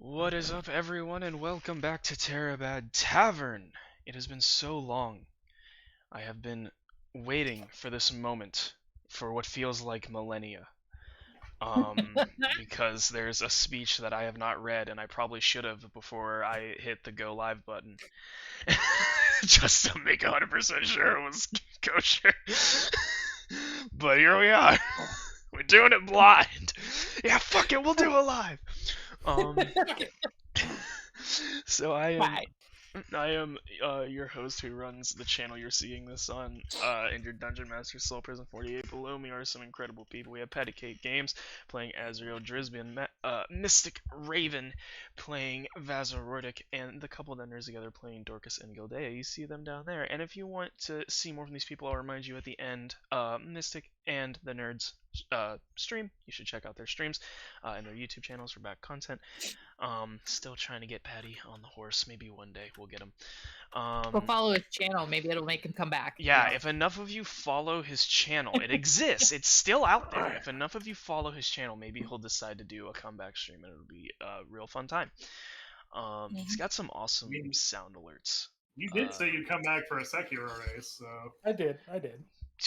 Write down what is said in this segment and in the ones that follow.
What is up, everyone, and welcome back to Terribad Tavern. It has been so long. I have been waiting for this moment for what feels like millennia. Um, because there's a speech that I have not read, and I probably should have before I hit the go live button, just to make 100% sure it was kosher. But here we are. We're doing it blind. Yeah, fuck it, we'll do it live. Um, so Right. I am your host who runs the channel you're seeing this on, and your Dungeon Master Soul Prison 48. Below me are some incredible people. We have Patty Cake Games playing Azrael Drisbin, Mystic Raven playing Vazarordic, and the couple that nerds together playing Dorcas and Gildea. You see them down there. And if you want to see more from these people, I'll remind you at the end, Mystic and the nerds stream. You should check out their streams and their YouTube channels for back content. Still trying to get Patty on the horse. Maybe one day we'll get him. Go follow his channel. Maybe it'll make him come back. Yeah, if enough of you follow his channel, it exists. It's still out there. If enough of you follow his channel, maybe he'll decide to do a comeback stream, and it'll be a real fun time. He's got some awesome sound alerts. You did say you'd come back for a Sekiro race, so I did.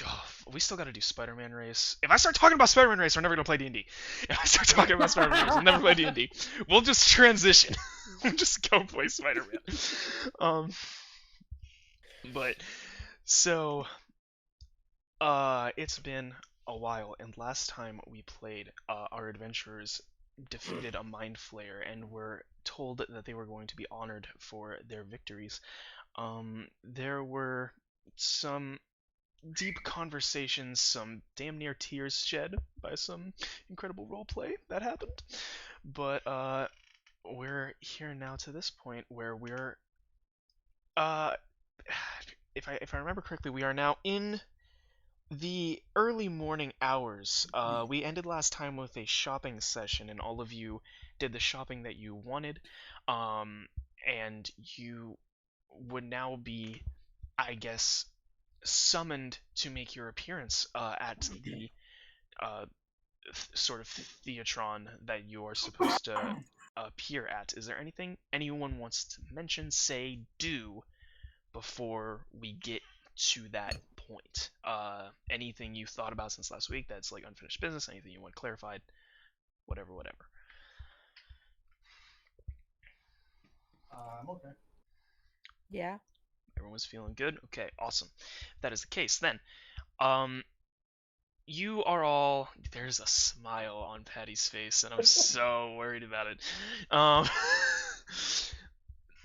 Oh, we still got to do Spider-Man race. If I start talking about Spider-Man race, we're never gonna play D&D. If I start talking about Spider-Man race, we'll never play D&D. We'll just transition. We'll just go play Spider-Man. But so it's been a while, and last time we played, our adventurers defeated a mind flayer and were told that they were going to be honored for their victories. There were some deep conversations, some damn near tears shed by some incredible roleplay that happened. But we're here now to this point where we're if I remember correctly, we are now in the early morning hours. We ended last time with a shopping session, and all of you did the shopping that you wanted. And you would now be, I guess, summoned to make your appearance at the sort of theatron that you are supposed to appear at. Is there anything anyone wants to mention, say, do before we get to that point? Anything you've thought about since last week that's like unfinished business? Anything you want clarified? Whatever. I'm okay. Yeah. Everyone's feeling good? Okay, awesome. If that is the case, then, you are all... There's a smile on Patty's face, and I'm so worried about it.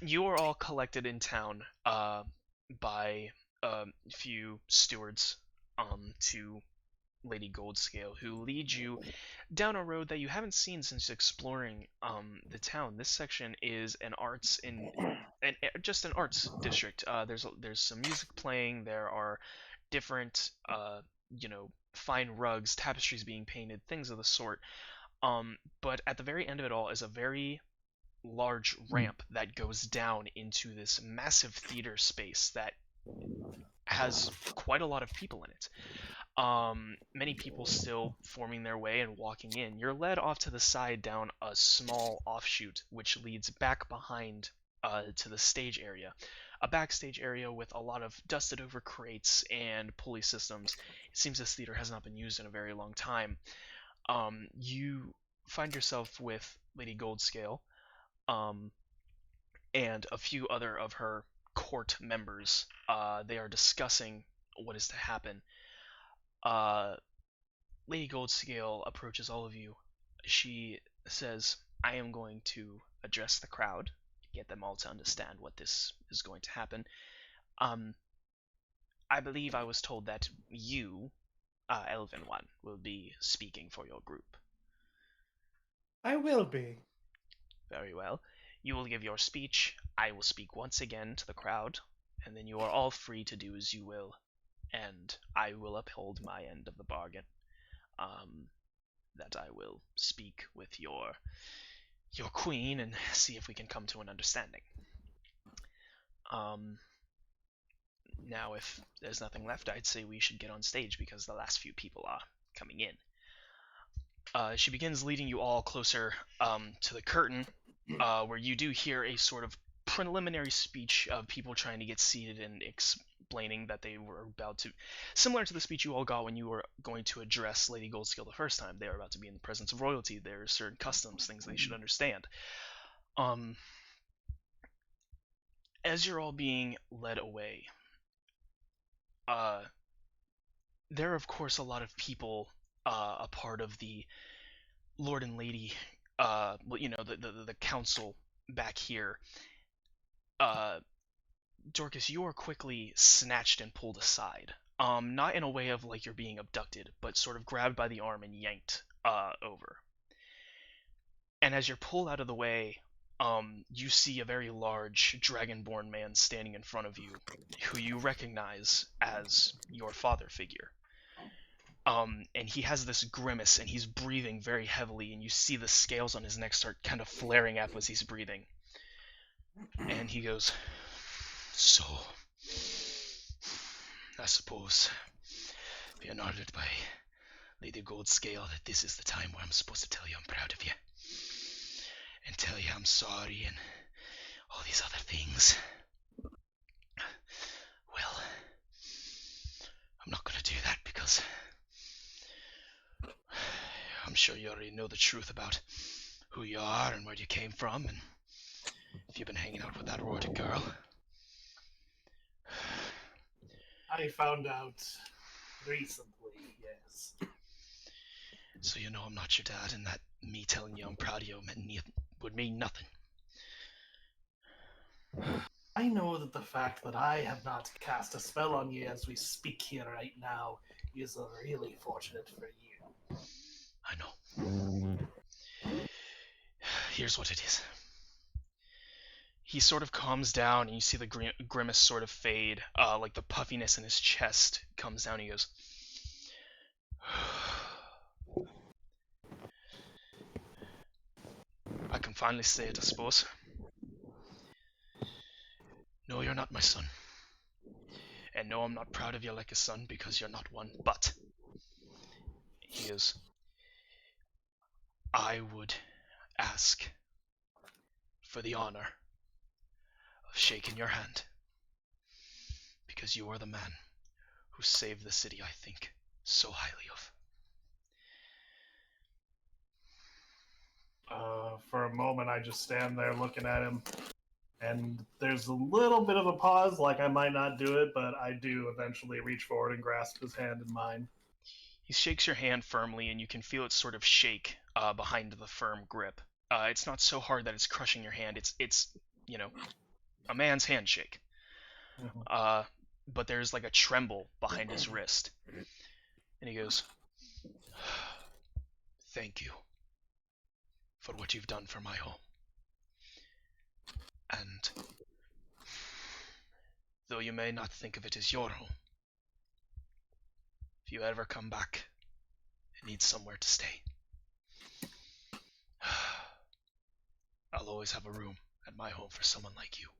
You are all collected in town, by a few stewards, to Lady Goldscale, who lead you down a road that you haven't seen since exploring the town. This section is just an arts district. There's some music playing. There are different fine rugs, tapestries being painted, things of the sort. But at the very end of it all is a very large ramp that goes down into this massive theater space that has quite a lot of people in it. Many people still forming their way and walking in. You're led off to the side down a small offshoot, which leads back behind to the stage area. A backstage area with a lot of dusted over crates and pulley systems. It seems this theater has not been used in a very long time. You find yourself with Lady Goldscale, and a few other of her court members. They are discussing what is to happen. Lady Goldscale approaches all of you. She says, I am going to address the crowd, get them all to understand what this is going to happen. I believe I was told that you, Elven One, will be speaking for your group. I will be. Very well. You will give your speech, I will speak once again to the crowd, and then you are all free to do as you will, and I will uphold my end of the bargain. That I will speak with your queen and see if we can come to an understanding. Now, if there's nothing left, I'd say we should get on stage because the last few people are coming in. She begins leading you all closer to the curtain where you do hear a sort of preliminary speech of people trying to get seated and explaining that they were about to, similar to the speech you all got when you were going to address Lady Goldskill the first time. They are about to be in the presence of royalty. There are certain customs, things they should understand. As you're all being led away, there are of course a lot of people, a part of the Lord and Lady, the council back here. Dorcas, you are quickly snatched and pulled aside. Not in a way of like you're being abducted, but sort of grabbed by the arm and yanked over. And as you're pulled out of the way, you see a very large dragonborn man standing in front of you, who you recognize as your father figure. And he has this grimace, and he's breathing very heavily, and you see the scales on his neck start kind of flaring up as he's breathing. And he goes, "So, I suppose, being ordered by Lady Goldscale that this is the time where I'm supposed to tell you I'm proud of you, and tell you I'm sorry, and all these other things. Well, I'm not going to do that because I'm sure you already know the truth about who you are and where you came from, and if you've been hanging out with that erotic girl." I found out recently, yes. So you know I'm not your dad, and that me telling you I'm proud of you would mean nothing. I know that the fact that I have not cast a spell on you as we speak here right now is really fortunate for you. I know. Here's what it is. He sort of calms down, and you see the grimace sort of fade, like the puffiness in his chest comes down, and he goes, "I can finally say it, I suppose. No, you're not my son. And no, I'm not proud of you like a son because you're not one, but," he goes, "I would ask for the honor of shaking your hand, because you are the man who saved the city I think so highly of." For a moment, I just stand there looking at him, and there's a little bit of a pause, like I might not do it, but I do eventually reach forward and grasp his hand in mine. He shakes your hand firmly, and you can feel it sort of shake behind the firm grip. It's not so hard that it's crushing your hand. It's a man's handshake. But there's like a tremble behind his wrist, and he goes, "Thank you for what you've done for my home. And though you may not think of it as your home, if you ever come back and need somewhere to stay, I'll always have a room at my home for someone like you."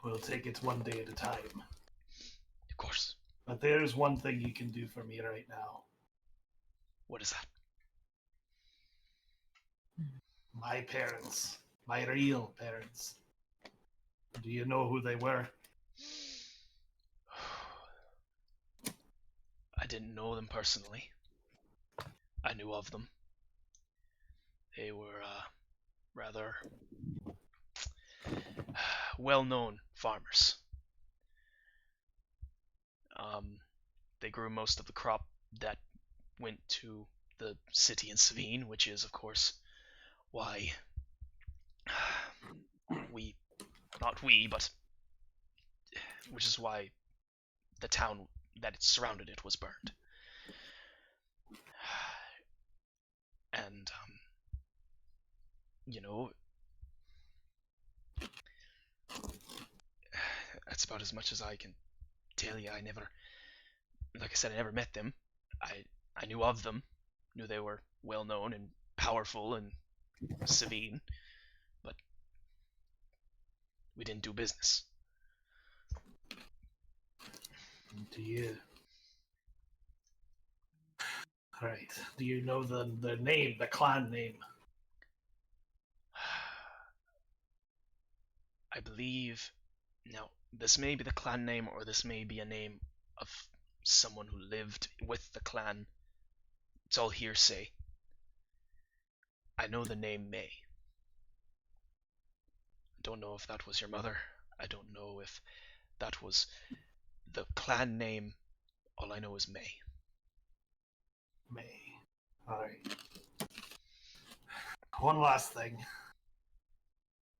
We'll take it one day at a time. Of course. But there's one thing you can do for me right now. What is that? My parents. My real parents. Do you know who they were? I didn't know them personally. I knew of them. They were rather well-known farmers. They grew most of the crop that went to the city in Savine, which is, of course, why which is why the town that it surrounded it was burned. And, that's about as much as I can tell you. Like I said, I never met them. I knew of them, knew they were well known and powerful and Savine, but we didn't do business. Do you All right. Do you know the name, the clan name? I believe. Now, this may be the clan name, or this may be a name of someone who lived with the clan. It's all hearsay. I know the name May. I don't know if that was your mother. I don't know if that was the clan name. All I know is May. May. All right. One last thing.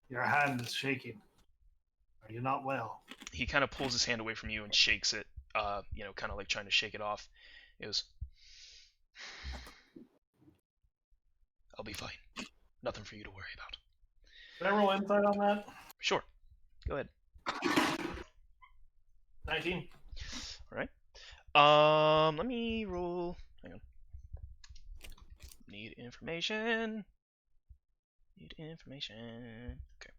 Your hand is shaking. Are you not well? He kind of pulls his hand away from you and shakes it, kind of like trying to shake it off. He goes, I'll be fine. Nothing for you to worry about. Can I roll insight on that? Sure. Go ahead. 19. Alright. Let me roll. Hang on. Need information. Need information. Okay.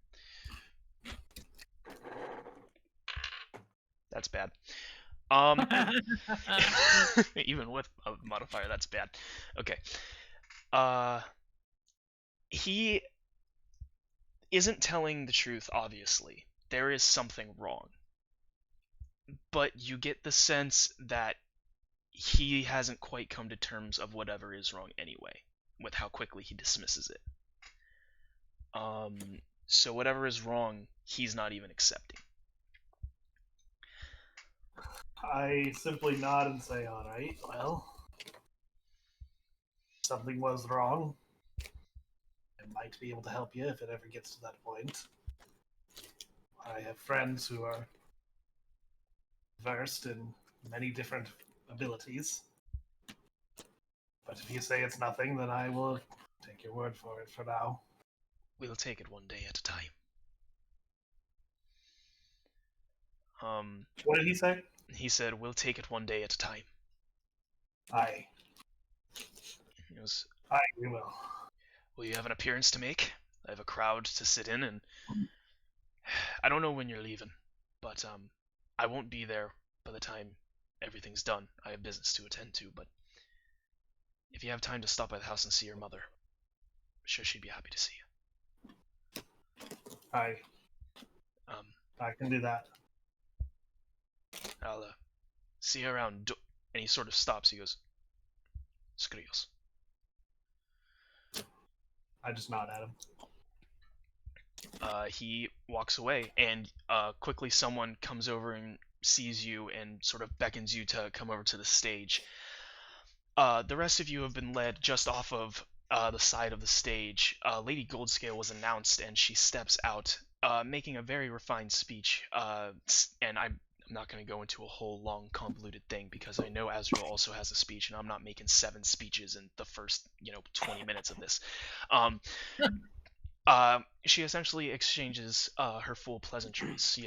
That's bad. Even with a modifier, that's bad. Okay. He isn't telling the truth, obviously. There is something wrong. But you get the sense that he hasn't quite come to terms of whatever is wrong anyway, with how quickly he dismisses it. So whatever is wrong, he's not even accepting. I simply nod and say, all right, well, something was wrong. I might be able to help you if it ever gets to that point. I have friends who are versed in many different abilities. But if you say it's nothing, then I will take your word for it for now. We'll take it one day at a time. What did he say? He said, we'll take it one day at a time. Aye. He goes, Aye, we will. will you have an appearance to make? I have a crowd to sit in, and I don't know when you're leaving, but I won't be there by the time everything's done. I have business to attend to, but if you have time to stop by the house and see your mother, I'm sure she'd be happy to see you. Aye. I can do that. I'll see you around. And he sort of stops. He goes, Skrios. I just nod at him. He walks away, and quickly someone comes over and sees you and sort of beckons you to come over to the stage. The rest of you have been led just off of the side of the stage. Lady Goldscale was announced, and she steps out, making a very refined speech. And I'm not going to go into a whole long, convoluted thing because I know Azrael also has a speech, and I'm not making 7 speeches in the first, 20 minutes of this. She essentially exchanges her full pleasantries,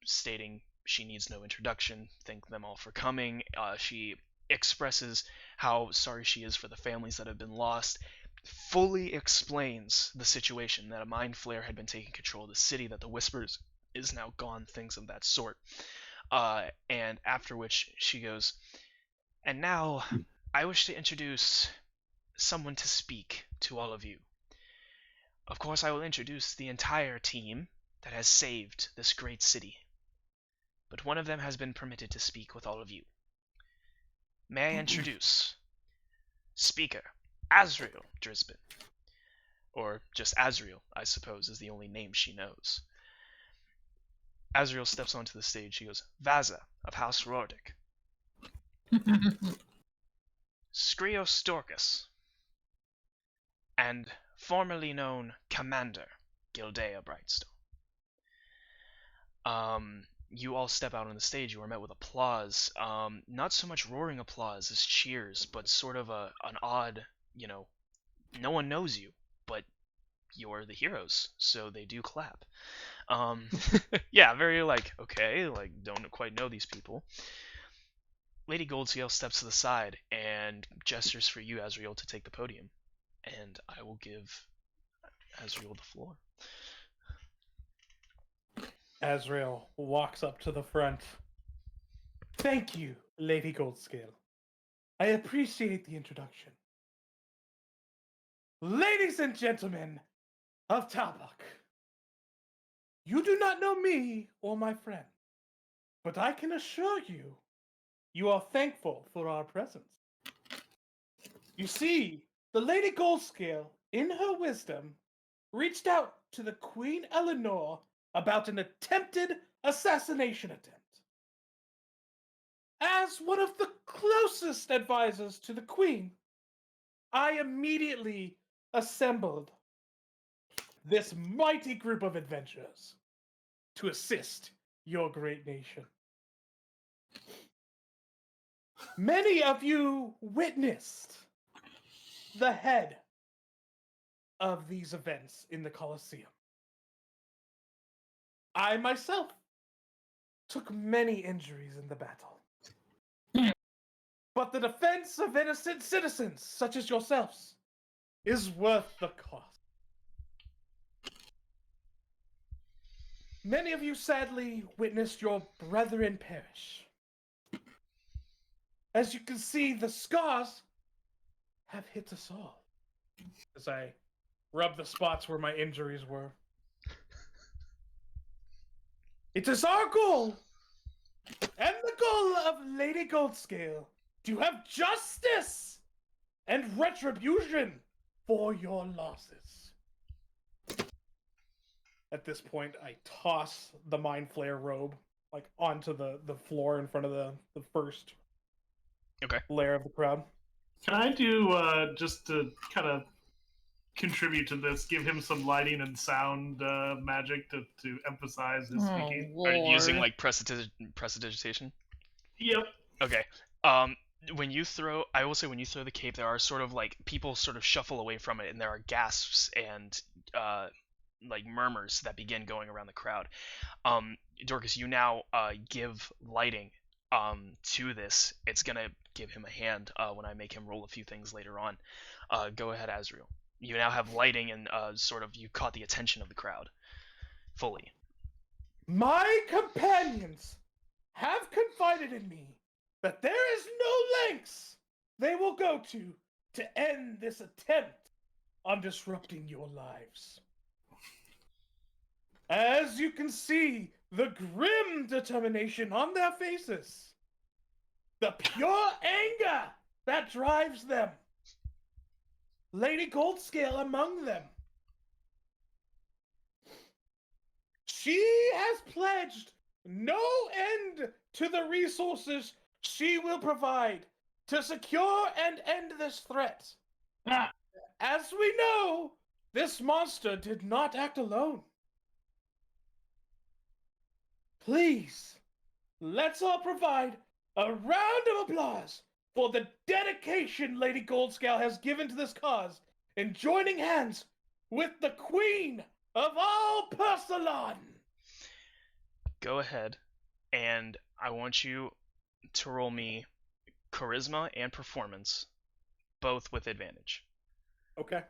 stating she needs no introduction, thank them all for coming. She expresses how sorry she is for the families that have been lost, fully explains the situation, that a mind flare had been taking control of the city, that the Whispers is now gone, things of that sort. And after which she goes, and now I wish to introduce someone to speak to all of you. Of course, I will introduce the entire team that has saved this great city, but one of them has been permitted to speak with all of you. May I introduce Speaker Azrael Drisbin, or just Azrael, I suppose, is the only name she knows. Azrael steps onto the stage. He goes, Vaza of House Rordic, Skrios Dorcas, and formerly known Commander Gildea Brightstone. You all step out on the stage. You are met with applause. Not so much roaring applause as cheers, but sort of an odd, no one knows you, but you're the heroes, so they do clap. Yeah, very okay, don't quite know these people. Lady Goldscale steps to the side and gestures for you, Azrael, to take the podium, and I will give Azrael the floor. Azrael walks up to the front. Thank you, Lady Goldscale. I appreciate the introduction. Ladies and gentlemen of Tabak, you do not know me or my friend, but I can assure you, you are thankful for our presence. You see, the Lady Goldscale, in her wisdom, reached out to the Queen Eleanor about an attempted assassination attempt. As one of the closest advisors to the Queen, I immediately assembled this mighty group of adventurers to assist your great nation. Many of you witnessed the head of these events in the Colosseum. I myself took many injuries in the battle. But the defense of innocent citizens, such as yourselves, is worth the cost. Many of you sadly witnessed your brethren perish. As you can see, the scars have hit us all. As I rub the spots where my injuries were. It is our goal, and the goal of Lady Goldscale, to have justice and retribution for your losses. At this point, I toss the Mind Flayer robe onto the floor in front of the first layer of the crowd. Can I do, just to kind of contribute to this, give him some lighting and sound magic to emphasize his speaking? Are you using prestidigitation? Yep. Okay. When you throw the cape, there are sort of people sort of shuffle away from it, and there are gasps and murmurs that begin going around the crowd. Dorcas, you now give lighting to this. It's gonna give him a hand when I make him roll a few things later on. Go ahead, Azriel. You now have lighting, and you caught the attention of the crowd fully. My companions have confided in me that there is no lengths they will go to end this attempt on disrupting your lives. As you can see, the grim determination on their faces, the pure anger that drives them, Lady Goldscale among them. She has pledged no end to the resources she will provide to secure and end this threat. As we know, this monster did not act alone. Please, let's all provide a round of applause for the dedication Lady Goldscale has given to this cause in joining hands with the Queen of all Persalon. Go ahead, and I want you to roll me charisma and performance, both with advantage. Okay.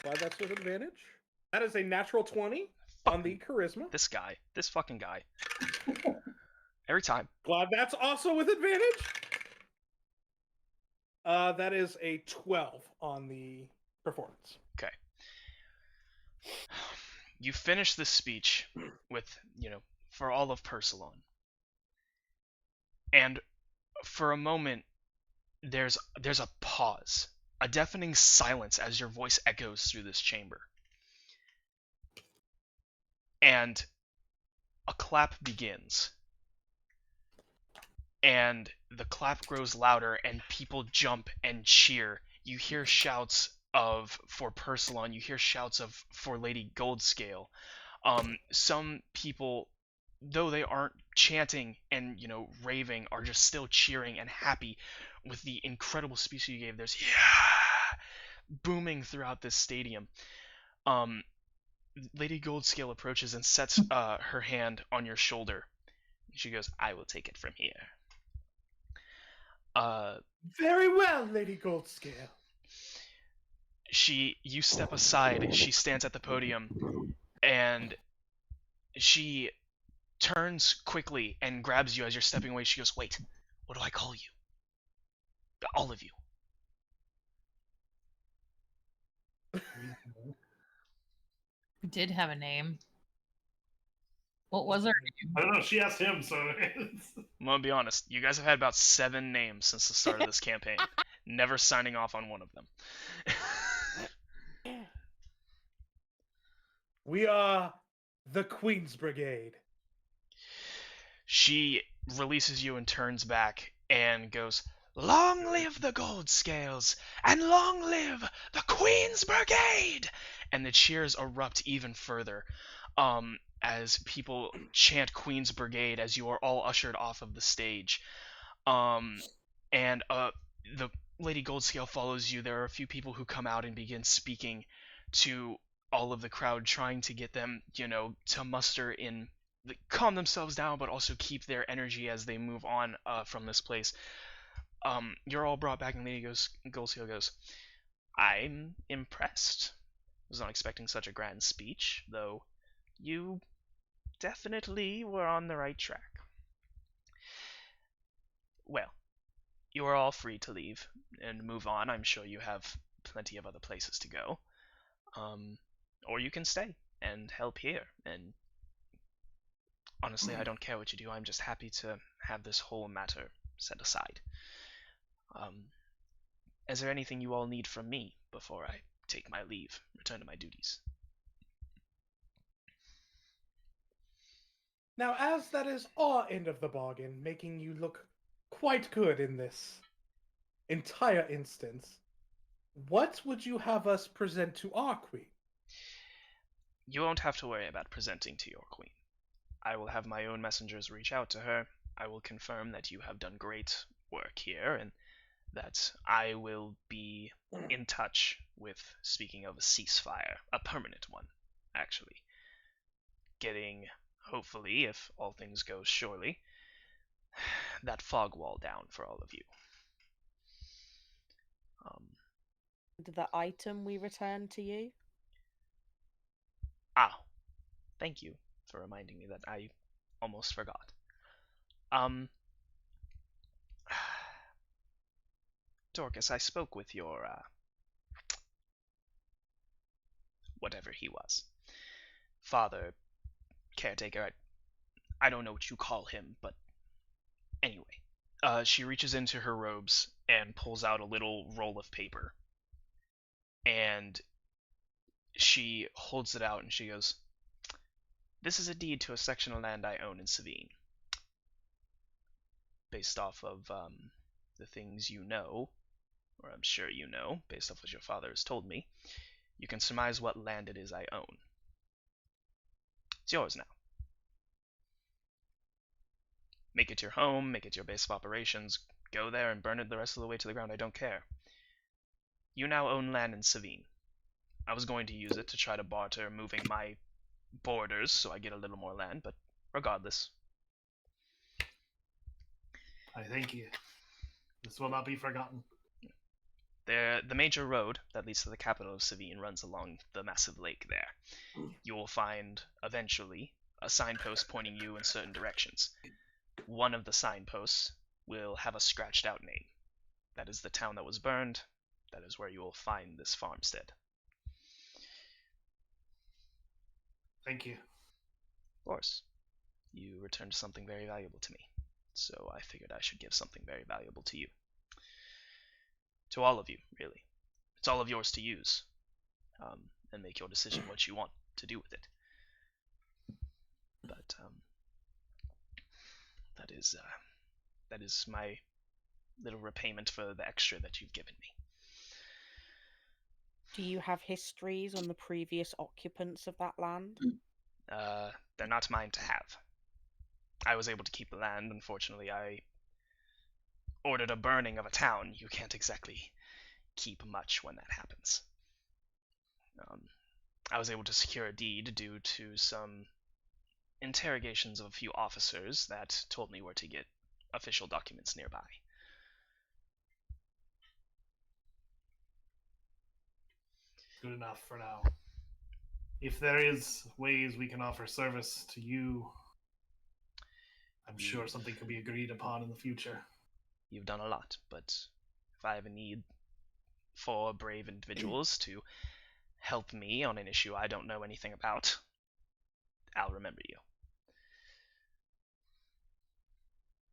Why that's with advantage? That is a natural 20 on the charisma. This fucking guy. Every time. Glad that's also with advantage. That is a 12 on the performance. Okay. You finish this speech with, for all of Persalon. And for a moment, there's a pause, a deafening silence as your voice echoes through this chamber. And a clap begins. And the clap grows louder, and people jump and cheer. You hear shouts for Persalon, you hear shouts for Lady Goldscale. Some people, though they aren't chanting and raving, are just still cheering and happy with the incredible speech you gave. There's booming throughout this stadium. Lady Goldscale approaches and sets her hand on your shoulder. She goes, "I will take it from here." Very well, Lady Goldscale. You step aside. She stands at the podium, and She turns quickly and grabs you as you're stepping away. She goes, "Wait, what do I call you? All of you." Did have a name. What was her name? I don't know. She asked him, so I'm gonna be honest. You guys have had about 7 names since the start of this campaign. Never signing off on one of them. We are the Queen's Brigade. She releases you and turns back and goes, "Long live the gold scales, and long live the Queen's Brigade!" And the cheers erupt even further, as people chant Queen's Brigade as you are all ushered off of the stage. Um, and the Lady Goldscale follows you. There are a few people who come out and begin speaking to all of the crowd, trying to get them, to muster in, calm themselves down, but also keep their energy as they move on from this place. You're all brought back, and Goldscale goes, "I'm impressed. Was not expecting such a grand speech, though you definitely were on the right track. Well, you are all free to leave and move on. I'm sure you have plenty of other places to go. Or you can stay and help here. And honestly, I don't care what you do. I'm just happy to have this whole matter set aside. Is there anything you all need from me before I take my leave, return to my duties?" Now, as that is our end of the bargain, making you look quite good in this entire instance, what would you have us present to our queen? You won't have to worry about presenting to your queen. I will have my own messengers reach out to her. I will confirm that you have done great work here, and that I will be in touch with, speaking of a ceasefire, a permanent one, actually. Getting, hopefully, if all things go surely, that fog wall down for all of you. The item we returned to you? Thank you for reminding me that I almost forgot. Dorcas, I spoke with your, whatever he was. Father, caretaker, I don't know what you call him, but anyway. She reaches into her robes and pulls out a little roll of paper. And she holds it out and she goes, "This is a deed to a section of land I own in Savine. Based off of the things you know, or I'm sure you know, based off what your father has told me, you can surmise what land it is I own. It's yours now. Make it your home, make it your base of operations, go there and burn it the rest of the way to the ground, I don't care. You now own land in Savine. I was going to use it to try to barter moving my borders so I get a little more land, but regardless." I thank you. This will not be forgotten. The major road that leads to the capital of Savine runs along the massive lake there. You will find, eventually, a signpost pointing you in certain directions. One of the signposts will have a scratched out name. That is the town that was burned. That is where you will find this farmstead. Thank you. Of course. You returned something very valuable to me, so I figured I should give something very valuable to you. To all of you, really. It's all of yours to use, and make your decision what you want to do with it. But that is my little repayment for the extra that you've given me. Do you have histories on the previous occupants of that land? They're not mine to have. I was able to keep the land. Unfortunately, I ordered a burning of a town. You can't exactly keep much when that happens. I was able to secure a deed due to some interrogations of a few officers that told me where to get official documents nearby. Good enough for now. if there is ways we can offer service to you, I'm sure something could be agreed upon in the future. You've done a lot, but if I have a need for brave individuals to help me on an issue I don't know anything about, I'll remember you.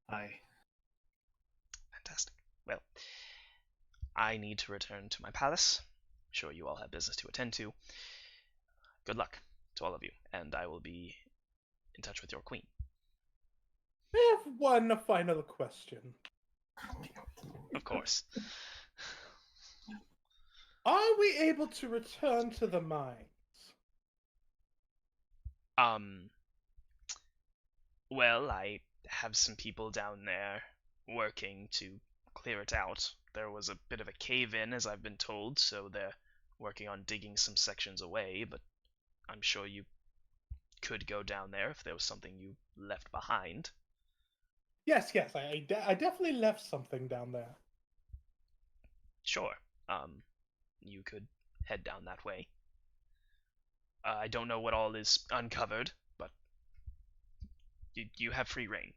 Aye. Fantastic. Well, I need to return to my palace. I'm sure you all have business to attend to. Good luck to all of you, and I will be in touch with your queen. I have one final question. Of course. Are we able to return to the mines? Well, I have some people down there working to clear it out. There was a bit of a cave-in, as I've been told, so they're working on digging some sections away, but I'm sure you could go down there if there was something you left behind. Yes, I definitely left something down there. Sure. You could head down that way. I don't know what all is uncovered, but you have free reign.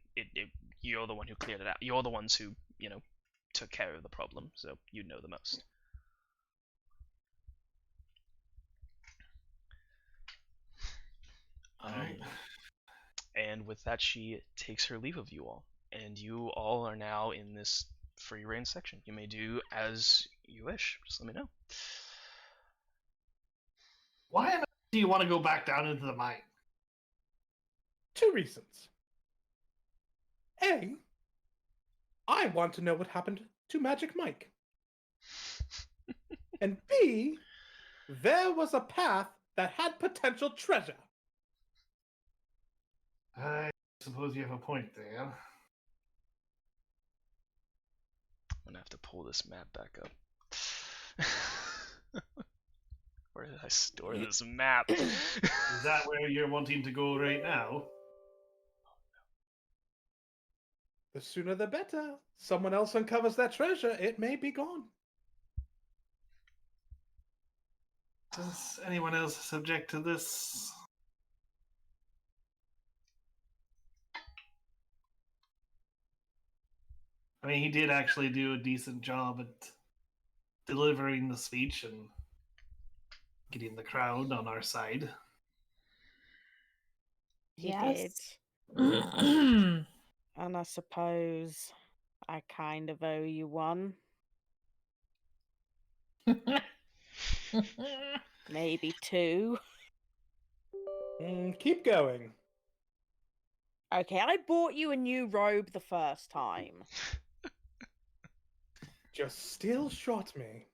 You're the one who cleared it out. You're the ones who, took care of the problem, so you know the most. Alright. And with that, she takes her leave of you all, and you all are now in this free reign section. You may do as you wish. Just let me know. Why on earth do you want to go back down into the mine? 2 reasons. A, I want to know what happened to Magic Mike. And B, there was a path that had potential treasure. I suppose you have a point there. I'm gonna have to pull this map back up. Where did I store this map? Is that where you're wanting to go right now? The sooner the better. Someone else uncovers that treasure, it may be gone. Does anyone else subject to this? I mean, he did actually do a decent job at delivering the speech and getting the crowd on our side. He Yes. did. And I suppose I kind of owe you one. Maybe 2. Keep going. Okay, I bought you a new robe the first time. Just still shot me.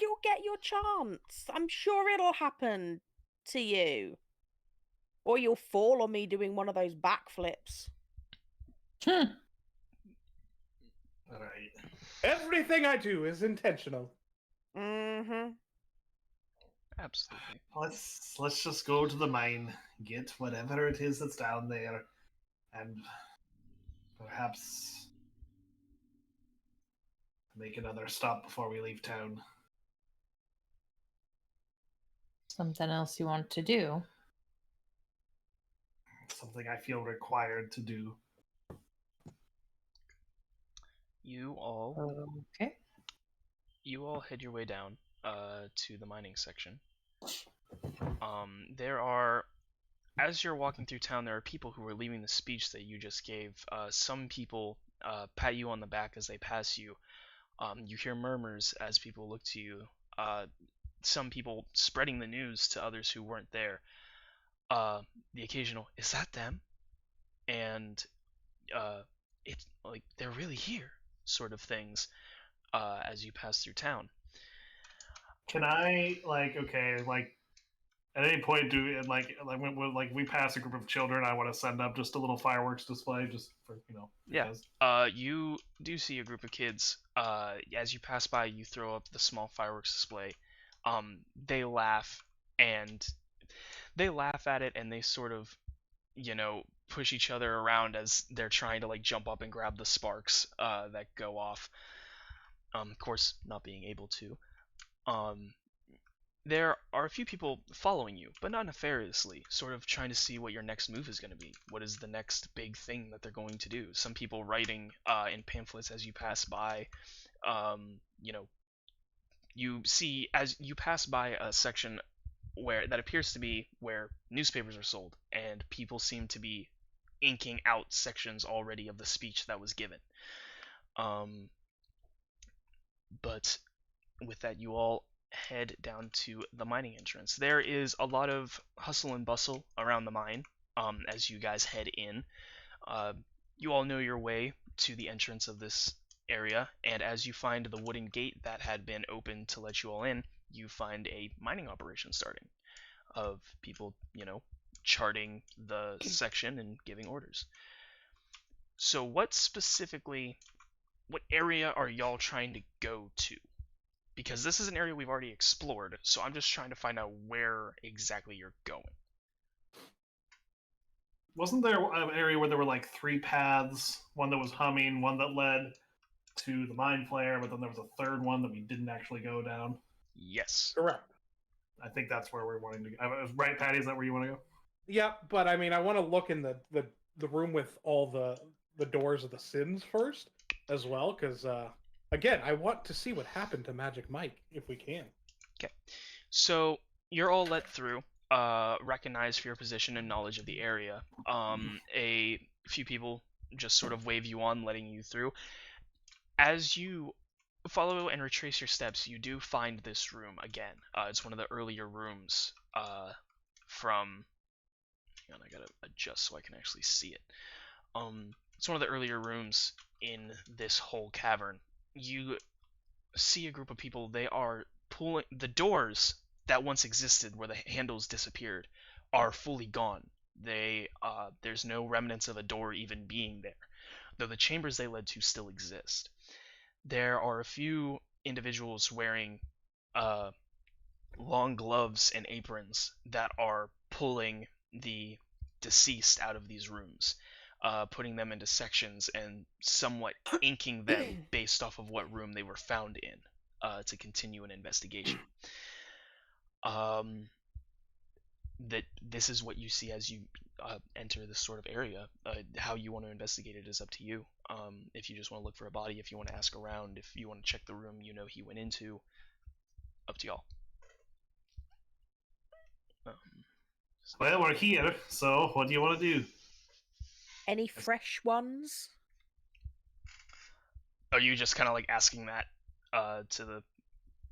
You'll get your chance. I'm sure it'll happen to you. Or you'll fall on me doing one of those backflips. All right. Everything I do is intentional. Mm-hmm. Absolutely. Let's just go to the mine, get whatever it is that's down there, and perhaps make another stop before we leave town. Something else you want to do? Something I feel required to do. You all Okay. head your way down to the mining section. There are, as you're walking through town, there are people who are leaving the speech that you just gave. Some people pat you on the back as they pass you. You hear murmurs as people look to you. Some people spreading the news to others who weren't there. The occasional, is that them? And it's like, they're really here, sort of things, as you pass through town. Can I at any point do when we pass a group of children, I want to send up just a little fireworks display just for Yeah. because You do see a group of kids. As you pass by, you throw up the small fireworks display. They laugh and they laugh at it, and they sort of, push each other around as they're trying to jump up and grab the sparks that go off. Of course, not being able to. There are a few people following you, but not nefariously, sort of trying to see what your next move is going to be. What is the next big thing that they're going to do? Some people writing in pamphlets as you pass by. You know, you see as you pass by a section where that appears to be where newspapers are sold, and people seem to be inking out sections already of the speech that was given. Um, but with that, you all head down to the mining entrance. There is a lot of hustle and bustle around the mine as you guys head in. Uh, you all know your way to the entrance of this area, and as you find the wooden gate that had been opened to let you all in, you find a mining operation starting of people, charting the section and giving orders. So what area are y'all trying to go to? Because this is an area we've already explored, so I'm just trying to find out where exactly you're going. Wasn't there an area where there were like 3 paths? One that was humming, one that led to the mine flare, but then there was a third one that we didn't actually go down. Yes. Correct. I think that's where we're wanting to go. Right, Patty? Is that where you want to go? Yeah, but I mean, I want to look in the room with all the doors of the sins first as well, because again, I want to see what happened to Magic Mike if we can. Okay. So you're all let through, recognized for your position and knowledge of the area. A few people just sort of wave you on, letting you through. As you follow and retrace your steps, you do find this room again. It's one of the earlier rooms from. Hang on, I gotta adjust so I can actually see it. It's one of the earlier rooms in this whole cavern. You see a group of people. They are pulling the doors that once existed, where the handles disappeared, are fully gone. There's no remnants of a door even being there, though the chambers they led to still exist. There are a few individuals wearing long gloves and aprons that are pulling the deceased out of these rooms, putting them into sections and somewhat inking them based off of what room they were found in, to continue an investigation. That this is what you see as you enter this sort of area. How you want to investigate it is up to you. If you just want to look for a body, if you want to ask around, if you want to check the room he went into, up to y'all. Well, we're here, so what do you want to do? Any fresh ones? Are you just kind of like asking that to the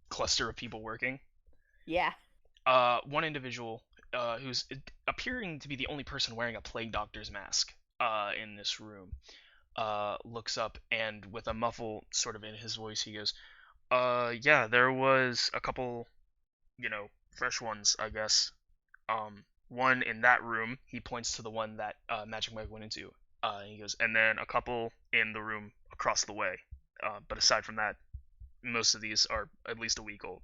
cluster of people working? Yeah. One individual who's appearing to be the only person wearing a plague doctor's mask in this room looks up, and with a muffle sort of in his voice, he goes, yeah, there was a couple, fresh ones, I guess. One in that room. He points to the one that Magic Mike went into. And he goes, and then a couple in the room across the way. But aside from that, most of these are at least a week old.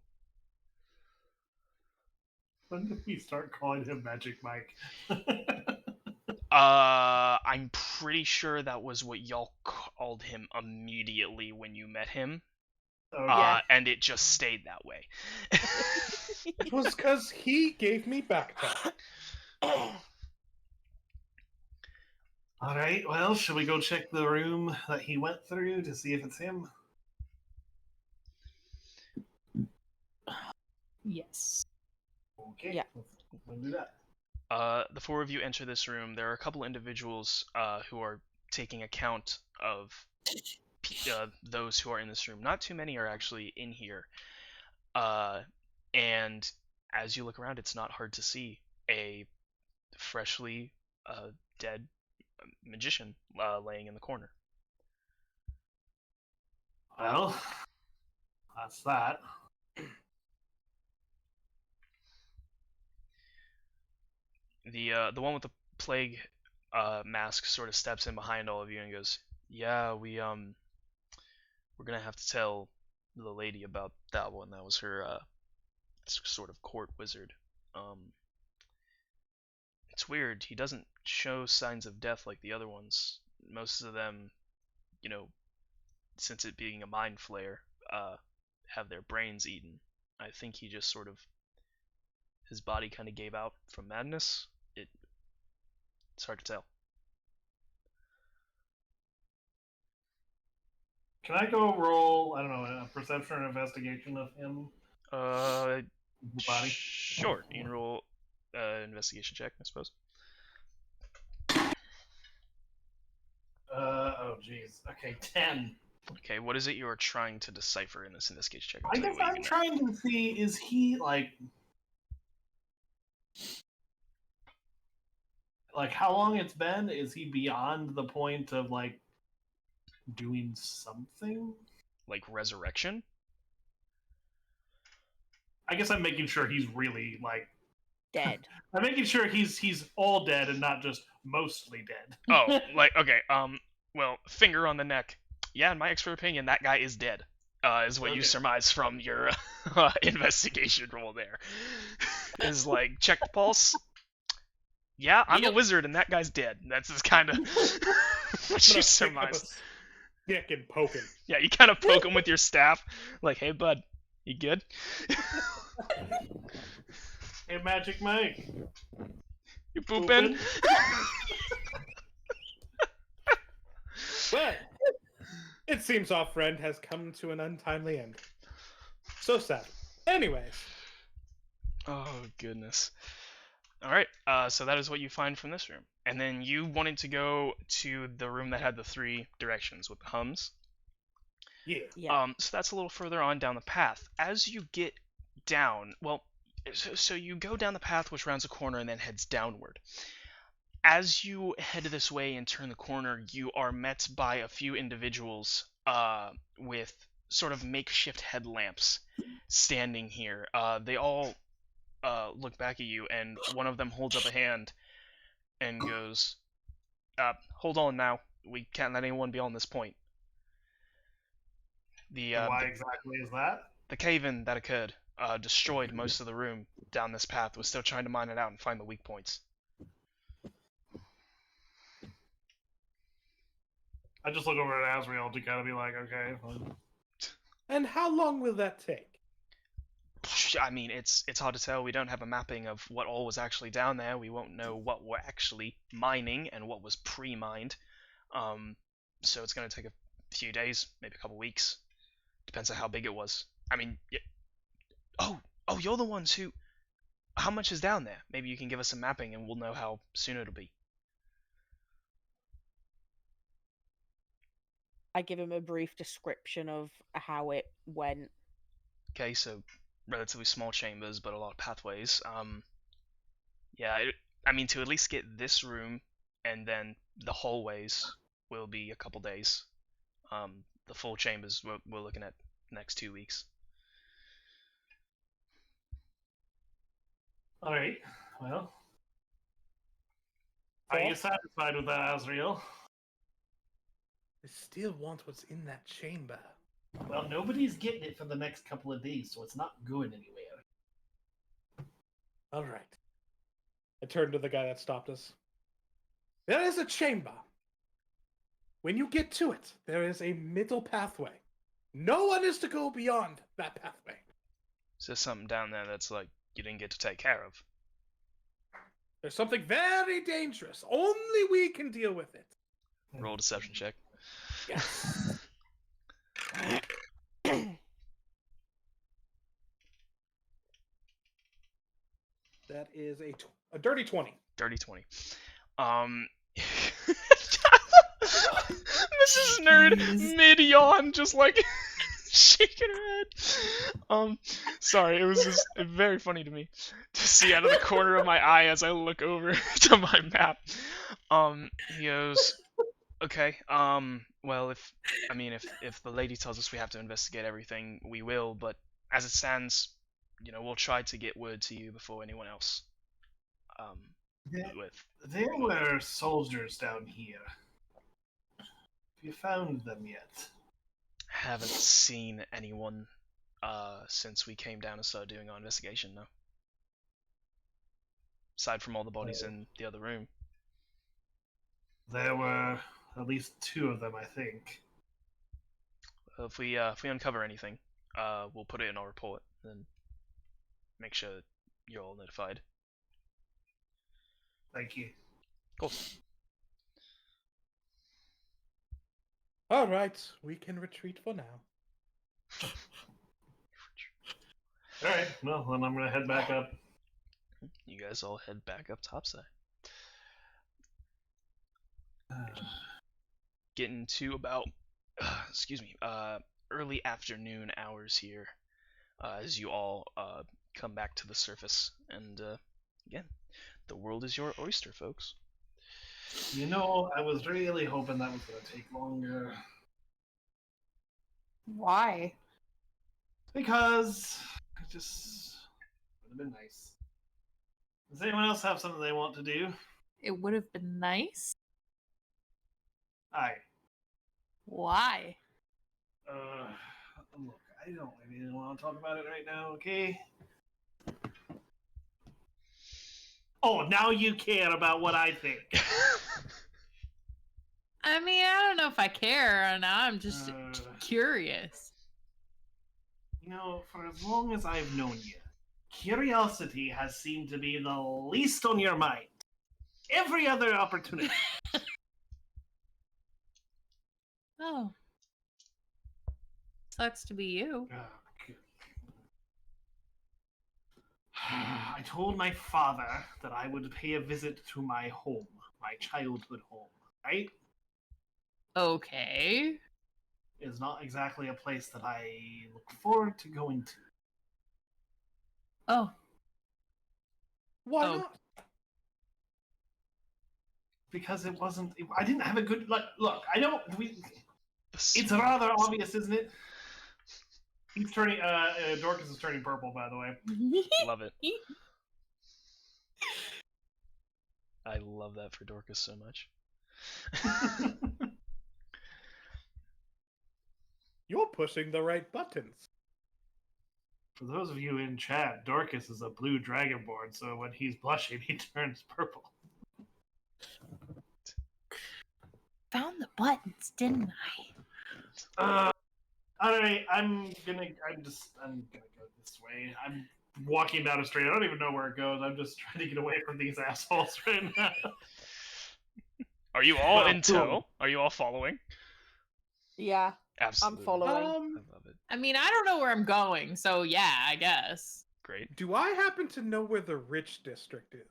When did we start calling him Magic Mike? I'm pretty sure that was what y'all called him immediately when you met him. Okay. And it just stayed that way. It was because he gave me back talk. All right, well, should we go check the room that he went through to see if it's him? Yes. Okay, Yeah. let's do that. The 4 of you enter this room. There are a couple individuals who are taking account of those who are in this room. Not too many are actually in here. And as you look around, it's not hard to see a freshly dead magician laying in the corner. Well, that's that. The one with the plague mask sort of steps in behind all of you and goes, "Yeah, we're gonna have to tell the lady about that one. That was her sort of court wizard. It's weird. He doesn't show signs of death like the other ones. Most of them, since it being a mind flare, have their brains eaten. I think he just sort of his body kind of gave out from madness. It's hard to tell. Can I go roll, I don't know, a perception or investigation of him? The body? Sure. You can roll investigation check, I suppose. Oh jeez. Okay, 10. Okay, what is it you are trying to decipher in this investigation check? I guess I'm trying to see, is he, like, how long it's been? Is he beyond the point of, like, doing something? Like resurrection? I guess I'm making sure he's really, like... Dead. I'm making sure he's all dead and not just mostly dead. Oh, like, okay, well, finger on the neck. Yeah, in my expert opinion, that guy is dead. Is what you Okay. surmise from your investigation roll there. Is like, check the pulse. Yeah, I'm a wizard and that guy's dead. That's just kind of what you surmise. Stick and poke him. Yeah, you kind of poke him with your staff. Like, hey, bud, you good? Hey, Magic Mike. You pooping? Well, it seems our friend has come to an untimely end. So sad. Anyways. Oh, goodness. Alright, so that is what you find from this room. And then you wanted to go to the room that had the 3 directions with the hums. Yeah. Yeah. So that's a little further on down the path. As you get down, well, so you go down the path which rounds a corner and then heads downward. As you head this way and turn the corner, you are met by a few individuals with sort of makeshift headlamps standing here. They all look back at you, and one of them holds up a hand and goes, hold on now. We can't let anyone beyond this point. Why exactly is that? The cave-in that occurred destroyed most of the room down this path. We're still trying to mine it out and find the weak points. I just look over at Azrael to kind of be like, okay. Fine. And how long will that take? I mean, it's hard to tell. We don't have a mapping of what all was actually down there. We won't know what we're actually mining and what was pre-mined. So it's going to take a few days, maybe a couple weeks. Depends on how big it was. I mean, oh, you're the ones who... How much is down there? Maybe you can give us some mapping and we'll know how soon it'll be. I give him a brief description of how it went. Okay, so relatively small chambers, but a lot of pathways. Yeah, I mean, to at least get this room and then the hallways will be a couple days. The full chambers we're looking at next 2 weeks. All right. Well, are you satisfied with that, Azrael? I still want what's in that chamber. Well, nobody's getting it for the next couple of days, so it's not going anywhere. All right. I turned to the guy that stopped us. There is a chamber. When you get to it, there is a middle pathway. No one is to go beyond that pathway. Is there something down there that's like you didn't get to take care of? There's something very dangerous. Only we can deal with it. Roll a deception check. Yes. That is a dirty 20. Dirty 20. Mrs. Nerd mid-yawn, just like shaking her head. Sorry, it was just very funny to me to see out of the corner of my eye as I look over to my map. He goes, okay, well, if the lady tells us we have to investigate everything, we will, but as it stands, we'll try to get word to you before anyone else. There were soldiers down here. Have you found them yet? Haven't seen anyone since we came down and started doing our investigation, no. Aside from all the bodies in the other room. There were at least 2 of them, I think. If we uncover anything, we'll put it in our report and make sure you're all notified. Thank you. Cool. All right, we can retreat for now. All right. Well, then I'm gonna head back up. You guys all head back up topside. Getting to about, excuse me, early afternoon hours here, as you all come back to the surface, and again, the world is your oyster, folks. You know, I was really hoping that was gonna take longer Why? because it just would have been nice. Does anyone else have something they want to do? It would have been nice. Aye. Why? Look, I don't really want to talk about it right now, okay? Oh, now you care about what I think. I mean, I don't know if I care or not. I'm just curious. You know, for as long as I've known you, curiosity has seemed to be the least on your mind. Every other opportunity. Oh. Sucks to be you. I told my father that I would pay a visit to my home, my childhood home, right? Okay. It's not exactly a place that I look forward to going to. Oh. Why Oh. not? Because it wasn't. I didn't have a good. Look, I don't. It's It's rather obvious, isn't it? He's turning. Dorcas is turning purple, by the way. Love it. I love that for Dorcas so much. You're pushing the right buttons. For those of you in chat, Dorcas is a blue dragonborn, so when he's blushing, he turns purple. Found the buttons, didn't I? Alright, I'm gonna go this way. I'm walking down a street. I don't even know where it goes. I'm just trying to get away from these assholes right now. Are you all Well, in tow? Are you all following? Yeah, Absolutely. I'm following. I love it. I mean, I don't know where I'm going, so yeah, I guess. Great. Do I happen to know where the rich district is?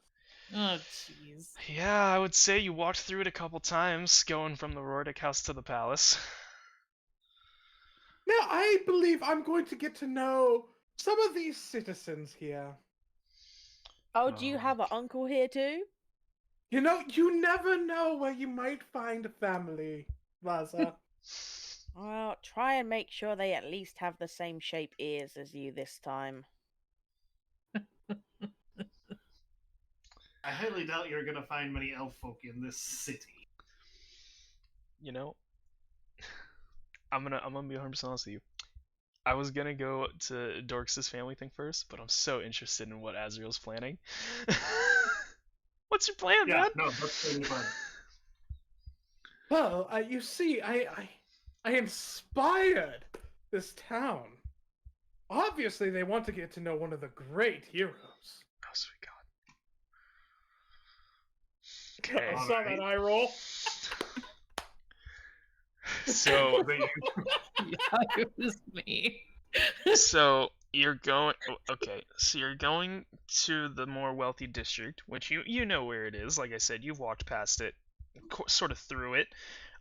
Oh, jeez. Yeah, I would say you walked through it a couple times, going from the Rordic house to the palace. Now, I believe I'm going to get to know some of these citizens here. Oh, do you have an uncle here too? You know, you never know where you might find a family, Vaza. Well, try and make sure they at least have the same shape ears as you this time. I highly doubt you're gonna find many elf folk in this city. You know, I'm gonna be 100% honest with you. I was gonna go to Dorcas' family thing first, but I'm so interested in what Azriel's planning. What's your plan, Yeah, man? no, that's totally fine. Well, you see, I inspired this town. Obviously, they want to get to know one of the great heroes. Oh, sweet God. Okay. I saw that eye roll. So, Yeah, it was me. so you're going. Okay, so you're going to the more wealthy district, which you know where it is. Like I said, you've walked past it, sort of through it.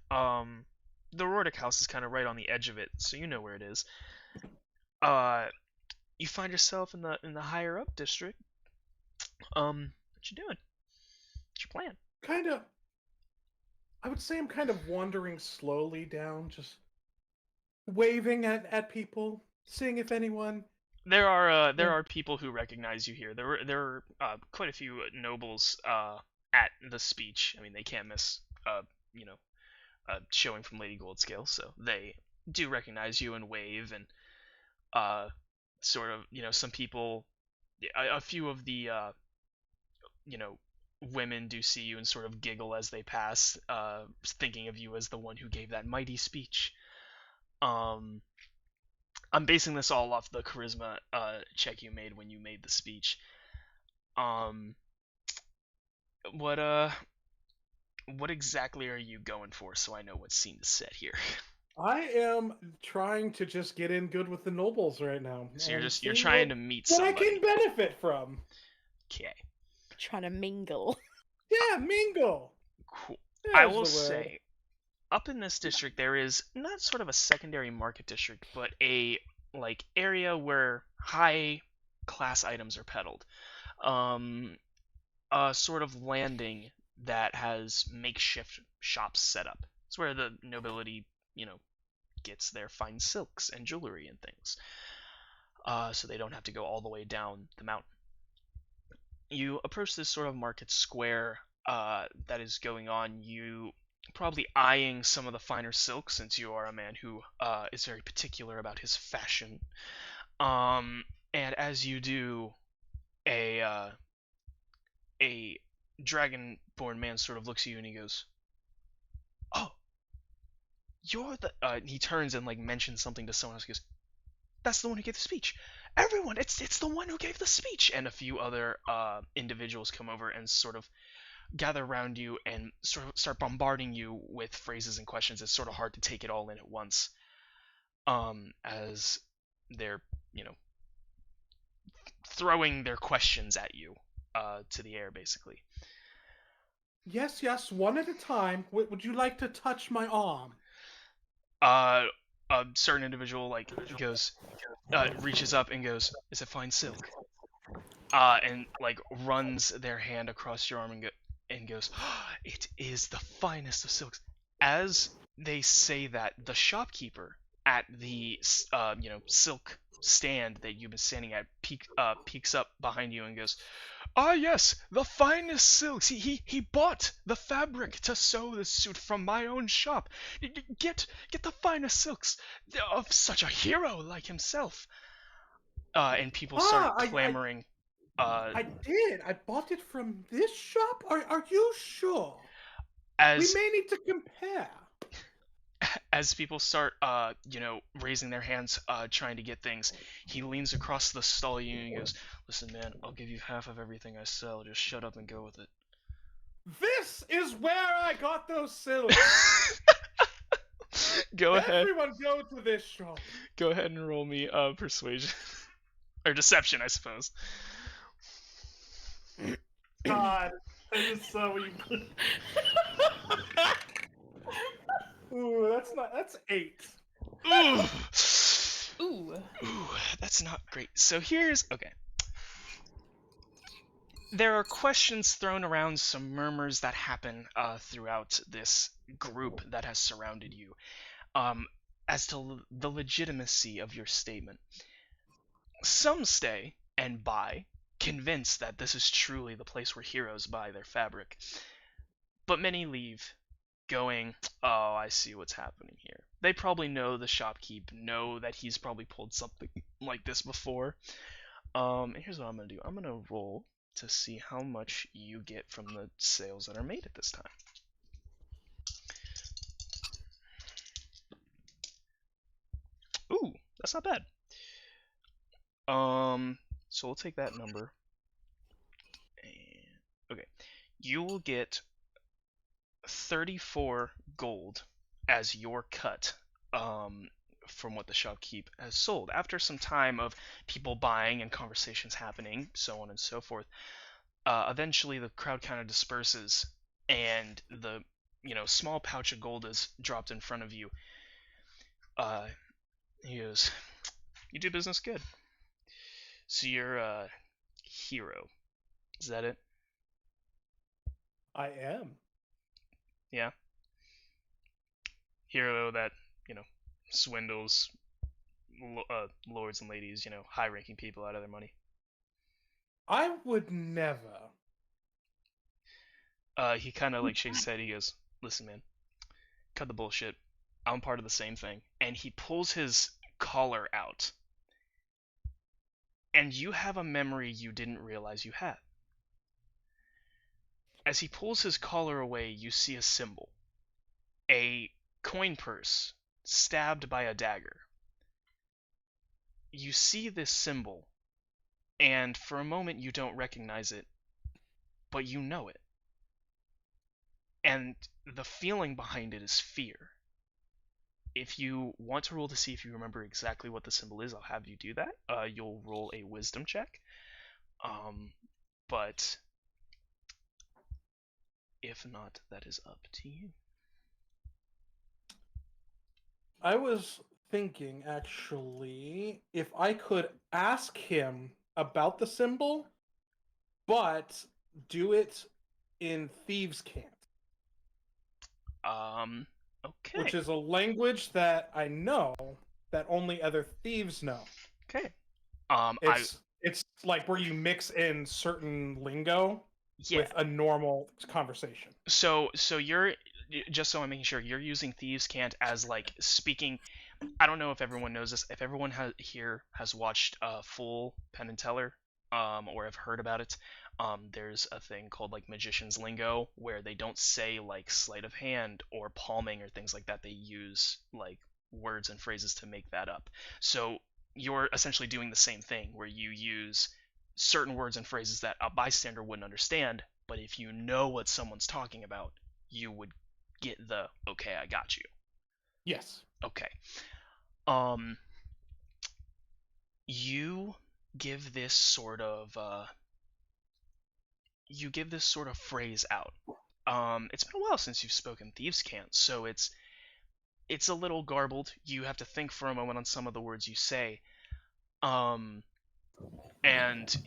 The Rordic house is kind of right on the edge of it, so you know where it is. You find yourself in the higher up district. What you doing? What's your plan? I would say I'm kind of wandering slowly down, just waving at people, seeing if anyone. There are people who recognize you here. There are quite a few nobles at the speech. I mean, they can't miss you know showing from Lady Goldscale, so they do recognize you and wave, and sort of, some people, a few of the women do see you and sort of giggle as they pass, thinking of you as the one who gave that mighty speech. I'm basing this all off the charisma check you made when you made the speech. Um, what what exactly are you going for, so I know what scene to set here? I am trying to just get in good with the nobles right now. So and you're see trying to meet what I somebody. can benefit from. Okay, Trying to mingle. Yeah, mingle. cool. There's I will the word. say, up in this district, there is not sort of a secondary market district, but a like area where high class items are peddled. Um, a sort of landing that has makeshift shops set up. It's where the nobility, gets their fine silks and jewelry and things. So they don't have to go all the way down the mountain. You approach this sort of market square that is going on. You probably eyeing some of the finer silks since you are a man who is very particular about his fashion. And as you do, a a dragonborn man sort of looks at you and he goes, "Oh, you're the." He turns and like mentions something to someone else. He goes, "That's the one who gave the speech. Everyone, it's the one who gave the speech." And a few other individuals come over and sort of gather around you and sort of start bombarding you with phrases and questions. It's sort of hard to take it all in at once, as they're throwing their questions at you to the air, basically. Yes, yes, one at a time. Would you like to touch my arm? A certain individual like goes, reaches up and goes, "Is it fine silk?" And like runs their hand across your arm and goes, "It is the finest of silks." As they say that, the shopkeeper at the silk stand that you've been standing at peeks up behind you and goes, "Ah, yes, the finest silks. He bought the fabric to sew the suit from my own shop. Get the finest silks of such a hero like himself." And people start clamoring. I did. I bought it from this shop. Are you sure? We As may need to compare. as people start raising their hands trying to get things, he leans across the stall and he goes, "Listen, man, I'll give you half of everything I sell. Just shut up and go with it." This is where I got those silks. Go ahead. Everyone go to this shop. Go ahead and roll me persuasion or deception, I suppose. God, that is so evil. Ooh, that's 8. Ooh. Ooh. Ooh, that's not great. So okay. There are questions thrown around, some murmurs that happen throughout this group that has surrounded you, as to the legitimacy of your statement. Some stay and buy, convinced that this is truly the place where heroes buy their fabric. But many leave, going, "Oh, I see what's happening here." They probably know the shopkeep, know that he's probably pulled something like this before. And here's what I'm gonna do. I'm gonna roll to see how much you get from the sales that are made at this time. Ooh, that's not bad. So we'll take that number. And okay, you will get 34 gold as your cut from what the shopkeep has sold. After some time of people buying and conversations happening, so on and so forth, eventually the crowd kind of disperses, and the small pouch of gold is dropped in front of you. He goes, "You do business good. So you're a hero. Is that it?" I am. Yeah. Hero that, swindles lords and ladies, high-ranking people out of their money. I would never. He kind of like shakes his head. He goes, "Listen, man, cut the bullshit. I'm part of the same thing." And he pulls his collar out. And you have a memory you didn't realize you had. As he pulls his collar away, you see a symbol. A coin purse stabbed by a dagger. You see this symbol, and for a moment you don't recognize it, but you know it. And the feeling behind it is fear. If you want to roll to see if you remember exactly what the symbol is, I'll have you do that. You'll roll a wisdom check. But if not, that is up to you. I was thinking, actually, if I could ask him about the symbol, but do it in Thieves' Cant, Okay. which is a language that I know that only other thieves know. Okay. It's like where you mix in certain lingo Yeah. with a normal conversation. So you're, just so I'm making sure, you're using Thieves' Cant as like speaking. I don't know if everyone knows this. If everyone here has watched full Penn and Teller, or have heard about it, there's a thing called like magician's lingo where they don't say like sleight of hand or palming or things like that. They use like words and phrases to make that up. So you're essentially doing the same thing where you use certain words and phrases that a bystander wouldn't understand, but if you know what someone's talking about, you would get the okay, I got you. Yes. Okay. You give this sort of phrase out. It's been a while since you've spoken Thieves' Cant, so it's a little garbled. You have to think for a moment on some of the words you say. And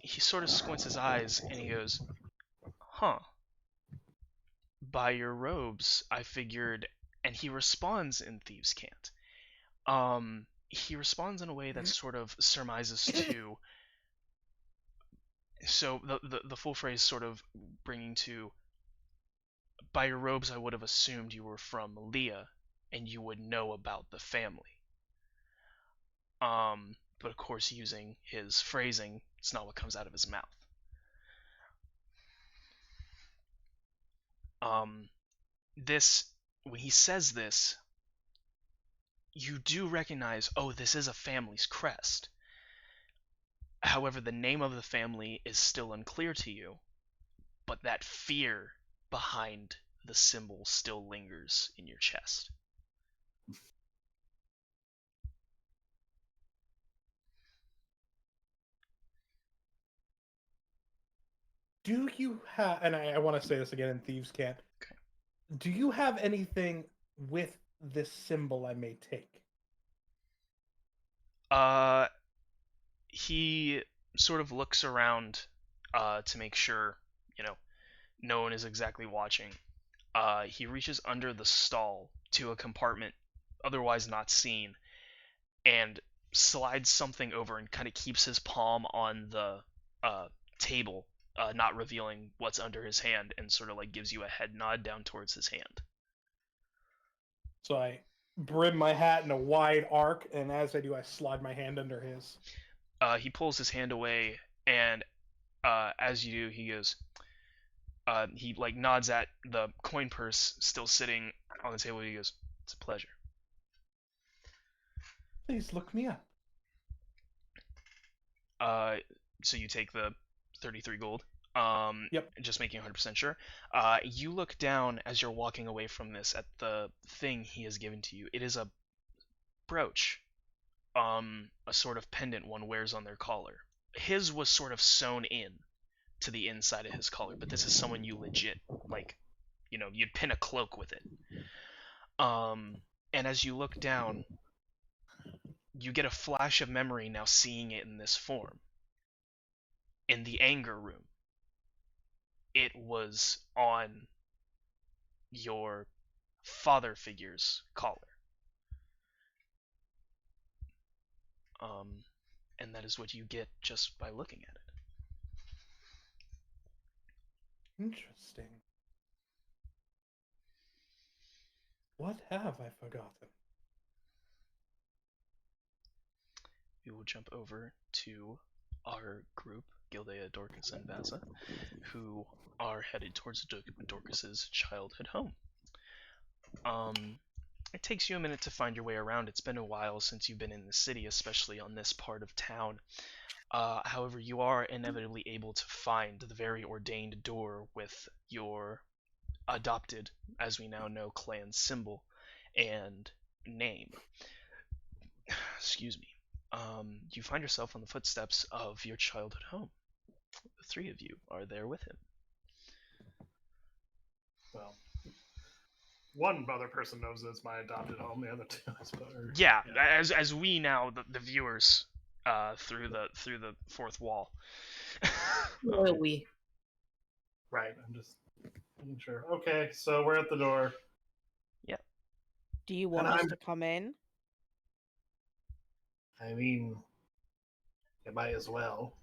he sort of squints his eyes and he goes, "Huh. By your robes, I figured." And he responds in Thieves' Cant. He responds in a way that sort of surmises to. So the full phrase sort of bringing to, by your robes I would have assumed you were from Leah, and you would know about the family. But of course, using his phrasing, it's not what comes out of his mouth. This, when he says this, you do recognize, oh, this is a family's crest. However, the name of the family is still unclear to you, but that fear behind the symbol still lingers in your chest. Do you have, and I want to say this again in Thieves' Cant, Okay. do you have anything with this symbol I may take? He sort of looks around to make sure, no one is exactly watching. He reaches under the stall to a compartment otherwise not seen and slides something over and kind of keeps his palm on the table, not revealing what's under his hand, and sort of like gives you a head nod down towards his hand. So I brim my hat in a wide arc, and as I do, I slide my hand under his. He pulls his hand away, and as you do, he goes. He like nods at the coin purse still sitting on the table. He goes, "It's a pleasure." Please look me up. So you take the 33 gold. Yep. Just making 100% sure. You look down as you're walking away from this at the thing he has given to you. It is a brooch, a sort of pendant one wears on their collar. His was sort of sewn in to the inside of his collar, but this is someone you legit, like, you'd pin a cloak with it. And as you look down, you get a flash of memory now seeing it in this form. In the anger room, it was on your father figure's collar. And that is what you get just by looking at it. Interesting. What have I forgotten? We will jump over to our group, Gildea, Dorcas, and Vaza, who are headed towards Dorcas's childhood home. It takes you a minute to find your way around. It's been a while since you've been in the city, especially on this part of town. However, you are inevitably able to find the very ordained door with your adopted, as we now know, clan symbol and name. Excuse me. You find yourself on the footsteps of your childhood home. The three of you are there with him. Well, one other person knows it's my adopted home. The other two, I suppose. Yeah, as we now, the viewers, through the fourth wall. Royal we. Right. I'm just making sure. Okay, so we're at the door. Do you want us to come in? I mean, you might as well.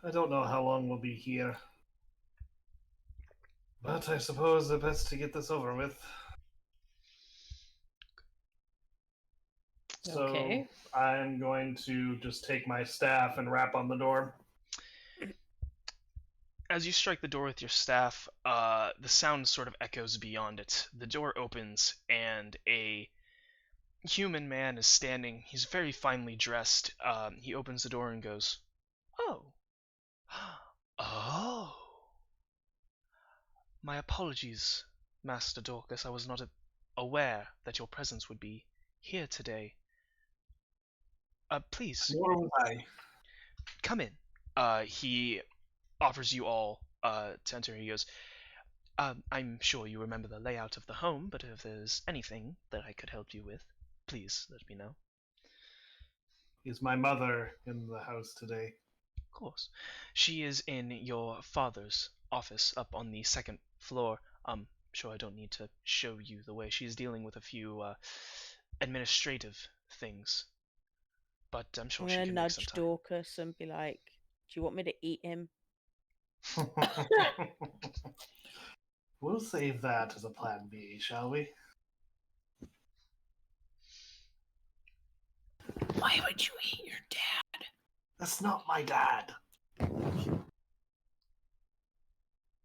I don't know how long we'll be here. But I suppose the best to get this over with. So Okay. I'm going to just take my staff and rap on the door. As you strike the door with your staff, the sound sort of echoes beyond it. The door opens, and a human man is standing. He's very finely dressed. He opens the door and goes, "Oh. Oh. My apologies, Master Dorcas. I was not aware that your presence would be here today. Please, Nor was I. come in." He offers you all to enter. He goes, "I'm sure you remember the layout of the home, but if there's anything that I could help you with, please let me know." Is my mother in the house today? Of course. She is in your father's office up on the second floor. I'm sure I don't need to show you the way. She's dealing with a few administrative things, but I'm sure I'm she gonna can make some nudge time. Dorcas and be like, "Do you want me to eat him?" We'll save that as a plan B, shall we? Why would you eat your dad? That's not my dad. You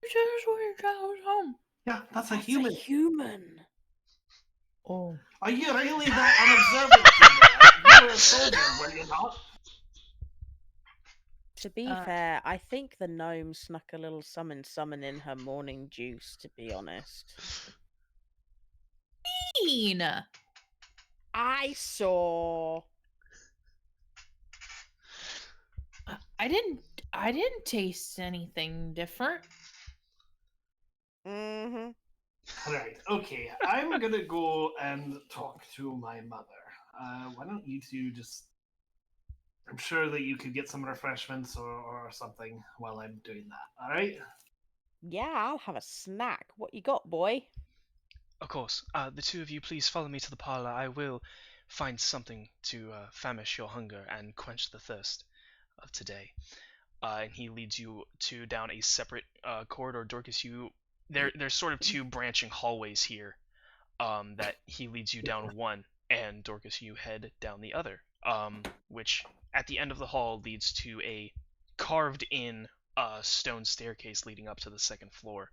just were your childhood home. Yeah, that's a That's human. a human. Oh. Are you really that unobservant? You were a soldier, were you not? To be fair, I think the gnome snuck a little summon in her morning juice, to be honest. Mean. I saw. I didn't taste anything different. Mm-hmm. Alright, okay. I'm gonna go and talk to my mother. Why don't you two just... I'm sure that you could get some refreshments or something while I'm doing that, alright? Yeah, I'll have a snack. What you got, boy? Of course. The two of you, please follow me to the parlor. I will find something to famish your hunger and quench the thirst of today. And he leads you down a separate corridor. Dorcas, there's sort of two branching hallways here. That he leads you down one, and Dorcas, you head down the other. Which at the end of the hall leads to a carved-in stone staircase leading up to the second floor.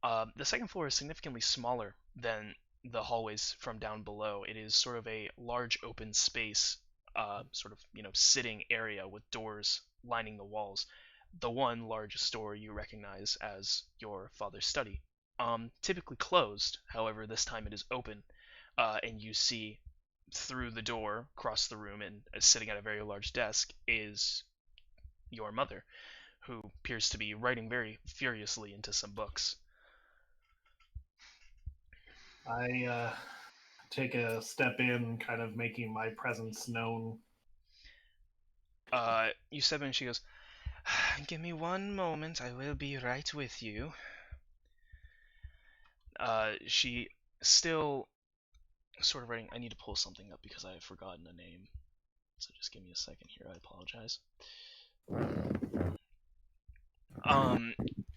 The second floor is significantly smaller than the hallways from down below. It is sort of a large open space, sort of sitting area with doors lining the walls. The one largest door you recognize as your father's study. Typically closed, however, this time it is open, and you see through the door, across the room, and sitting at a very large desk is your mother, who appears to be writing very furiously into some books. I take a step in, kind of making my presence known. You step in and she goes, "Give me one moment, I will be right with you." She still sort of writing. I need to pull something up because I have forgotten a name. So just give me a second here, I apologize.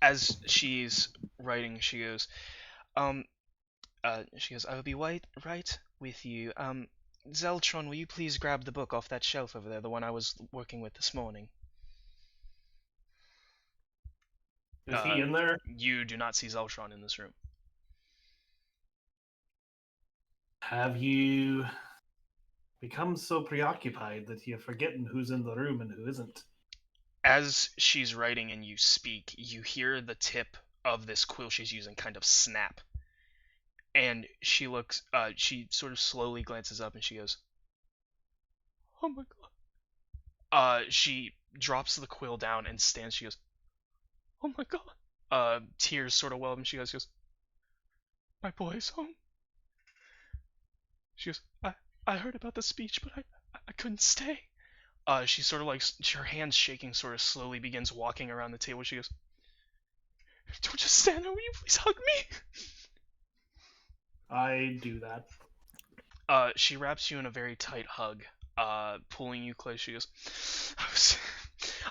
As she's writing, she goes, "I will be right with you. Zeltron, will you please grab the book off that shelf over there, the one I was working with this morning?" Is he in there? You do not see Zeltron in this room. Have you become so preoccupied that you're forgetting who's in the room and who isn't? As she's writing and you speak, you hear the tip of this quill she's using kind of snap. And she sort of slowly glances up and she goes, "Oh my god." She drops the quill down and stands. She goes, "Oh my god." Tears sort of well up and she goes, "My boy is home." She goes, I heard about the speech, but I couldn't stay." She sort of like, her hands shaking, sort of slowly begins walking around the table. She goes, "Don't just stand there, will you please hug me?" I do that. She wraps you in a very tight hug, pulling you close. She goes,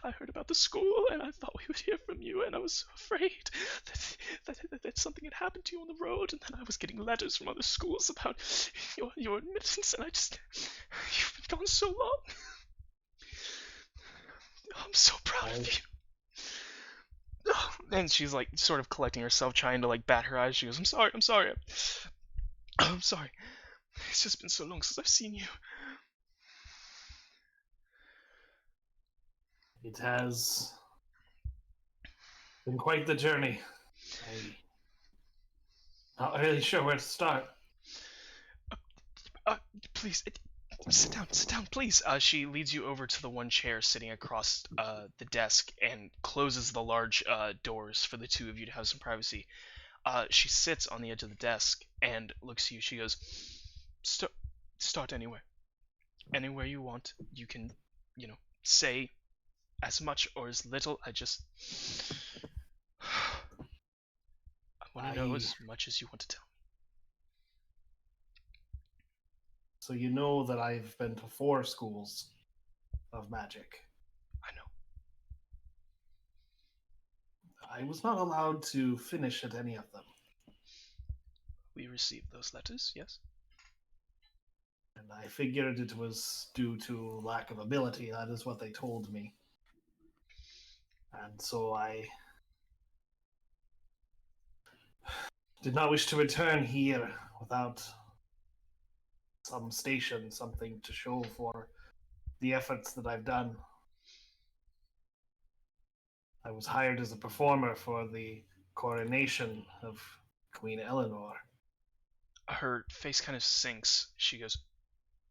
I heard about the school, and I thought we would hear from you, and I was so afraid that something had happened to you on the road, and then I was getting letters from other schools about your admittance, and you've been gone so long. I'm so proud of you." And she's like sort of collecting herself, trying to like bat her eyes. She goes, I'm sorry. I'm sorry. It's just been so long since I've seen you." It has been quite the journey. I'm not really sure where to start. Please, sit down, please. She leads you over to the one chair sitting across the desk and closes the large doors for the two of you to have some privacy. She sits on the edge of the desk and looks at you. She goes, Start anywhere. Anywhere you want. You can, say as much or as little. I want to know as much as you want to tell me." So you know that I've been to 4 schools of magic. I know. I was not allowed to finish at any of them. We received those letters, yes? And I figured it was due to lack of ability. That is what they told me. And so I did not wish to return here without some station, something to show for the efforts that I've done. I was hired as a performer for the coronation of Queen Eleanor. Her face kind of sinks. She goes,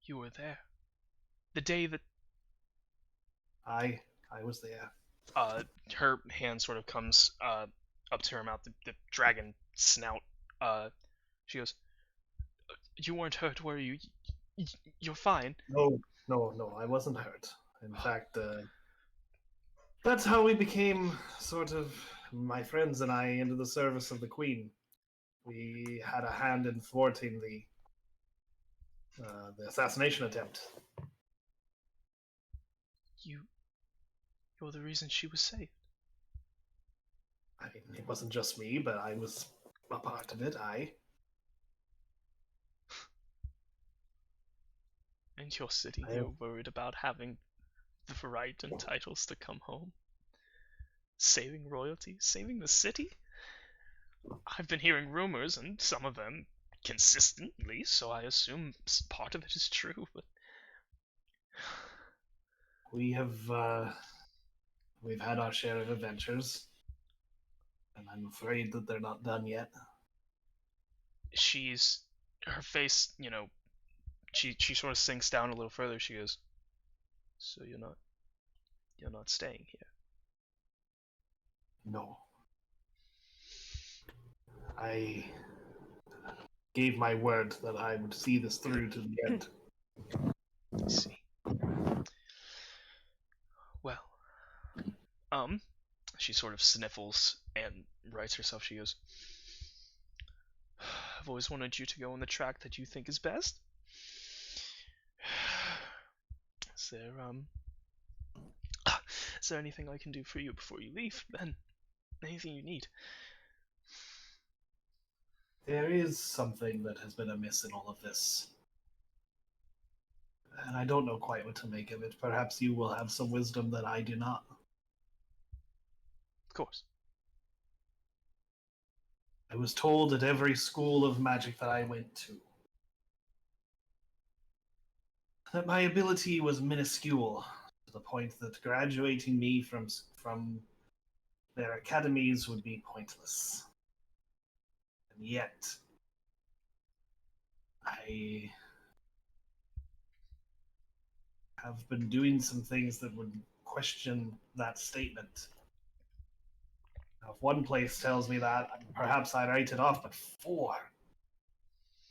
"You were there. The day that..." I was there. Her hand sort of comes up to her mouth, the dragon snout. She goes, "You weren't hurt, were you? You're fine." No, I wasn't hurt. In fact, that's how we became sort of, my friends and I, into the service of the Queen. We had a hand in thwarting the assassination attempt. You're the reason she was saved. I mean, it wasn't just me, but I was a part of it. And you're sitting here worried about having the right and titles to come home. Saving royalty? Saving the city? I've been hearing rumors, and some of them consistently, so I assume part of it is true, but... We've had our share of adventures, and I'm afraid that they're not done yet. Her face, she sort of sinks down a little further. She goes, "So you're not staying here?" No. I gave my word that I would see this through to the end. I see. Well, she sort of sniffles and rights herself. She goes, "I've always wanted you to go on the track that you think is best. Is there anything I can do for you before you leave, Ben? Anything you need?" There is something that has been amiss in all of this. And I don't know quite what to make of it. Perhaps you will have some wisdom that I do not. Of course. I was told at every school of magic that I went to that my ability was minuscule to the point that graduating me from their academies would be pointless. And yet, I have been doing some things that would question that statement. Now, if one place tells me that, perhaps I write it off, but four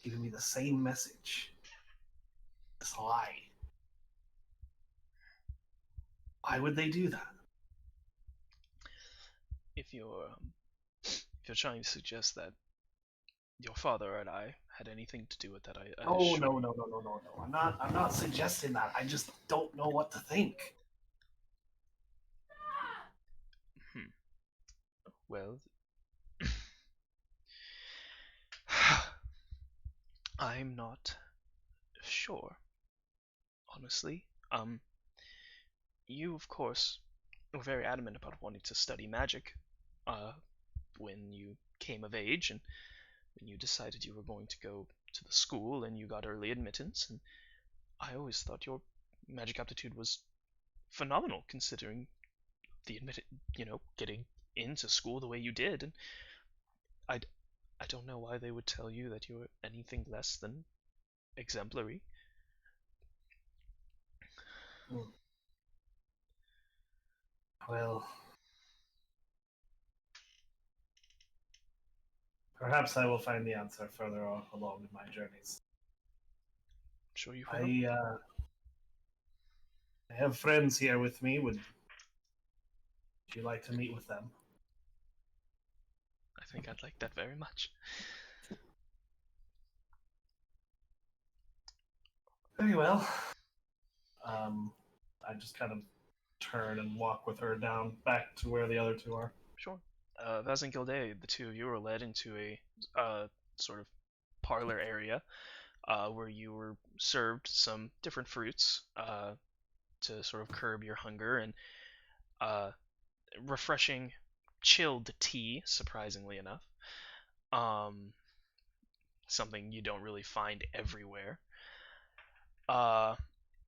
giving me the same message. This lie. Why would they do that? If you're trying to suggest that your father and I had anything to do with that, I Oh assure no, you. no, no, no, no, no. I'm not suggesting that. I just don't know what to think. Hmm. Well, I'm not sure, honestly. You of course were very adamant about wanting to study magic, uh, when you came of age and when you decided you were going to go to the school and you got early admittance, and I always thought your magic aptitude was phenomenal considering the getting into school the way you did, and I I don't know why they would tell you that you were anything less than exemplary. Hmm. Well, perhaps I will find the answer further along in my journeys. Sure you will. I have friends here with me. Would you like to meet with them? I think I'd like that very much. Very well. I just kind of turn and walk with her down back to where the other two are. Sure. Vaz and Gilday, the two of you were led into a sort of parlor area where you were served some different fruits to sort of curb your hunger, and uh, refreshing chilled tea, surprisingly enough. Um, Something you don't really find everywhere. Uh,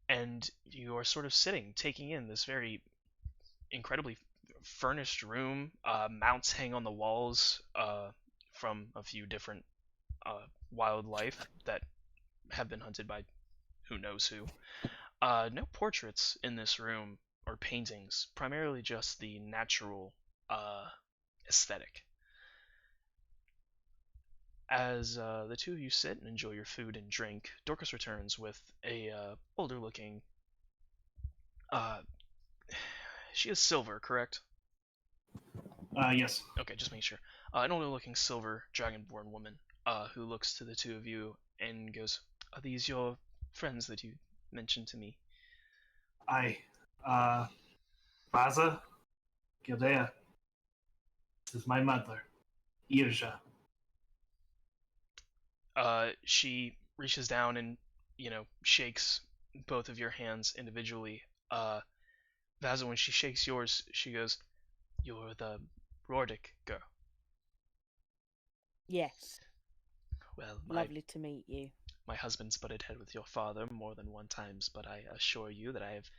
and you are sort of sitting, taking in this very incredibly furnished room. Mounts hang on the walls from a few different wildlife that have been hunted by who knows who. No portraits in this room or paintings, primarily just the natural aesthetic. As the two of you sit and enjoy your food and drink, Dorcas returns with a older-looking. Uh, she is silver, correct? Yes. Okay, just making sure. An older-looking silver dragonborn woman who looks to the two of you and goes, "Are these your friends that you mentioned to me?" I, Baza, Gildea. This is my mother, Irja. She reaches down and shakes both of your hands individually. Vaza, when she shakes yours, she goes, "You're the Rordic girl." Yes. Well, Lovely to meet you. my husband's butted head with your father more than one times, but I assure you that I have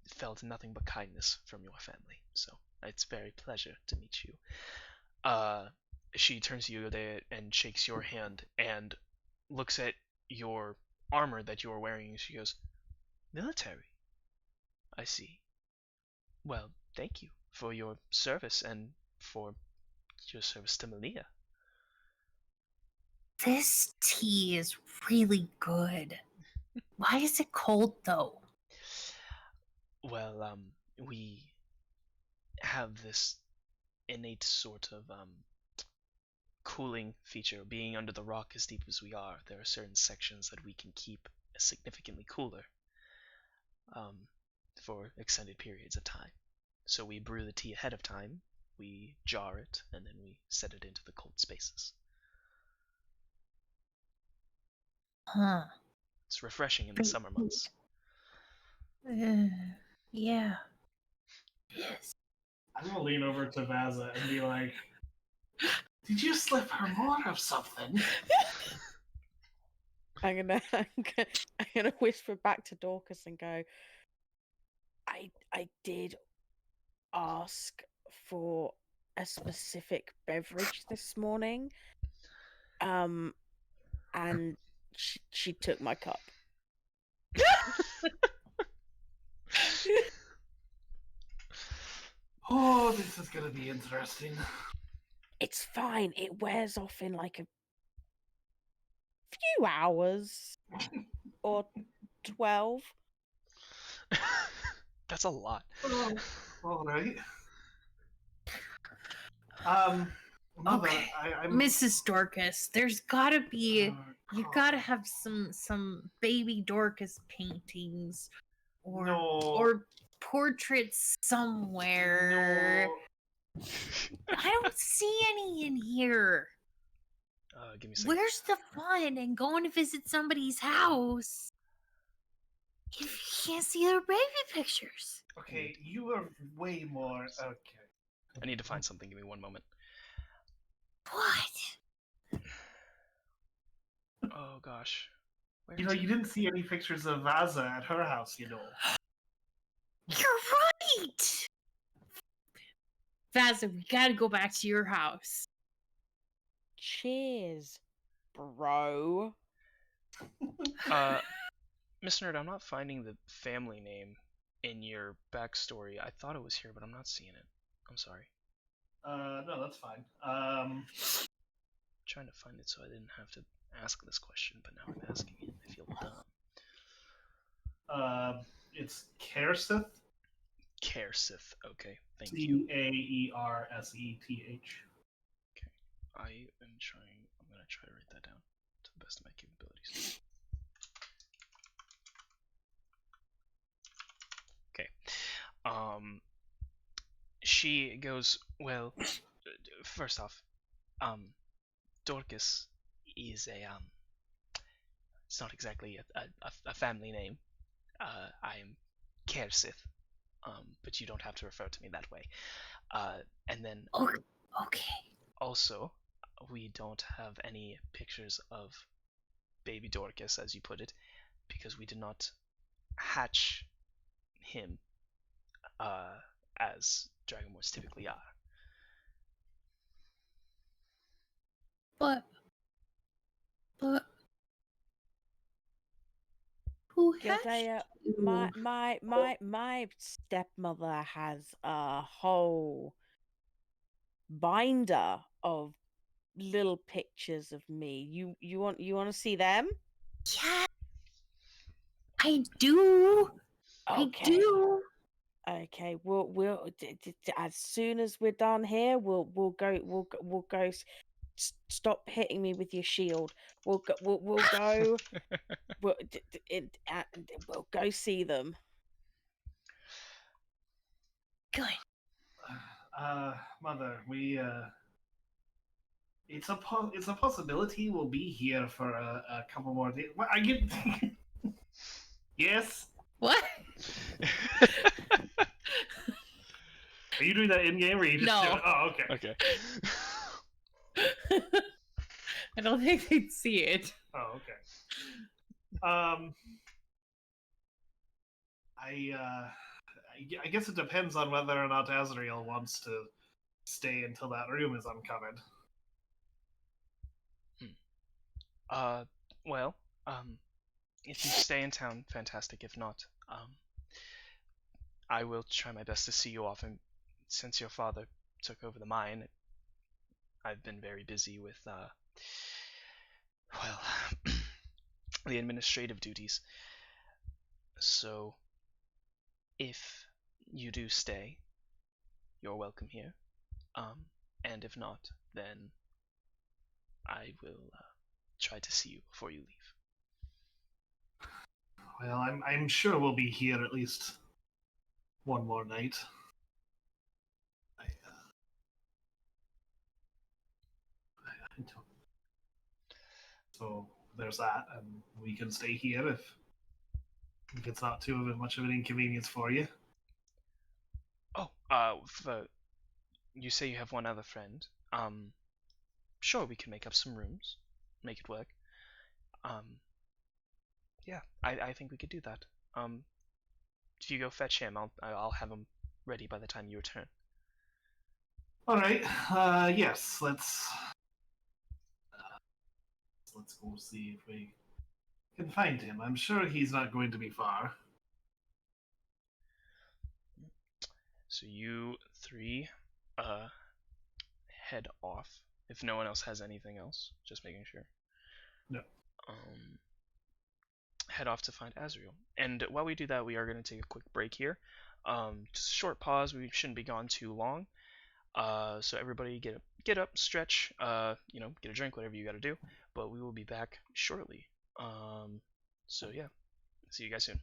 felt nothing but kindness from your family. So it's very pleasure to meet you. Uh, she turns to you and shakes your hand and looks at your armor that you are wearing. And she goes, "Military. I see. Well, thank you for your service and for your service to Melina." This tea is really good. Why is it cold though? Well, we have this innate sort of cooling feature. Being under the rock as deep as we are, there are certain sections that we can keep significantly cooler um, for extended periods of time. So we brew the tea ahead of time, we jar it, and then we set it into the cold spaces. Huh. It's refreshing in the summer months. Yeah. Yes. I'm gonna lean over to Vaza and be like, "Did you slip her more of something?" I'm gonna whisper back to Dorcas and go, I did ask for a specific beverage this morning. And she took my cup. Oh, this is gonna be interesting. It's fine. It wears off in like a few hours or 12. That's a lot. Oh, all right. Mother, Okay, I'm Mrs. Dorcas, there's gotta be Oh, you God. gotta have some baby Dorcas paintings or No. portraits somewhere. No. I don't see any in here. Give me a second. Where's the fun in going to visit somebody's house if you can't see their baby pictures? Okay, you are way more okay. I need to find something. Give me one moment. What? Oh gosh. Where You know, is you it? didn't see any pictures of Vaza at her house, you know. You're right! Vaza, we gotta go back to your house. Cheers, bro. Mr. Nerd, I'm not finding the family name in your backstory. I thought it was here, but I'm not seeing it. I'm sorry. No, that's fine. Trying to find it so I didn't have to ask this question, but now I'm asking it. I feel dumb. It's Careseth. Careseth. Okay, thank you. Cuaerseth. I am trying. I'm gonna try to write that down to the best of my capabilities. Okay. She goes, well, first off, Dorcas is it's not exactly a family name. I am Kersith, but you don't have to refer to me that way. And then Okay. also, we don't have any pictures of baby Dorcas, as you put it, because we did not hatch him as Dragonborns typically are. But who hatched Gadea, you? my stepmother has a whole binder of little pictures of me. You want to see them? Yeah, I do. I Okay. do. Okay. We'll as soon as we're done here, we'll go. Stop hitting me with your shield. We'll go. We'll go see them. Good. Mother, it's a possibility we'll be here for a couple more days. What, I get. Yes. What? Are you doing that in game or are you just No. doing? Oh, okay. Okay. I don't think they'd see it. Oh, okay. I guess it depends on whether or not Azrael wants to stay until that room is uncovered. Well, if you stay in town, fantastic. If not, I will try my best to see you off. And since your father took over the mine, I've been very busy with, well, the administrative duties. So, if you do stay, you're welcome here. And if not, then I will try to see you before you leave. Well, I'm sure we'll be here at least one more night. I don't. So there's that, and we can stay here if it's not too much of an inconvenience for you. Oh, you say you have one other friend. Sure, we can make up some rooms, make it work. yeah, I think we could do that. If you go fetch him, I'll have him ready by the time you return. All right. Yes. Let's go see if we can find him. I'm sure he's not going to be far. So you three, uh, head off. If no one else has anything else, just making sure. No. Um, head off to find Azrael. And while we do that, we are going to take a quick break here. Just a short pause. We shouldn't be gone too long. So everybody get up, stretch, get a drink, whatever you got to do. But we will be back shortly. So yeah, see you guys soon.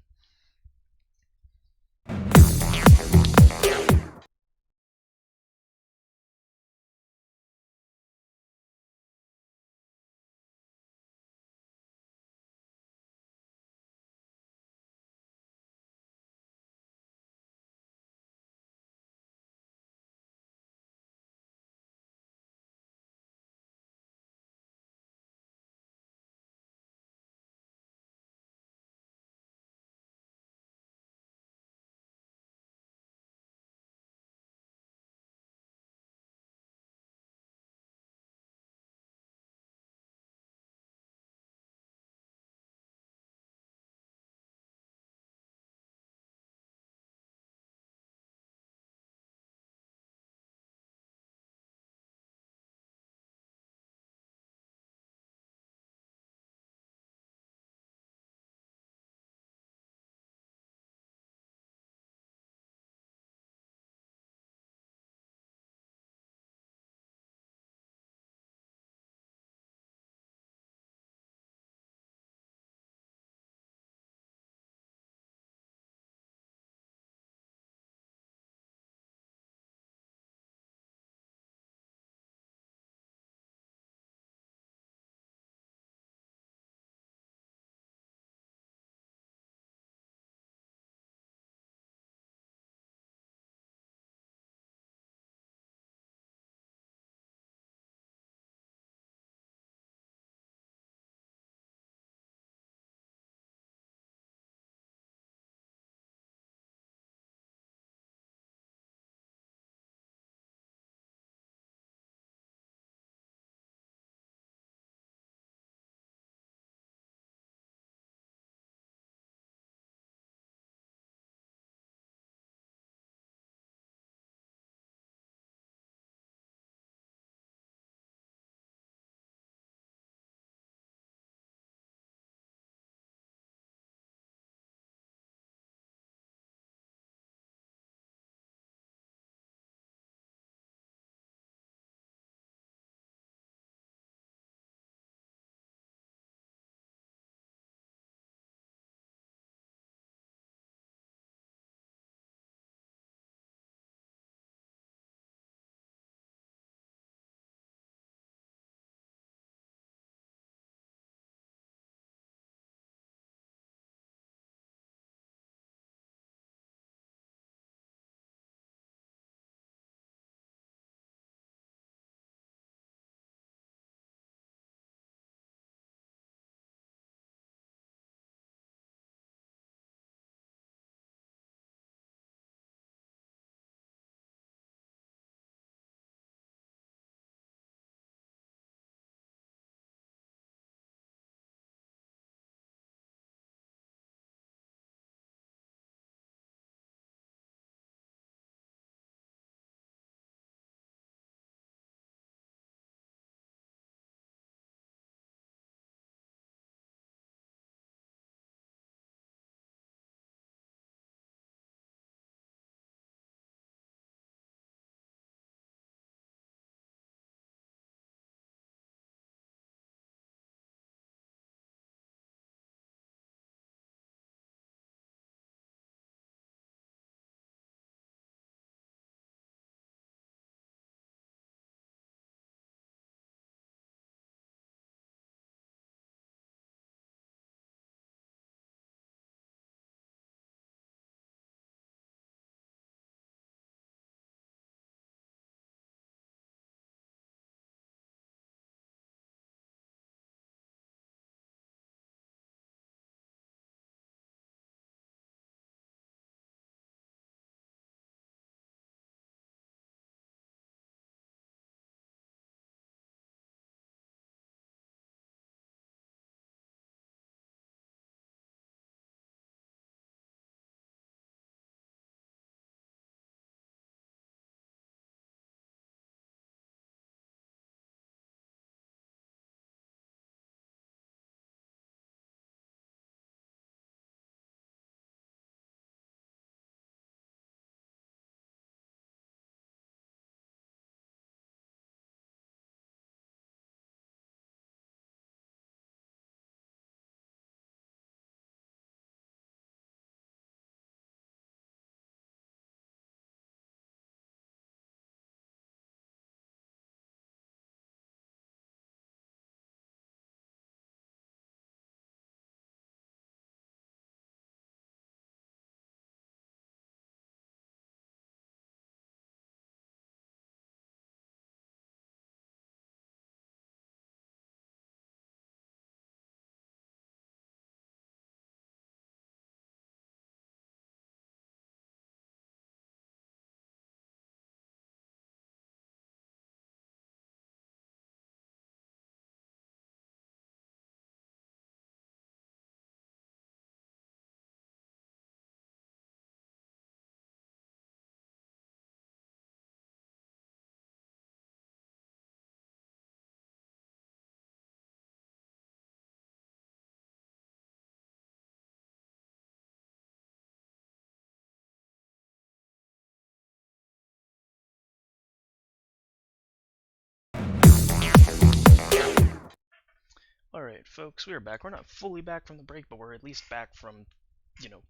Alright, folks, we are back. We're not fully back from the break, but we're at least back from,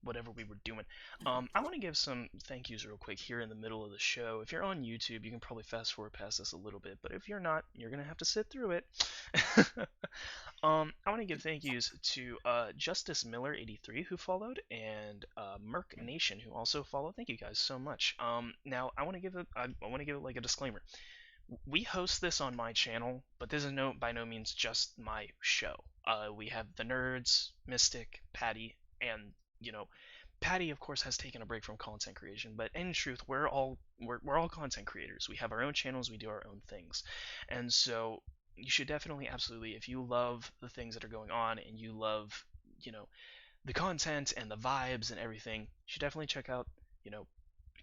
whatever we were doing. I want to give some thank yous real quick here in the middle of the show. If you're on YouTube, you can probably fast forward past this a little bit, but if you're not, you're going to have to sit through it. I want to give thank yous to Justice Miller 83 who followed, and Merc Nation who also followed. Thank you guys so much. Now I want to give like a disclaimer. We host this on my channel, but this is by no means just my show. We have the nerds, Mystic, Patty, and Patty of course has taken a break from content creation, but in truth, we're all content creators. We have our own channels, we do our own things, and so you should definitely, absolutely, if you love the things that are going on and you love, the content and the vibes and everything, you should definitely check out,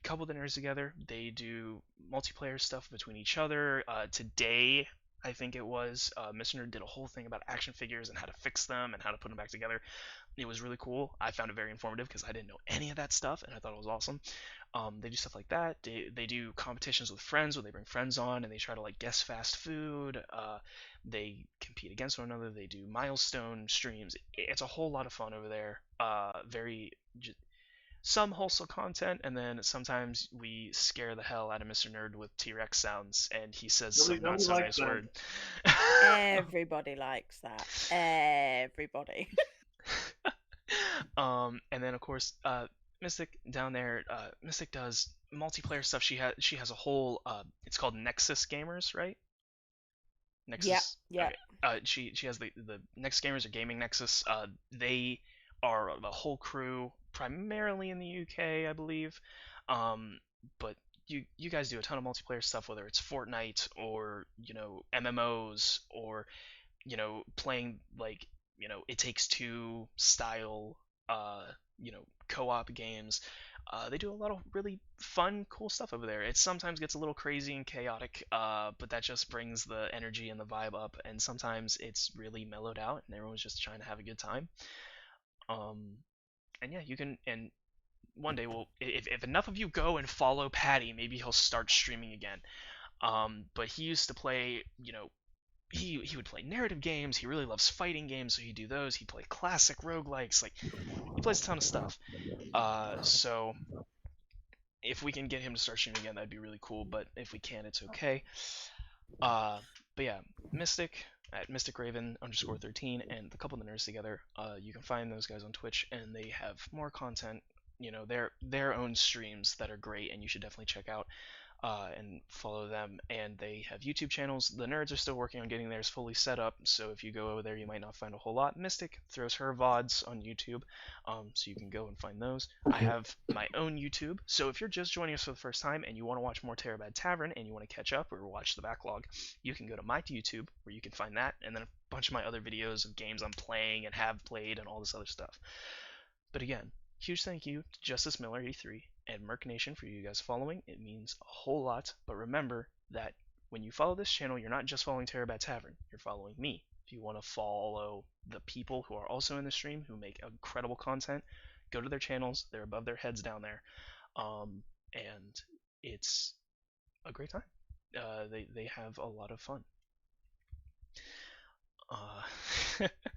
couple of the nerds together. They do multiplayer stuff between each other. Today, I think it was, Mr. Nerd did a whole thing about action figures and how to fix them and how to put them back together. It was really cool. I found it very informative because I didn't know any of that stuff and I thought it was awesome. They do stuff like that. They do competitions with friends where they bring friends on and they try to like guess fast food. They compete against one another. They do milestone streams. It's a whole lot of fun over there. Some wholesome content, and then sometimes we scare the hell out of Mr. Nerd with T-Rex sounds, and he says some not so nice word. Everybody likes that. Everybody. And then of course, Mystic down there, Mystic does multiplayer stuff. She has a whole, it's called Nexus Gamers, right? Nexus. Yeah. Okay. She has the Nexus Gamers or Gaming Nexus. They are a whole crew, primarily in the UK, I believe. But you guys do a ton of multiplayer stuff, whether it's Fortnite or MMOs or playing like It Takes Two style co-op games. They do a lot of really fun, cool stuff over there. It sometimes gets a little crazy and chaotic, but that just brings the energy and the vibe up. And sometimes it's really mellowed out, and everyone's just trying to have a good time. And yeah, you can. And one day, if enough of you go and follow Patty, maybe he'll start streaming again. But he used to play, he would play narrative games. He really loves fighting games, so he'd do those. He'd play classic roguelikes. Like, he plays a ton of stuff. So if we can get him to start streaming again, that'd be really cool. But if we can't, it's okay. But yeah, Mystic at MysticRaven_13 and a couple of the nerds together. You can find those guys on Twitch, and they have more content. Their own streams that are great, and you should definitely check out and follow them. And they have YouTube channels. The nerds are still working on getting theirs fully set up, so if you go over there, you might not find a whole lot. Mystic throws her VODs on YouTube, so you can go and find those. I have my own YouTube, so if you're just joining us for the first time and you want to watch more Terribad Tavern and you want to catch up or watch the backlog, you can go to my YouTube, where you can find that, and then a bunch of my other videos of games I'm playing and have played and all this other stuff. But again, huge thank you to Justice Miller 83 and Merc Nation for you guys following. It means a whole lot. But remember that when you follow this channel, you're not just following Terribad Tavern, you're following me. If you want to follow the people who are also in the stream, who make incredible content, go to their channels. They're above their heads down there. And it's a great time. They have a lot of fun.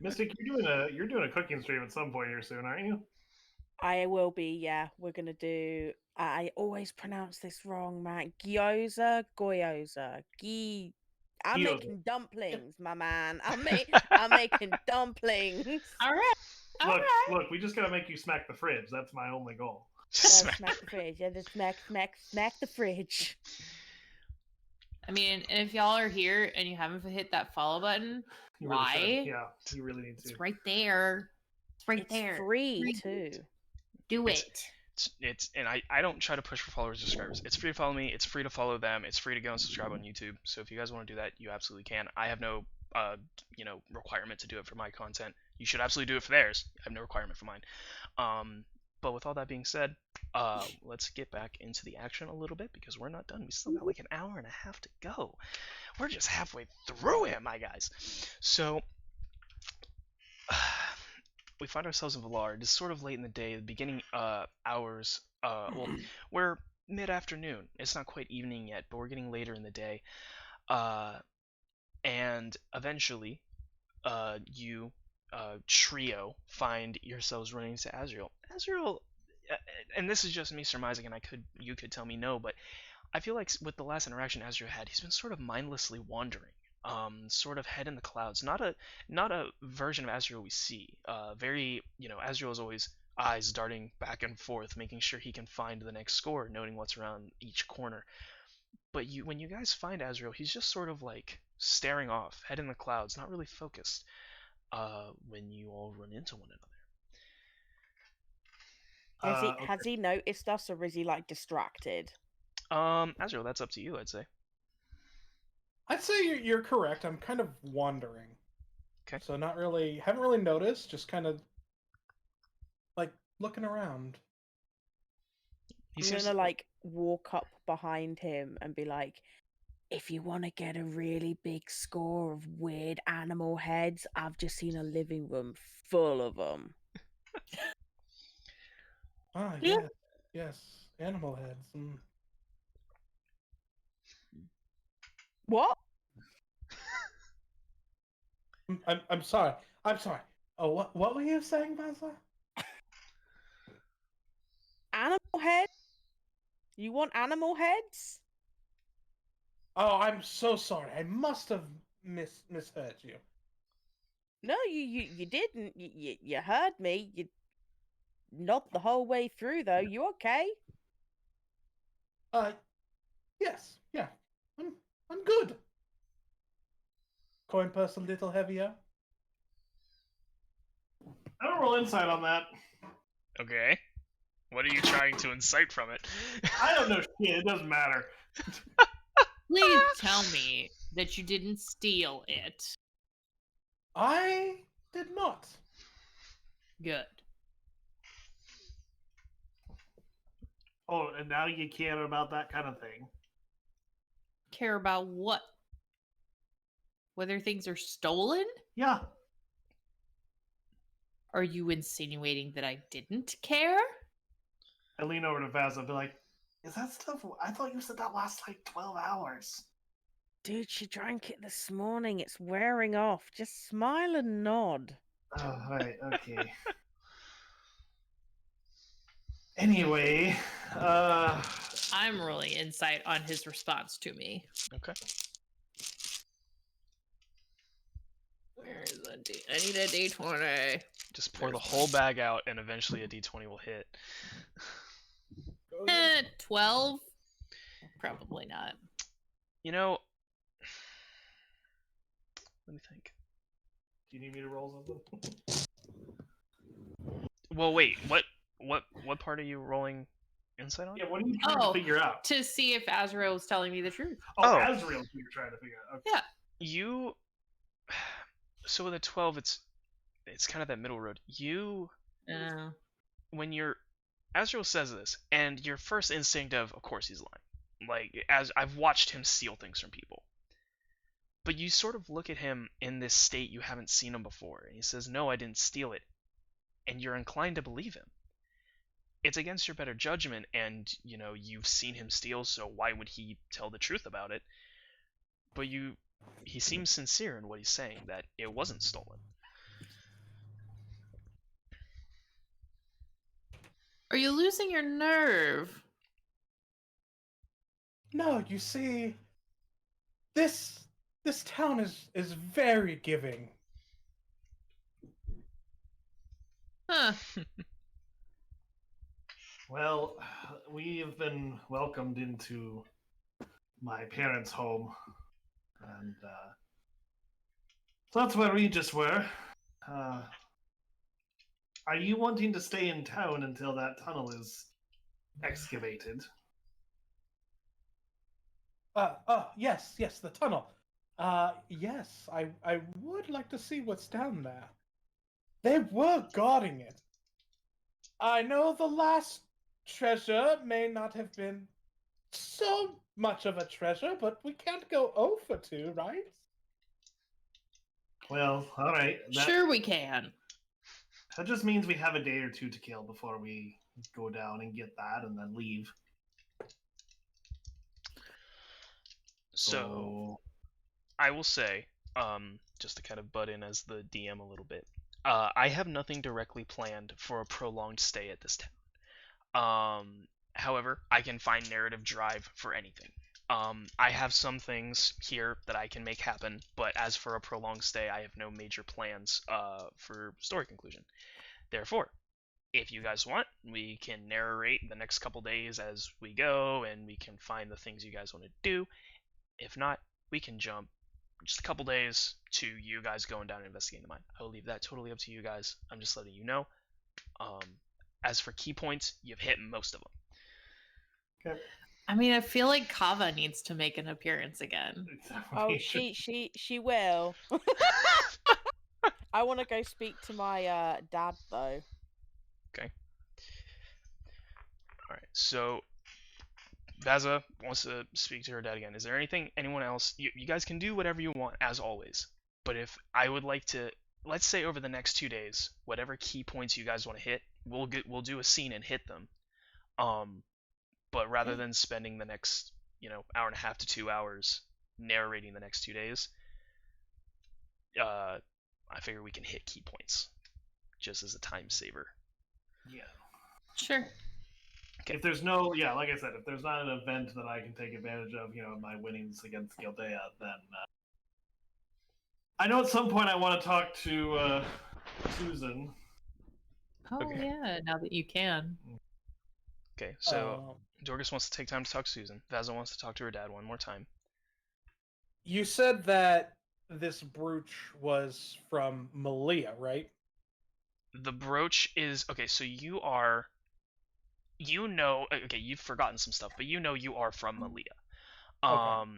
Mystic, you're doing a cooking stream at some point here soon, aren't you? I will be, yeah. We're gonna do. I always pronounce this wrong, man. Gyoza. I'm Gyoza. making dumplings, my man. I'm making dumplings. All right. Look, we just gotta make you smack the fridge. That's my only goal. Smack the fridge. Yeah, just smack the fridge. I mean, and if y'all are here and you haven't hit that follow button, You really should. why? Yeah, you really need to. It's right there. It's right It's there. free too. Do it. It's and I don't try to push for followers or subscribers. It's free to follow me. It's free to follow them. It's free to go and subscribe on YouTube. So if you guys want to do that, you absolutely can. I have no requirement to do it for my content. You should absolutely do it for theirs. I have no requirement for mine. But with all that being said, let's get back into the action a little bit, because we're not done. We still got like an hour and a half to go. We're just halfway through it, my guys. So we find ourselves in Vular. It is sort of late in the day, the beginning hours. Well, we're mid-afternoon. It's not quite evening yet, but we're getting later in the day. And eventually, you trio find yourselves running into Azrael. Azrael, uh, and this is just me surmising, and you could tell me no, but I feel like with the last interaction Azrael had, he's been sort of mindlessly wandering, sort of head in the clouds. Not a version of Azrael we see. Very, Azrael is always eyes darting back and forth, making sure he can find the next score, noting what's around each corner. But when you guys find Azrael, he's just sort of like staring off, head in the clouds, not really focused. When you all run into one another. Has he noticed us, or is he like distracted? Azrael, that's up to you, I'd say. I'd say you're correct. I'm kind of wandering. Okay. So haven't really noticed, just kind of like looking around. I'm gonna like walk up behind him and be like, if you want to get a really big score of weird animal heads, I've just seen a living room full of them. Ah, Yeah. yes, animal heads. What? I'm sorry. I'm sorry. Oh, what were you saying, Mazza? Animal head? You want animal heads? Oh, I'm so sorry. I must have misheard you. No, you didn't. You heard me. You not the whole way through though. You okay? Yes, yeah. I'm good. Coin purse a little heavier. I don't roll insight on that. Okay. What are you trying to incite from it? I don't know shit. It doesn't matter. Please tell me that you didn't steal it. I did not. Good. Oh, and now you care about that kind of thing. Care about what? Whether things are stolen? Yeah. Are you insinuating that I didn't care? I lean over to Vaz and be like, is that stuff? I thought you said that lasts like 12 hours. Dude, she drank it this morning. It's wearing off. Just smile and nod. Oh, right, okay. Anyway, I'm rolling insight on his response to me. Okay. Where is the D? I need a D20. Just pour the whole bag out, and eventually a d20 will hit. 12? Probably not. Let me think. do you need me to roll something? Well, wait. What part are you rolling insight on? Yeah, what are you trying to figure out? To see if Azrael was telling me the truth. Oh, Azrael's you're trying to figure out. Okay. Yeah. So with a 12, it's kind of that middle road. When Azrael says this, and your first instinct of course he's lying. Like, as I've watched him steal things from people. But you sort of look at him in this state you haven't seen him before, and he says, no, I didn't steal it. And you're inclined to believe him. It's against your better judgment, and, you've seen him steal, so why would he tell the truth about it? But he seems sincere in what he's saying, that it wasn't stolen. Are you losing your nerve? No, you see, this town is very giving. Huh. Well, we have been welcomed into my parents' home, and so that's where we just were. Are you wanting to stay in town until that tunnel is excavated? Yes, the tunnel. Yes, I would like to see what's down there. They were guarding it. I know the last treasure may not have been so much of a treasure, but we can't go over to, right? Well, all right. Sure we can. That just means we have a day or two to kill before we go down and get that and then leave. So I will say, just to kind of butt in as the DM a little bit. I have nothing directly planned for a prolonged stay at this town. However, I can find narrative drive for anything. I have some things here that I can make happen, but as for a prolonged stay, I have no major plans for story conclusion. Therefore, if you guys want, we can narrate the next couple days as we go, and we can find the things you guys want to do. If not, we can jump just a couple days to you guys going down and investigating the mine. I will leave that totally up to you guys. I'm just letting you know. Um, as for key points, you've hit most of them. Okay. I mean, I feel like Kava needs to make an appearance again. Oh, she will. I want to go speak to my dad though. Okay. All right. So Vaza wants to speak to her dad again. Is there anyone else? You guys can do whatever you want as always. But if I would like to, let's say over the next 2 days, whatever key points you guys want to hit, we'll do a scene and hit them. But rather than spending the next hour and a half to 2 hours narrating the next 2 days, I figure we can hit key points just as a time saver. Yeah. Sure. Okay. If there's no, like I said, if there's not an event that I can take advantage of, my winnings against Gildea, then I know at some point I want to talk to Susan. Oh Okay. yeah, now that you can. Okay, so Dorcas wants to take time to talk to Susan. Vaza wants to talk to her dad one more time. You said that this brooch was from Malia, right? The brooch is okay. So you've forgotten some stuff, but you are from Malia. Okay.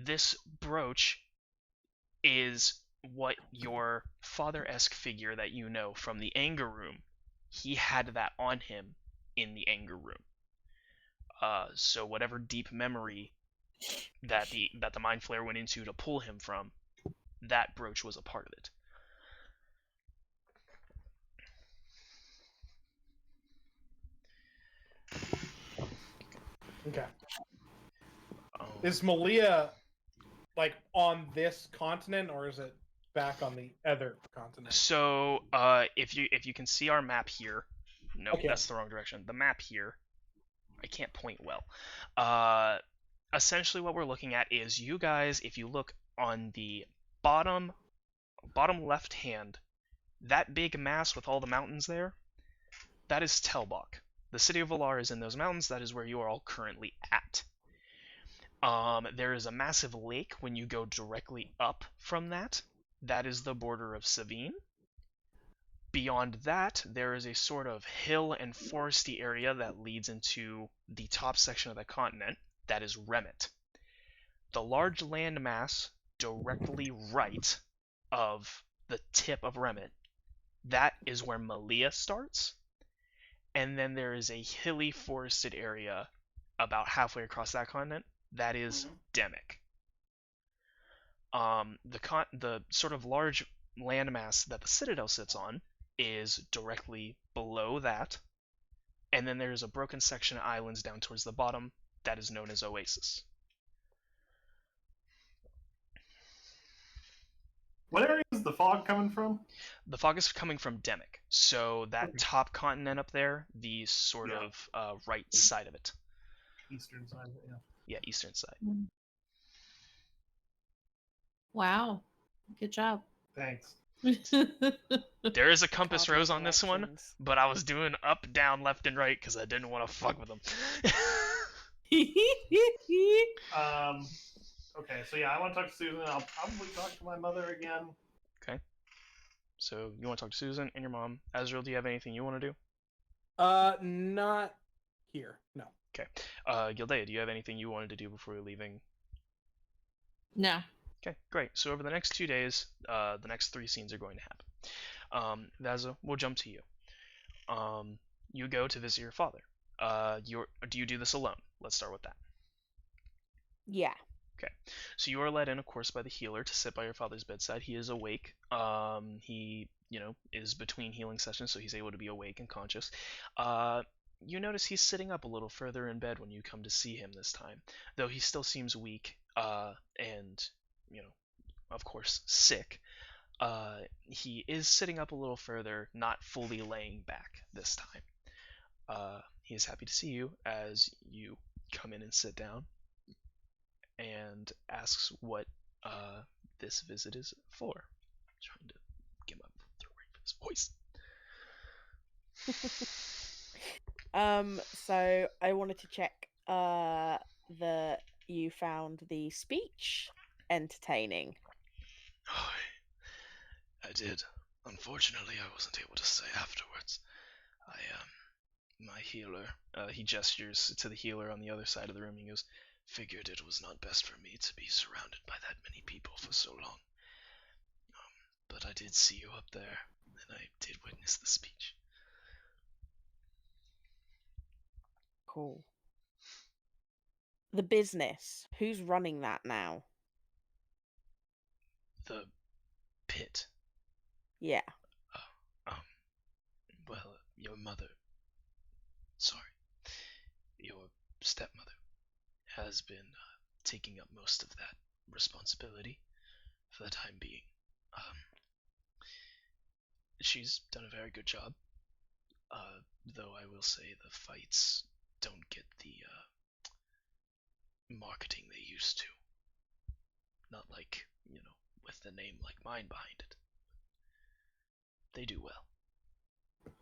This brooch is what your father-esque figure that you know from the anger room. He had that on him in the anger room. So whatever deep memory that the mind flare went into to pull him from, that brooch was a part of it. Okay. Is Malia like on this continent, or is it back on the other continent? So, if you can see our map here, no, Okay. That's the wrong direction. The map here, I can't point well. Essentially, what we're looking at is you guys. If you look on the bottom left hand, that big mass with all the mountains there, that is Telbach. The city of Vular is in those mountains. That is where you are all currently at. There is a massive lake when you go directly up from that. That is the border of Savine. Beyond that, there is a sort of hill and foresty area that leads into the top section of the continent. That is Remit. The large landmass directly right of the tip of Remit, that is where Malia starts. And then there is a hilly forested area about halfway across that continent. That is Demic. The sort of large landmass that the Citadel sits on is directly below that, and then there's a broken section of islands down towards the bottom that is known as Oasis. What area is the fog coming from? The fog is coming from Demic, so that top continent up there, the sort of right side of it. Eastern side, yeah. Yeah, eastern side. Wow, good job. Thanks. There is a compass Cardinal rose on this one, directions. but I was doing up, down, left, and right because I didn't want to fuck with them. Okay, so I want to talk to Susan. I'll probably talk to my mother again. Okay. So you want to talk to Susan and your mom. Azrael, do you have anything you want to do? Not here. No. Okay. Gildea, do you have anything you wanted to do before you're leaving? No. Okay, great. So over the next 2 days, the next 3 scenes are going to happen. Vaza, we'll jump to you. You go to visit your father. Do you do this alone? Let's start with that. Yeah. Okay. So you are led in, of course, by the healer to sit by your father's bedside. He is awake. He, is between healing sessions, so he's able to be awake and conscious. You notice he's sitting up a little further in bed when you come to see him this time, though he still seems weak, and, of course, sick. He is sitting up a little further, not fully laying back this time. He is happy to see you as you come in and sit down, and asks what this visit is for. Trying to get my throat ready for this voice. So I wanted to check that you found the speech entertaining. I did. Unfortunately, I wasn't able to stay afterwards. My healer, he gestures to the healer on the other side of the room. He goes, figured it was not best for me to be surrounded by that many people for so long. But I did see you up there, and I did witness the speech. Cool. The business. Who's running that now? The pit. Yeah. Well, your mother, sorry, your stepmother, has been taking up most of that responsibility for the time being. She's done a very good job, though I will say the fights don't get the marketing they used to. Not like, with the name like mine behind it. They do well.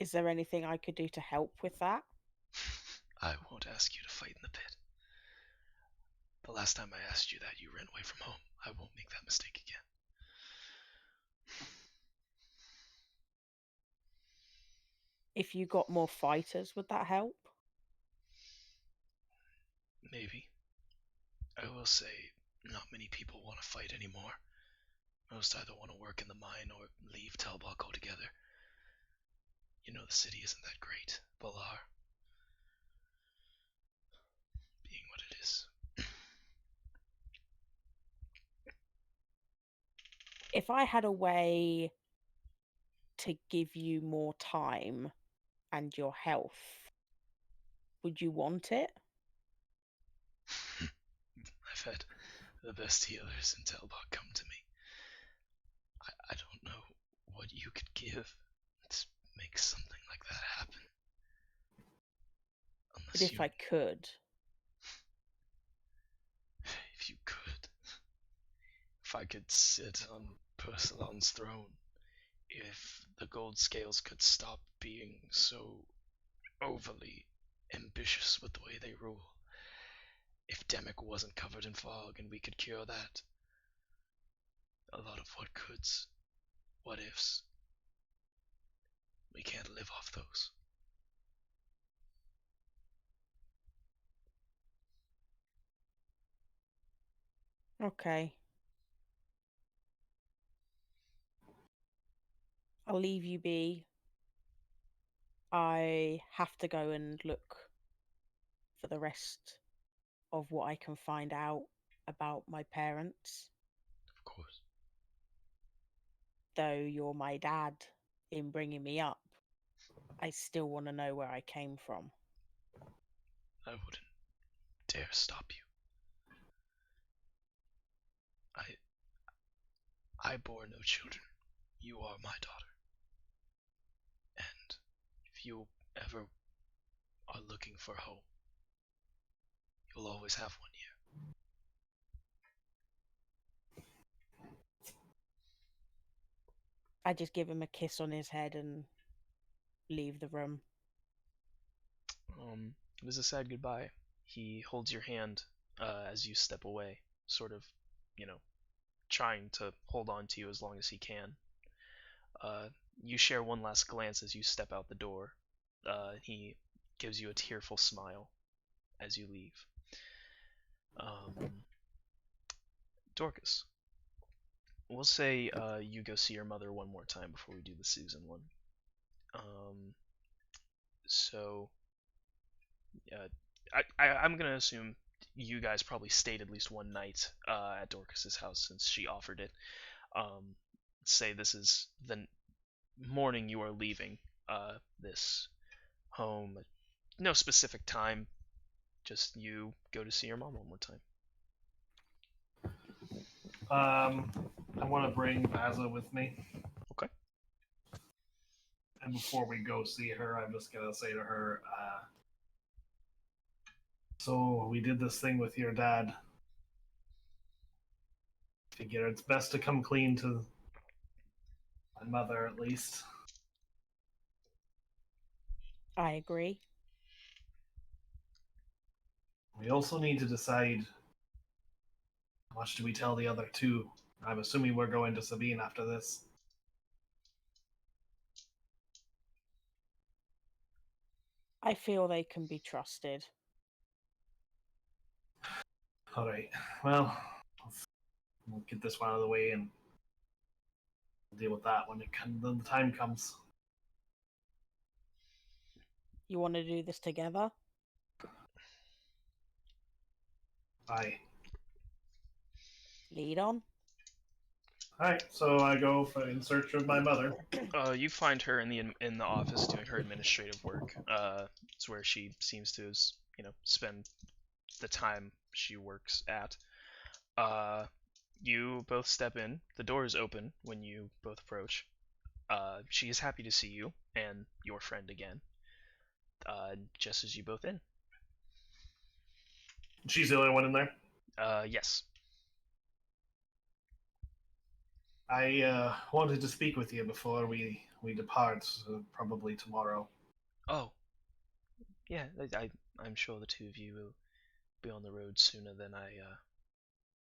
Is there anything I could do to help with that? I won't ask you to fight in the pit. The last time I asked you that, you ran away from home. I won't make that mistake again. If you got more fighters, would that help? Maybe. I will say, not many people want to fight anymore. Most either want to work in the mine or leave Talbot altogether. You know the city isn't that great, Vular. Being what it is. If I had a way to give you more time and your health, would you want it? I've had the best healers in Talbot come to me. I don't know what you could give to make something like that happen. But if I could. If you could. If I could sit on Persalon's throne. If the gold scales could stop being so overly ambitious with the way they rule. If Demic wasn't covered in fog and we could cure that. A lot of what coulds, what ifs. We can't live off those. Okay. I'll leave you be. I have to go and look for the rest of what I can find out about my parents. Of course. Though you're my dad in bringing me up, I still want to know where I came from. I wouldn't dare stop you. I bore no children. You are my daughter. And if you ever are looking for home, you'll always have one here. I just give him a kiss on his head and leave the room. It is a sad goodbye. He holds your hand as you step away, sort of, trying to hold on to you as long as he can. You share one last glance as you step out the door. He gives you a tearful smile as you leave. Dorcas, we'll say you go see your mother one more time before we do the Susan one. So, I'm gonna assume you guys probably stayed at least one night at Dorcas's house since she offered it. Say this is the morning you are leaving this home. No specific time. Just you go to see your mom one more time. I want to bring Baza with me. Okay. And before we go see her, I'm just gonna say to her, so we did this thing with your dad. Figure it's best to come clean to my mother, at least. I agree. We also need to decide how much do we tell the other two. I'm assuming we're going to Sabine after this. I feel they can be trusted. All right. Well, we'll get this one out of the way and deal with that when the time comes. You want to do this together? Aye. Lead on. All right. So I go in search of my mother. You find her in the office doing her administrative work. It's where she seems to, spend the time she works at. You both step in. The door is open when you both approach. She is happy to see you and your friend again. Just as you both in. She's the only one in there. Yes. I wanted to speak with you before we depart, probably tomorrow. Oh. Yeah, I'm sure the two of you will be on the road sooner than I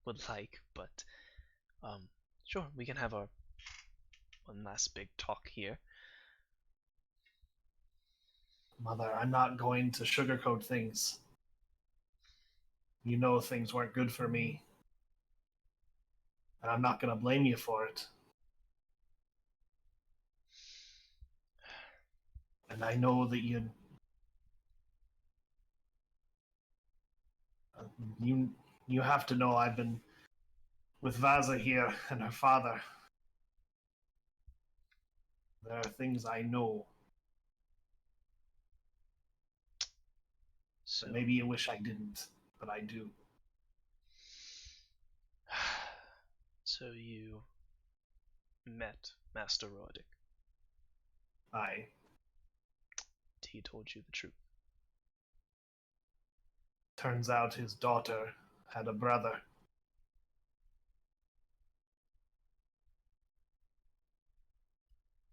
would like, but sure, we can have our one last big talk here. Mother, I'm not going to sugarcoat things. You know things weren't good for me. And I'm not going to blame you for it. And I know that you have to know I've been with Vaza here and her father. There are things I know. So Maybe you wish I didn't, but I do. So you met Master Roddick. Aye. He told you the truth. Turns out his daughter had a brother.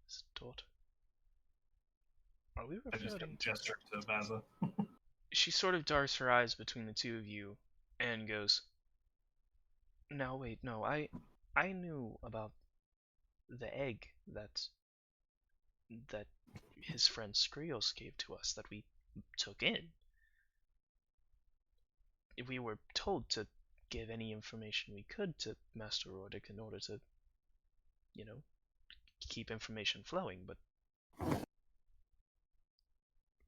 His daughter. Are we I just referring to? gesture to Vaza. She sort of darts her eyes between the two of you and goes, "Now wait, no, I knew about the egg that his friend Skrios gave to us that we took in. We were told to give any information we could to Master Roddick in order to, you know, keep information flowing, but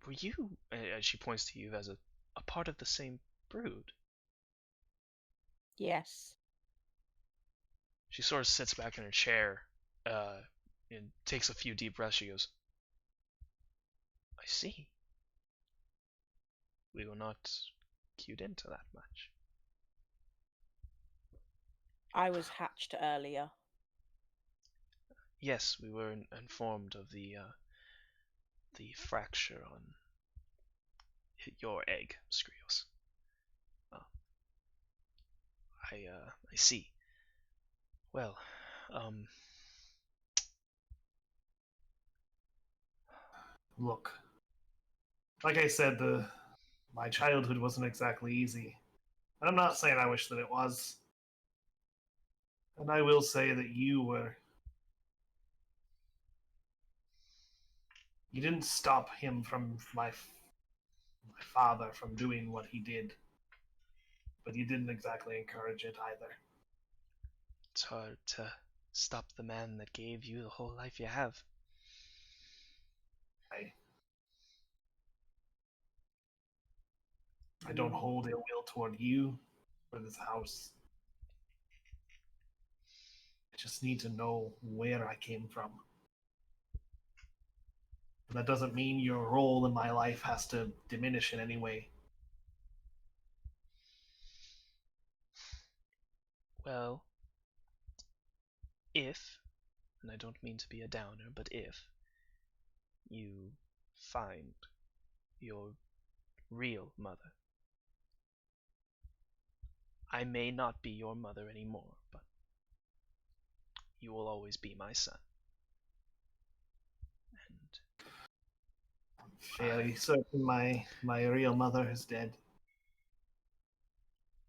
were you," as she points to you, as a part of the same brood? Yes. She sort of sits back in her chair and takes a few deep breaths. She goes, "I see. We were not cued into that much." I was hatched earlier. Yes, we were informed of the fracture on your egg, Skrios. Uh, I see. Well, um, Look, like I said, my childhood wasn't exactly easy. And I'm not saying I wish that it was. And I will say that you didn't stop him from my father from doing what he did. But you didn't exactly encourage it either. it's hard to stop the man that gave you the whole life you have. I don't hold ill will toward you or this house. I just need to know where I came from. That doesn't mean your role in my life has to diminish in any way. Well, if, and I don't mean to be a downer, but if you find your real mother, I may not be your mother anymore, but you will always be my son. And Fairly certain my real mother is dead.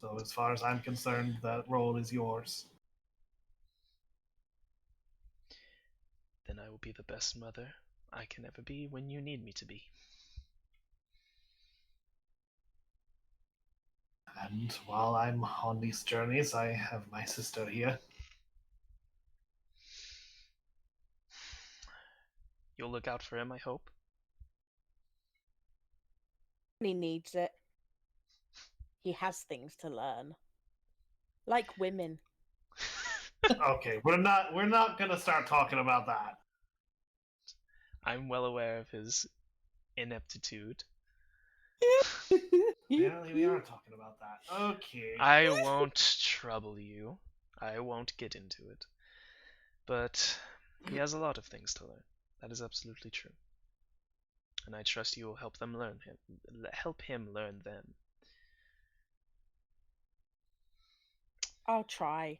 So as far as I'm concerned, that role is yours. then I will be the best mother I can ever be when you need me to be. And while I'm on these journeys, I have my sister here. You'll look out for him, I hope. He needs it. He has things to learn. Like women. Okay, we're not gonna start talking about that. I'm well aware of his ineptitude. Apparently, we are talking about that. Okay. I won't trouble you. I won't get into it. But he has a lot of things to learn. That is absolutely true. And I trust you will help him learn them. I'll try.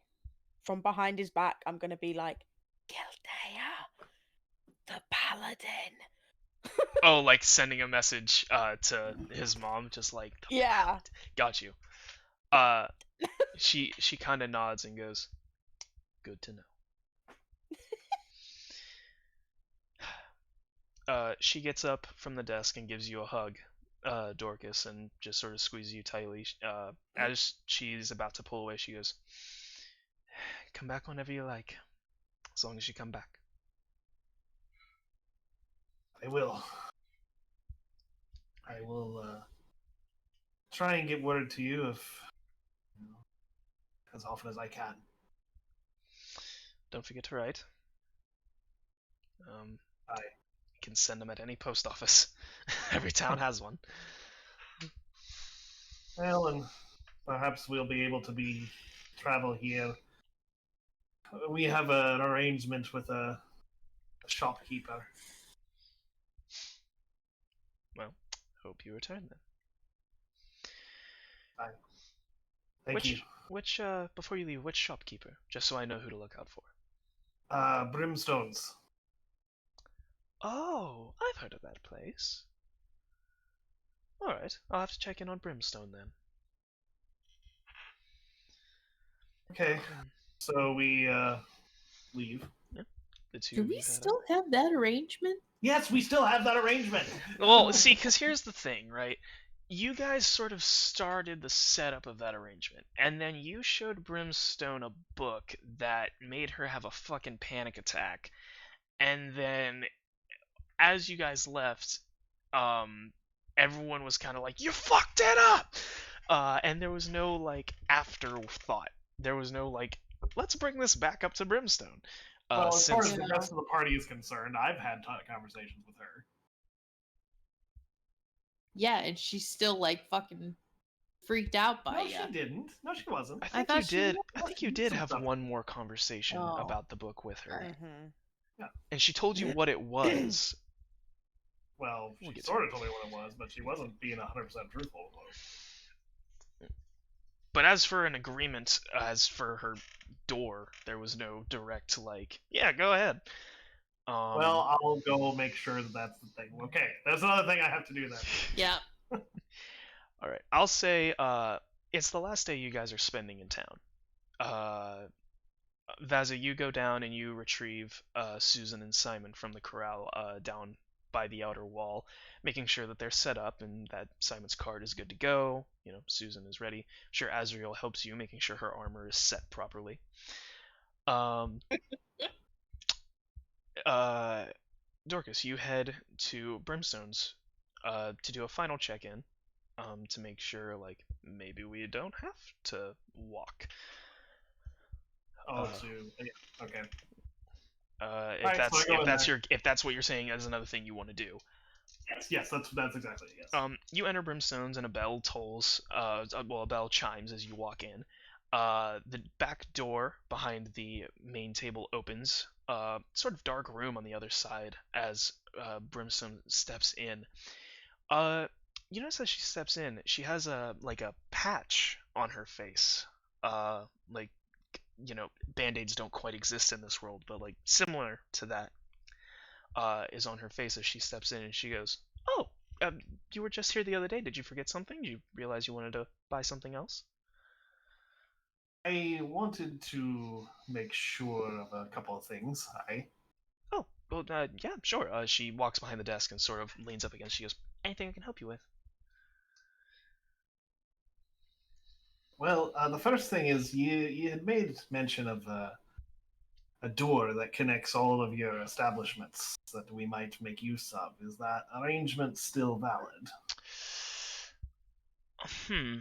From behind his back, I'm gonna be like, Gildea, the paladin. Oh, like sending a message to his mom, just like, Yeah. got you. She kind of nods and goes, good to know. She gets up from the desk and gives you a hug, Dorcas, and just sort of squeezes you tightly. As she's about to pull away, she goes, come back whenever you like, as long as you come back. I will. I will try and get word to you as often as I can. Don't forget to write. Aye. You can send them at any post office. Every town has one. Well, and perhaps we'll be able to travel here. We have an arrangement with a shopkeeper. Well, hope you return then. Thank you. Which before you leave, which shopkeeper? Just so I know who to look out for. Brimstones. Oh, I've heard of that place. Alright, I'll have to check in on Brimstone then. Okay, so we leave. The two Do of we you head out. still have that arrangement? Yes, we still have that arrangement. Well, see, because here's the thing, right? You guys sort of started the setup of that arrangement, and then you showed Brimstone a book that made her have a fucking panic attack, and then as you guys left, everyone was kind of like, "You fucked it up," and there was no like afterthought. There was no like, "Let's bring this back up to Brimstone." Well, as far Since as the rest of the party is concerned, I've had conversations with her. Yeah, and she's still like fucking freaked out by No, ya. she didn't. No, she wasn't. I think thought you she did. was. I think you did have one more conversation Oh. about the book with her, Alright. Mm-hmm. and she told you what it was. Well, We'll she get to sort of told me what it was, but she wasn't being 100% truthful. But as for an agreement, as for her door, there was no direct like, yeah, go ahead. Well, I'll go make sure that that's the thing. Okay, that's another thing I have to do then. Yeah. All right, I'll say it's the last day you guys are spending in town. Vaza, you go down and you retrieve Susan and Simon from the corral down by the outer wall, making sure that they're set up and that Simon's card is good to go. You know, Susan is ready. I'm sure Azriel helps you, making sure her armor is set properly. Dorcas, you head to Brimstone's to do a final check-in, to make sure like maybe we don't have to walk. Oh, yeah, okay. If that's what you're saying as another thing you want to do. Yes, that's exactly it. Yes. You enter Brimstone's and a bell tolls. A bell chimes as you walk in. The back door behind the main table opens. Sort of dark room on the other side as Brimstone steps in. Uh, you notice as she steps in, she has a patch on her face. Like band-aids don't quite exist in this world, but like similar to that is on her face as she steps in, and she goes, "Oh, you were just here the other day. Did you forget something? Did you realize you wanted to buy something else?" I wanted to make sure of a couple of things. Oh, well, yeah, sure. She walks behind the desk and sort of leans up against. She goes, "Anything I can help you with?" Well, the first thing is you had made mention of a door that connects all of your establishments that we might make use of. Is that arrangement still valid? Hmm.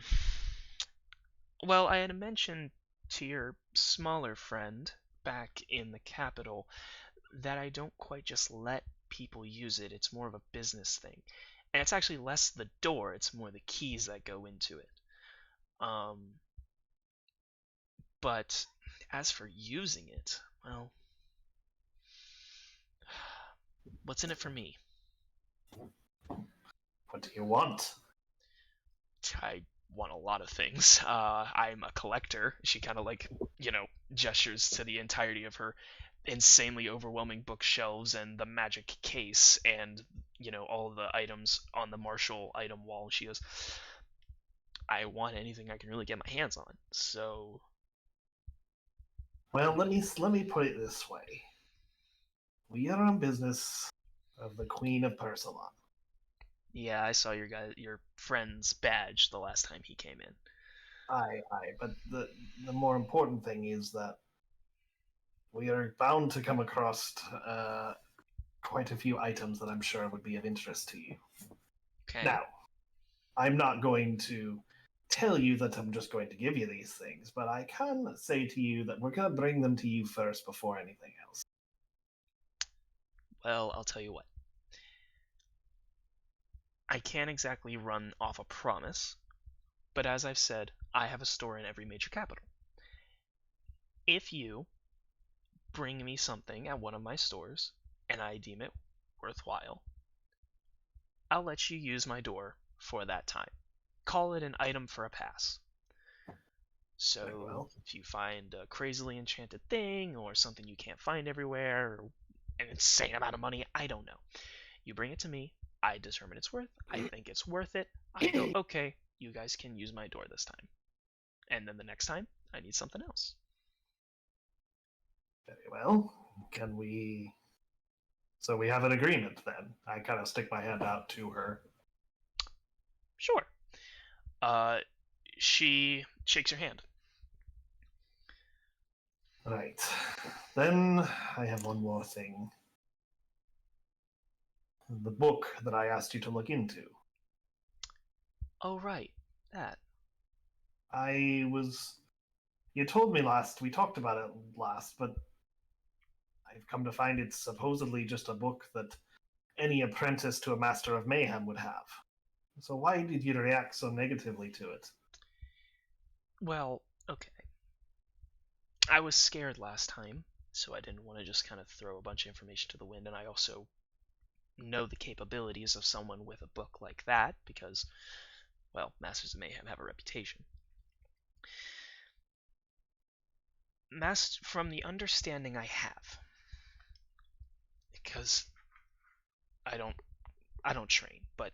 Well, I had mentioned to your smaller friend back in the capital that I don't quite just let people use it. It's more of a business thing. And it's actually less the door, it's more the keys that go into it. Um, but as for using it, well, what's in it for me? What do you want? I want a lot of things. I'm a collector. She kind of gestures to the entirety of her insanely overwhelming bookshelves and the magic case and, all of the items on the Marshall item wall. She goes, I want anything I can really get my hands on. So, Well, let me put it this way. We are in business of the Queen of Persalon. yeah, I saw your friend's badge the last time he came in. Aye. But the more important thing is that we are bound to come across quite a few items that I'm sure would be of interest to you. Okay. Now, I'm not going to tell you that I'm just going to give you these things, but I can say to you that we're going to bring them to you first before anything else. Well, I'll tell you what. I can't exactly run off a promise, but as I've said, I have a store in every major capital. If you bring me something at one of my stores and I deem it worthwhile, I'll let you use my door for that time. Call it an item for a pass. Very So well. if you find a crazily enchanted thing or something you can't find everywhere or an insane amount of money, I don't know. You bring it to me, I determine it's worth, I think it's worth it, I go, okay, you guys can use my door this time. And then the next time, I need something else. Very well. Can we? So we have an agreement then. I kind of stick my hand out to her. Sure. She shakes your hand. Right. Then I have one more thing. The book that I asked you to look into. Oh, right. That. You told me last, we talked about it last, but I've come to find it's supposedly just a book that any apprentice to a Master of Mayhem would have. So why did you react so negatively to it? Well, okay. I was scared last time, so I didn't want to just kind of throw a bunch of information to the wind, and I also know the capabilities of someone with a book like that because, well, Masters of Mayhem have a reputation. From the understanding I have, because I don't train, but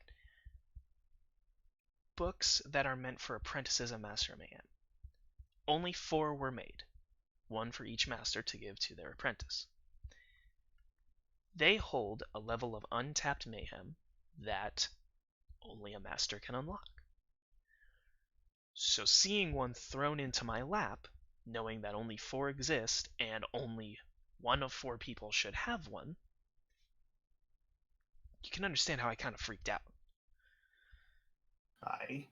books that are meant for apprentices of Master of Mayhem, only 4 were made, one for each master to give to their apprentice. They hold a level of untapped mayhem that only a master can unlock. So seeing one thrown into my lap, knowing that only 4 exist and only one of 4 people should have one, you can understand how I kind of freaked out. Aye.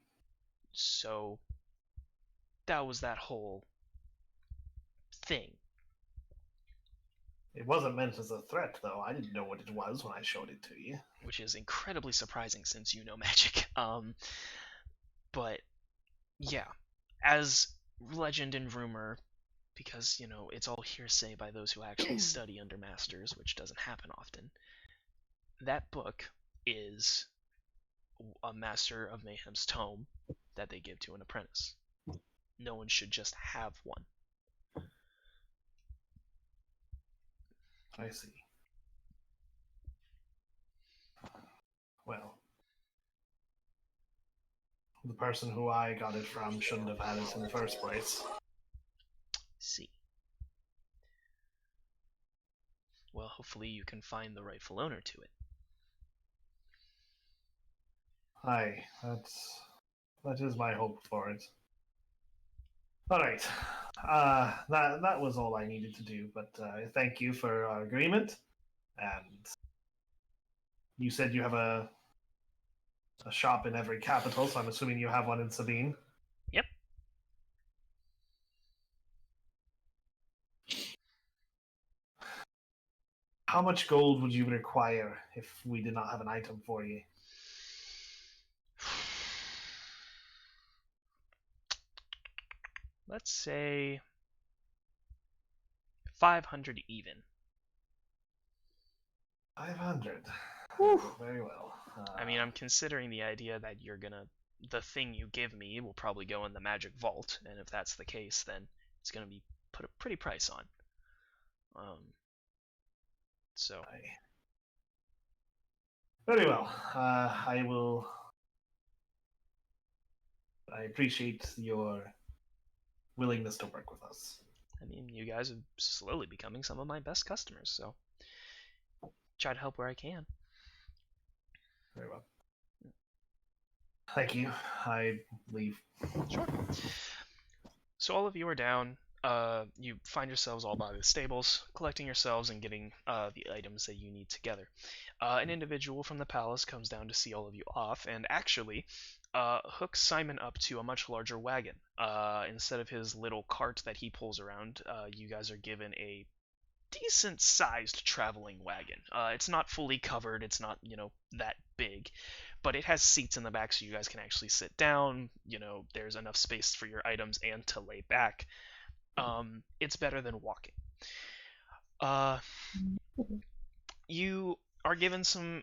So that was that whole thing. It wasn't meant as a threat, though. I didn't know what it was when I showed it to you. Which is incredibly surprising since you know magic. But yeah, as legend and rumor, because, it's all hearsay by those who actually study under masters, which doesn't happen often. That book is a Master of Mayhem's tome that they give to an apprentice. No one should just have one. I see. Well, the person who I got it from shouldn't have had it in the first place. See. Well, hopefully you can find the rightful owner to it. Aye, that is my hope for it. All right, that was all I needed to do. But thank you for our agreement. And you said you have a shop in every capital, so I'm assuming you have one in Sabine. Yep. How much gold would you require if we did not have an item for you? Let's say 500 even. 500. Very well. I mean, I'm considering the idea that the thing you give me will probably go in the magic vault, and if that's the case, then it's gonna be put a pretty price on. So. Very well. I appreciate your willingness to work with us. I mean, you guys are slowly becoming some of my best customers, so try to help where I can. Very well. Thank you. I leave. Sure. So all of you are down. You find yourselves all by the stables, collecting yourselves and getting the items that you need together. An individual from the palace comes down to see all of you off, and actually hooks Simon up to a much larger wagon. Instead of his little cart that he pulls around, you guys are given a decent-sized traveling wagon. It's not fully covered, it's not, that big, but it has seats in the back so you guys can actually sit down. There's enough space for your items and to lay back. It's better than walking. You are given some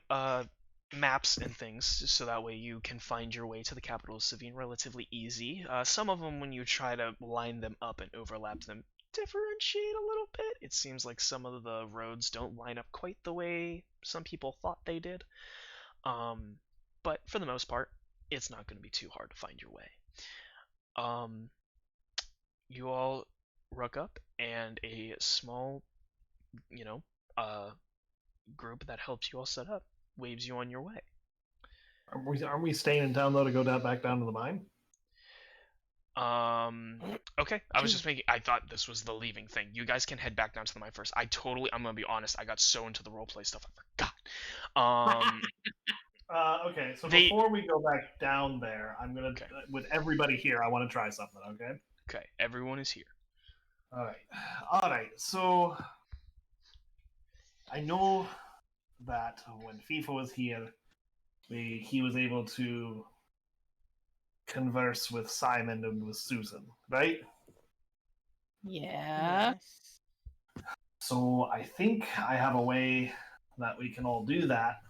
maps and things, so that way you can find your way to the capital of Savine relatively easy. Some of them, when you try to line them up and overlap them, differentiate a little bit. It seems like some of the roads don't line up quite the way some people thought they did. But for the most part, it's not going to be too hard to find your way. You all ruck up, and a small, group that helps you all set up waves you on your way. Aren't we staying in town though to go back down to the mine? Okay. I thought this was the leaving thing. You guys can head back down to the mine first. I'm gonna be honest, I got so into the roleplay stuff, I forgot. Okay, so before we go back down there, I'm gonna, with everybody here, I want to try something, okay? Okay, everyone is here. Alright, so I know that when FIFA was here, he was able to converse with Simon and with Susan, right? Yeah. Yes. So I think I have a way that we can all do that.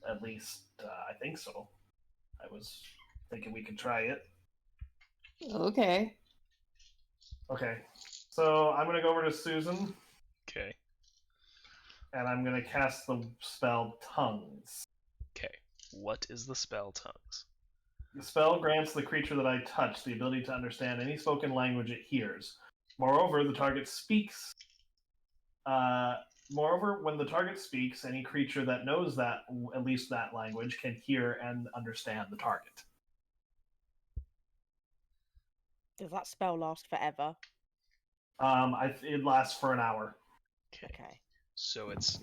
At least I think so. I was thinking we could try it. Okay. Okay, so I'm gonna go over to Susan. Okay. And I'm gonna cast the spell Tongues. Okay. What is the spell Tongues? The spell grants the creature that I touch the ability to understand any spoken language it hears. Moreover, the target speaks. Moreover, when the target speaks, any creature that knows that at least that language can hear and understand the target. Does that spell last forever? It lasts for an hour. Okay. So it's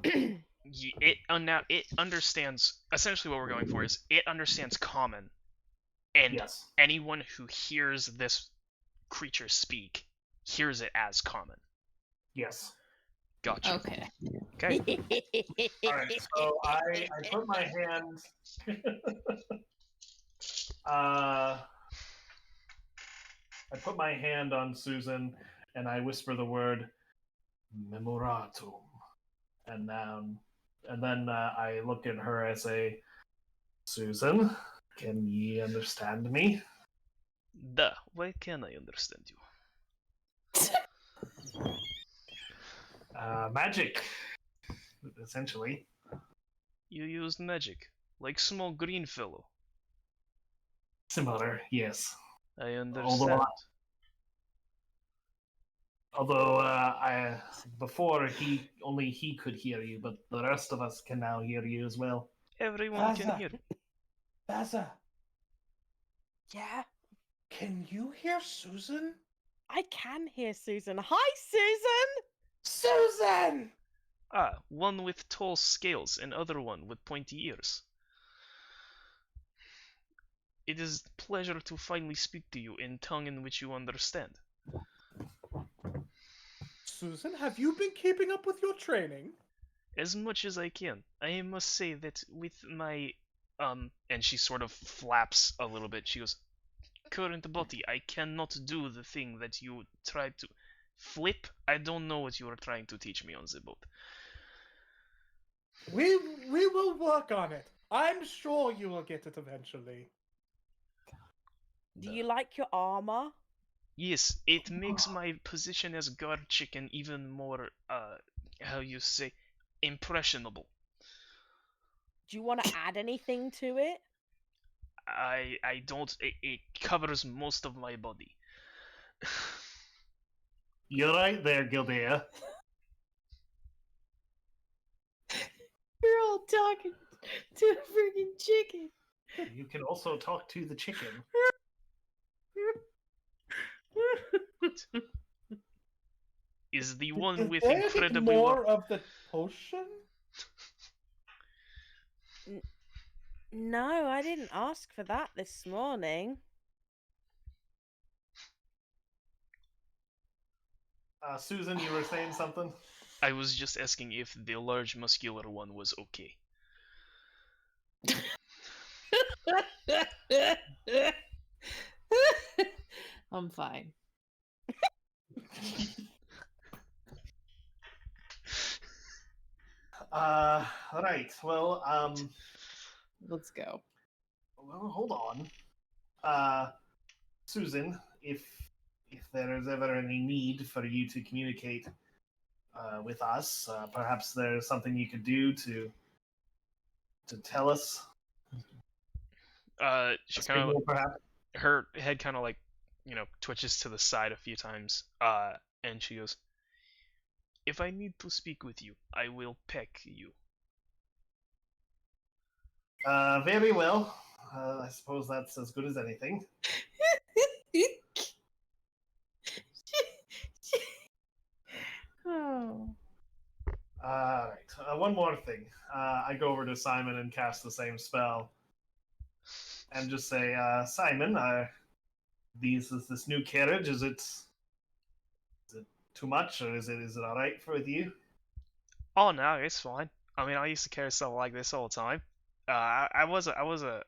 it understands. Essentially, what we're going for is it understands common, and yes. Anyone who hears this creature speak hears it as common. Yes. Gotcha. Okay. Okay. All right. So I put my hand. I put my hand on Susan and I whisper the word memoratum, and then I look at her and say, Susan, can ye understand me? Da, why can I understand you? Magic, essentially. You used magic, like small green fellow. Similar, yes. I understand. Although before only he could hear you, but the rest of us can now hear you as well. Everyone can Baza. hear. Baza, Yeah, can you hear Susan? I can hear Susan. Hi, Susan! Susan! Ah, one with tall scales and other one with pointy ears. It is a pleasure to finally speak to you in tongue in which you understand. Susan, have you been keeping up with your training? As much as I can. I must say that with my and she sort of flaps a little bit. She goes, current body, I cannot do the thing that you tried to flip. I don't know what you are trying to teach me on the boat. We will work on it. I'm sure you will get it eventually. Do you like your armor? Yes, it makes my position as guard chicken even more how you say impressionable. Do you want to add anything to it? I don't it covers most of my body. You're right there, Gildea. You're all talking to a freaking chicken. You can also talk to the chicken. Is the one Is with there anything incredibly more of the potion? No, I didn't ask for that this morning. Susan, you were saying something? I was just asking if the large muscular one was okay. I'm fine. Right. Well, Let's go. hold on. Susan, if there is ever any need for you to communicate with us, perhaps there's something you could do to tell us. She kind of Signal, perhaps. her head kind of like twitches to the side a few times. And she goes, "If I need to speak with you, I will peck you." Very well. I suppose that's as good as anything. Oh. Right. One more thing. I go over to Simon and cast the same spell, and just say, Simon, this new carriage, is it too much, or is it all right with you? Oh no, it's fine. I mean, I used to carry stuff like this all the time. I was a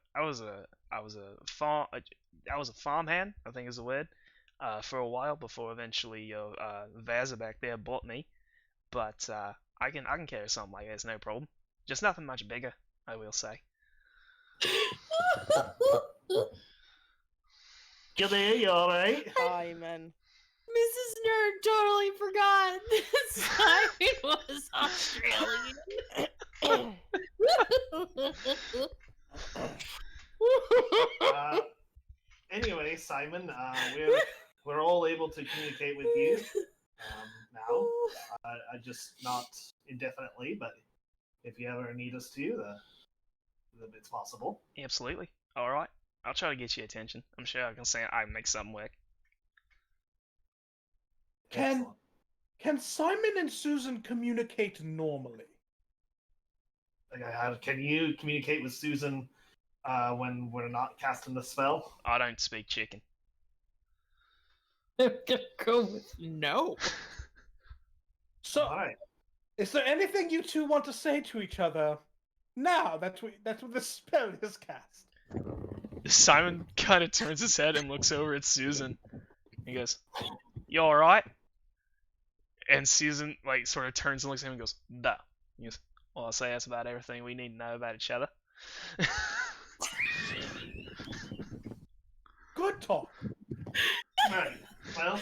farmhand, I think is the word, for a while before eventually Vaza back there bought me. But I can carry something like this, no problem. Just nothing much bigger, I will say. Gilly, you all right? Simon. Mrs. Nerd totally forgot that Simon was Australian. Anyway, Simon, we're all able to communicate with you now. I just not indefinitely, but if you ever need us to, it's possible. Absolutely. All right. I'll try to get your attention. I'm sure I can make something work. Can Simon and Susan communicate normally? Can you communicate with Susan when we're not casting the spell? I don't speak chicken. I'm gonna go with no. So, All right. is there anything you two want to say to each other now that the spell is cast? Simon kind of turns his head and looks over at Susan. He goes, "You all right?" And Susan like sort of turns and looks at him and goes, "Duh." He goes, "Well, I'll say that's about everything we need to know about each other." Good talk. Right. Well,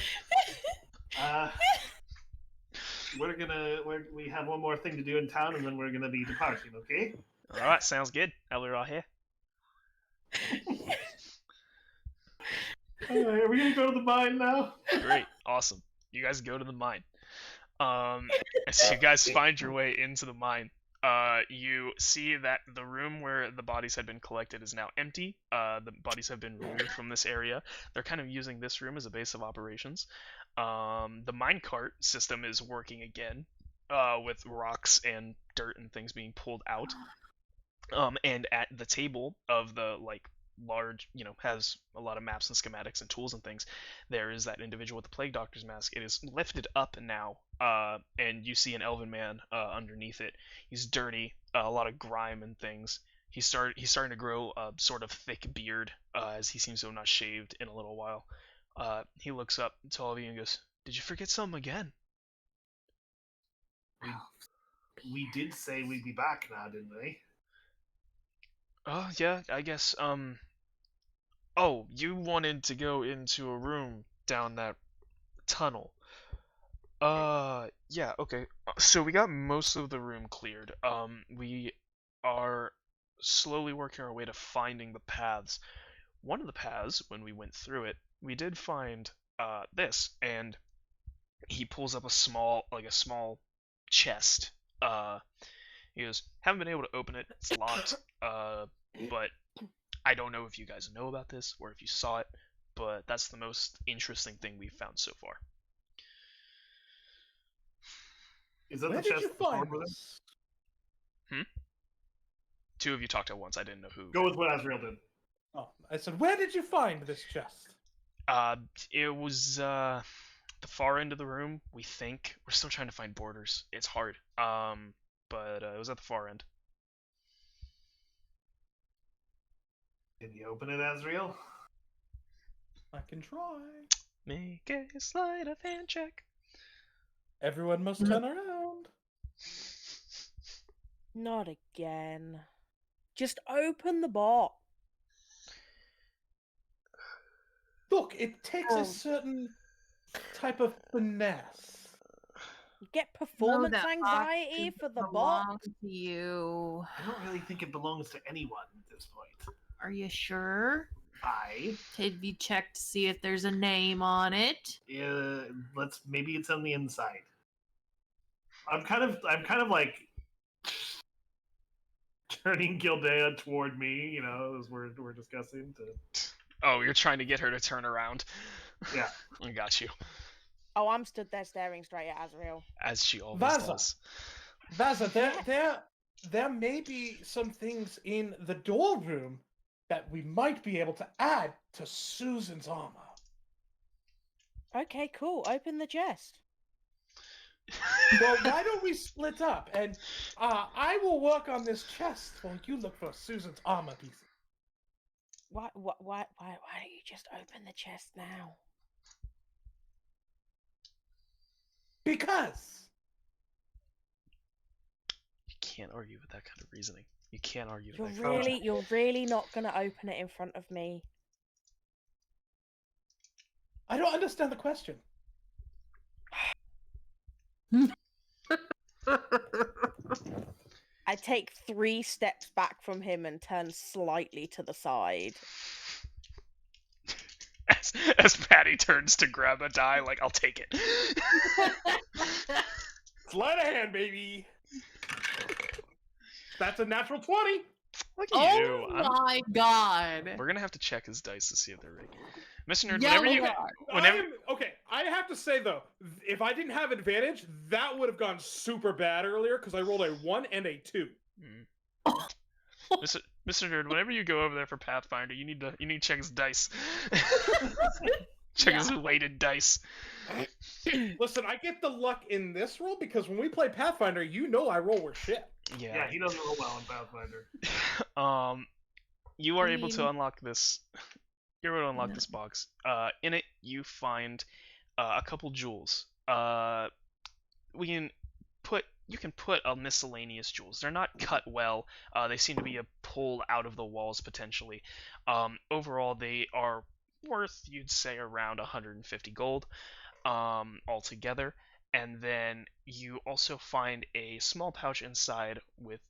we have one more thing to do in town, and then we're gonna be departing. Okay? All right, sounds good. Now we're all here. Are we gonna go to the mine now? Great, awesome. You guys go to the mine. As you guys find your way into the mine, you see that the room where the bodies had been collected is now empty. The bodies have been removed from this area. They're kind of using this room as a base of operations. The minecart system is working again, with rocks and dirt and things being pulled out. And at the table of the large, has a lot of maps and schematics and tools and things, there is that individual with the plague doctor's mask. It is lifted up now, and you see an elven man underneath it. He's dirty, a lot of grime and things. He's starting to grow a sort of thick beard, as he seems to have not shaved in a little while. He looks up to all of you and goes, "Did you forget something again?" We did say we'd be back now, didn't we? Oh, yeah, I guess, oh, you wanted to go into a room down that tunnel. Yeah, okay. So we got most of the room cleared. We are slowly working our way to finding the paths. One of the paths, when we went through it, we did find, this, and he pulls up a small chest. He goes, "Haven't been able to open it. It's locked. But I don't know if you guys know about this or if you saw it, but that's the most interesting thing we've found so far." Is that Where the did chest? you find with this? Two of you talked at once. I didn't know who. Go with what Azrael did. Oh, I said, where did you find this chest? It was the far end of the room. We think we're still trying to find borders. It's hard. But it was at the far end. Can you open it, Azrael? I can try. Make a sleight of hand check. Everyone must turn around. Not again. Just open the box. Look, it takes Oh. a certain type of finesse. You get No, performance that anxiety box for the box. belongs to you. I don't really think it belongs to anyone at this point. Are you sure? I. Have you checked to see if there's a name on it? Maybe it's on the inside. I'm kind of like turning Gildea toward me, as we're discussing. Oh, you're trying to get her to turn around. Yeah. I got you. Oh, I'm stood there staring straight at Azrael. As she always Vaza. does. Vaza, there may be some things in the door room that we might be able to add to Susan's armor. Okay, cool. Open the chest. Well, why don't we split up, and I will work on this chest while you look for Susan's armor pieces. Why don't you just open the chest now? Because You can't argue with that kind of reasoning. You can't argue with You're that kind of reasoning. you're really not gonna open it in front of me. I don't understand the question. I take 3 steps back from him and turn slightly to the side. As Patty turns to grab a die, I'll take it. Sleight of hand, baby. That's a natural 20. Look at you. Oh my god. We're gonna have to check his dice to see if they're right. Mr. Nerd, Yeah, whenever we you... are. Whenever... Okay, I have to say though, if I didn't have advantage, that would have gone super bad earlier because I rolled a 1 and a 2. Mr. Nerd, whenever you go over there for Pathfinder, you need to check his dice. Check his weighted dice. Listen, I get the luck in this roll because when we play Pathfinder, I roll with shit. Yeah, he doesn't roll well in Pathfinder. You are I able to mean- unlock this. You're able to unlock No. this box. In it, you find a couple jewels. We can you can put a miscellaneous jewels. They're not cut well. They seem to be a pull out of the walls potentially. Overall, they are worth, you'd say, around 150 gold altogether. And then you also find a small pouch inside with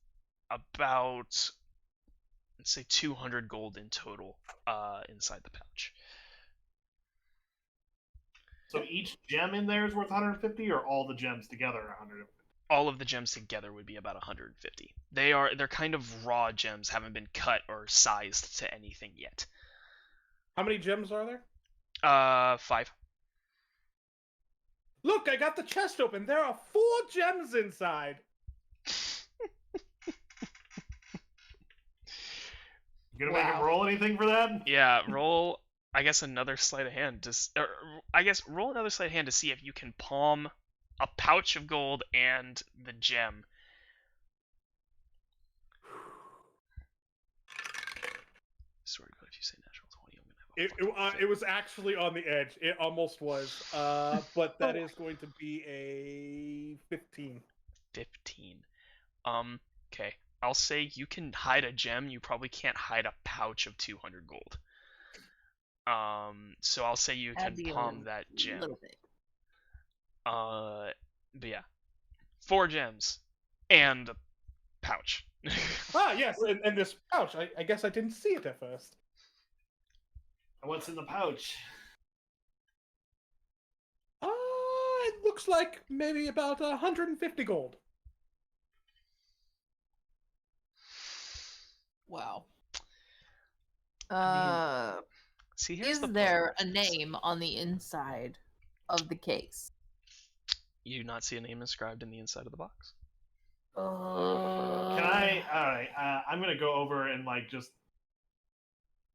about, let's say, 200 gold in total inside the pouch. So each gem in there is worth 150, or all the gems together are 150? All of the gems together would be about 150. They're kind of raw gems, haven't been cut or sized to anything yet. How many gems are there? 5. Look, I got the chest open. There are 4 gems inside. You gonna make him roll anything for that? Yeah, roll. I guess another sleight of hand. I guess roll another sleight of hand to see if you can palm a pouch of gold and the gem. Swear to God, if you say natural 20, I'm gonna have a fucking fit. It was actually on the edge. It almost was. But that is going to be a 15. 15. Okay. I'll say you can hide a gem. You probably can't hide a pouch of 200 gold. So I'll say you can That'd be a palm that gem. little bit. But yeah, 4 gems and a pouch. Ah, yes, and this pouch. I guess I didn't see it at first. And what's in the pouch? It looks like maybe about 150 gold. Wow. See, here's Is the there a problem. name on the inside of the case? You do not see a name inscribed in the inside of the box. Can I? All right. I'm gonna go over and like just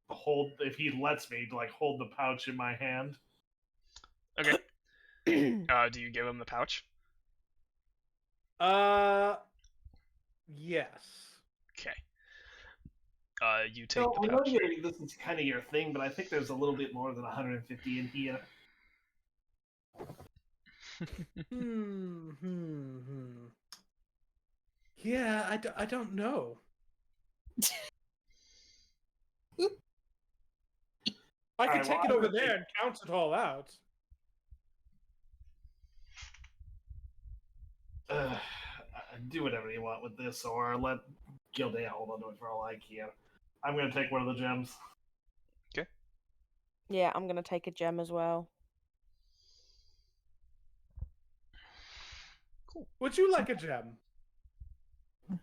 hold, if he lets me, to like hold the pouch in my hand. Okay. Do you give him the pouch? Yes. Okay. You take So the I know pouch. this is kind of your thing, but I think there's a little bit more than 150 in here. Yeah, I don't know. I can Alright, take well, it over there and count it all out. Do whatever you want with this, or let Gildea hold on to it for all I can. I'm gonna take one of the gems. Yeah, I'm gonna take a gem as well. Cool. Would you like a gem? What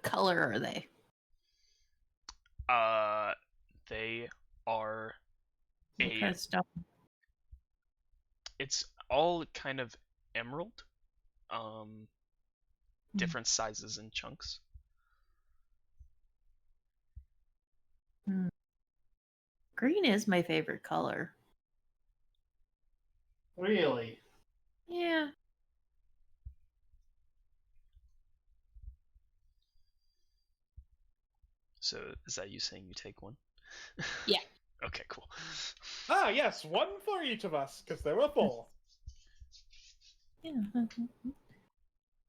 color are they? They are What kind of stuff? it's all kind of emerald. Different sizes and chunks. Green is my favorite color. Really? Yeah. So is that you saying you take one? Yeah. Okay, cool. Ah, yes, one for each of us, because there were 4. Yeah.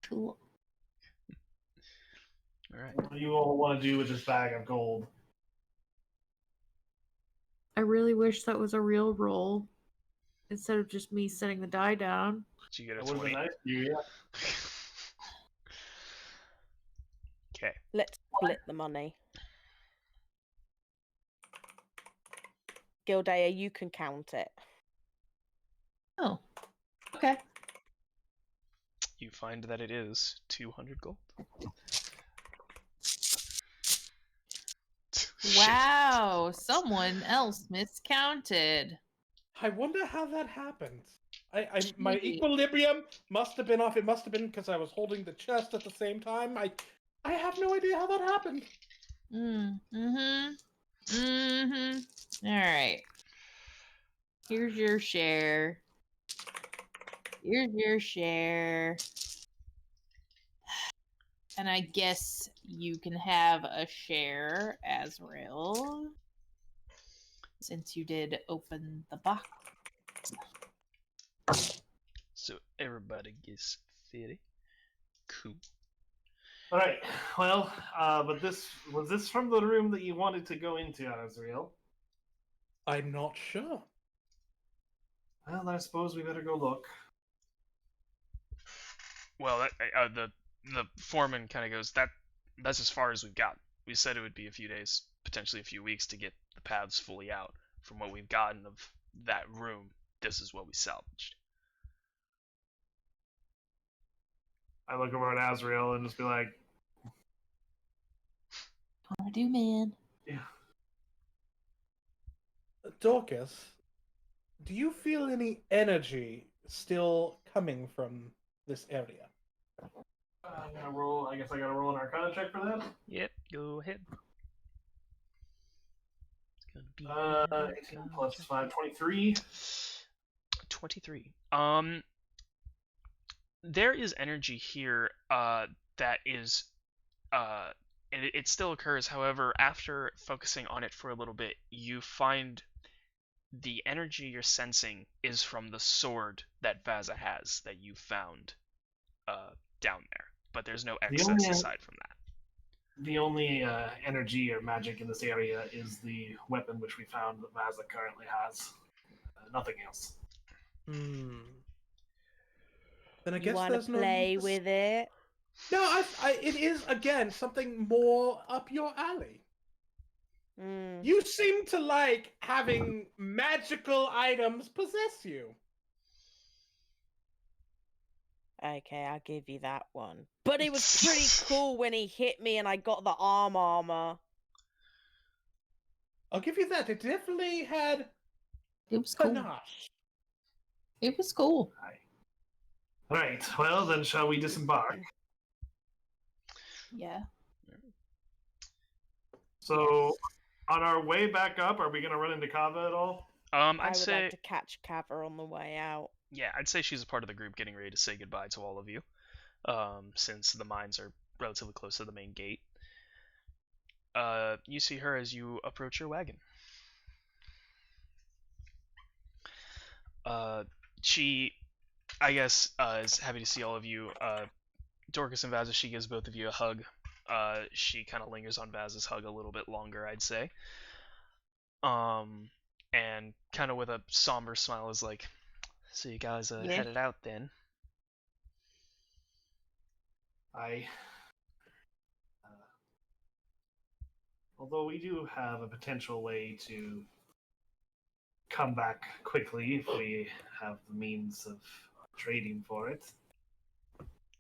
Cool. Alright. What do you all want to do with this bag of gold? I really wish that was a real roll instead of just me setting the die down. Did you get a That would have 20? been nice for you, yeah. Okay. Let's split the money. Gildea, you can count it. Oh. Okay. You find that it is 200 gold. Shit. Wow. Someone else miscounted. I wonder how that happened. My Gee. equilibrium must have been off. It must have been because I was holding the chest at the same time. I have no idea how that happened. All right. Here's your share. Here's your share. And I guess you can have a share, Azrael, since you did open the box. So everybody gets 50. Cool. All right. Well, but this from the room that you wanted to go into, Azrael? I'm not sure. Well, I suppose we better go look. Well, the foreman kind of goes, that's as far as we've got. We said it would be a few days, potentially a few weeks, to get the paths fully out. From what we've gotten of that room, this is what we salvaged. I look over at Azrael and just be like, What do, man? yeah. Dorcas, do you feel any energy still coming from this area? I'm gonna roll. I guess I gotta roll an Arcana check for that. Yep, go ahead. It's gonna be 18 plus 5, 23. 23. There is energy here that is and it still occurs. However, after focusing on it for a little bit, you find the energy you're sensing is from the sword that Vaza has that you found down there. But there's no excess aside from that. The only energy or magic in this area is the weapon which we found that Vaza currently has. Nothing else. Hmm. Then I You guess want to there's no play need to with it? No, it is again something more up your alley. Mm. You seem to like having magical items possess you. Okay, I'll give you that one. But it was pretty cool when he hit me and I got the armor. I'll give you that. It definitely had It was cool. panache. It was cool. Right. Well, then shall we disembark? Yeah. So, on our way back up, are we going to run into Kava at all? I'd I would say like to catch Kava on the way out. yeah, I'd say she's a part of the group getting ready to say goodbye to all of you, since the mines are relatively close to the main gate. You see her as you approach your wagon. She, I guess, is happy to see all of you. Dorcas and Vaz, she gives both of you a hug. She kind of lingers on Vaz's hug a little bit longer, I'd say. And kind of with a somber smile is like, so you guys are headed out then? Although we do have a potential way to come back quickly if we have the means of trading for it.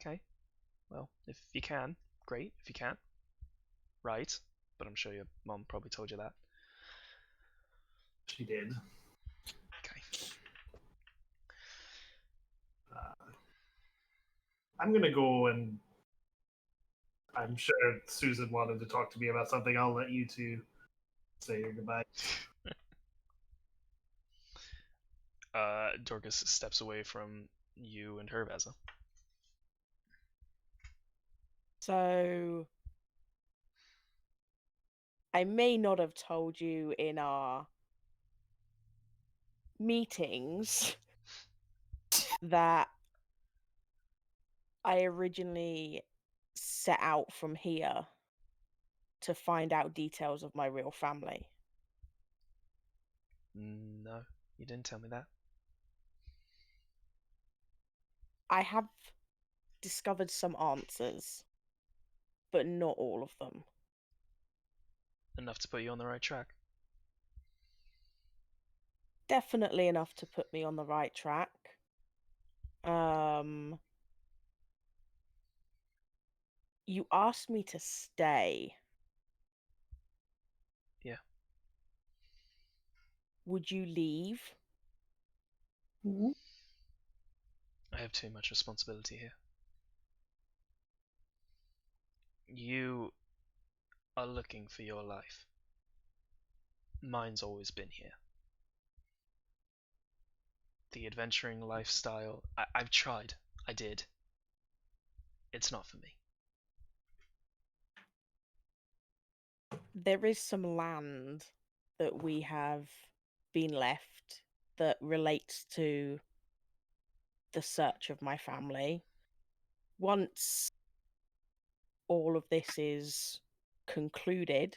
Okay. Well, if you can, great. If you can't, right. But I'm sure your mom probably told you that. She did. Okay. I'm gonna go, and I'm sure Susan wanted to talk to me about something. I'll let you two say your goodbye. Dorcas steps away from you and her, Veza. So, I may not have told you in our meetings that I originally set out from here to find out details of my real family. No, you didn't tell me that. I have discovered some answers, but not all of them. Enough to put you on the right track. Definitely enough to put me on the right track. You asked me to stay. Yeah. Would you leave? I have too much responsibility here. You are looking for your life. Mine's always been here. The adventuring lifestyle, I've tried. I did. It's not for me. There is some land that we have been left that relates to the search of my family. Once all of this is concluded,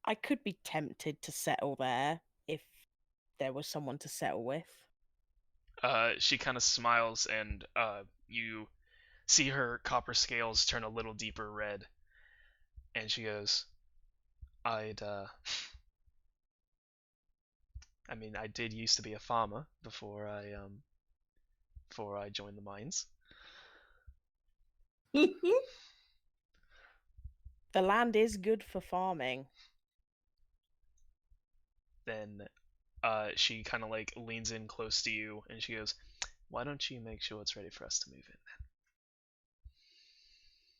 I could be tempted to settle there if there was someone to settle with. She kind of smiles, and you see her copper scales turn a little deeper red, and she goes, "I'd I mean, I did used to be a farmer before I joined the mines." The land is good for farming. Then she kind of like leans in close to you, and she goes, "Why don't you make sure it's ready for us to move in?"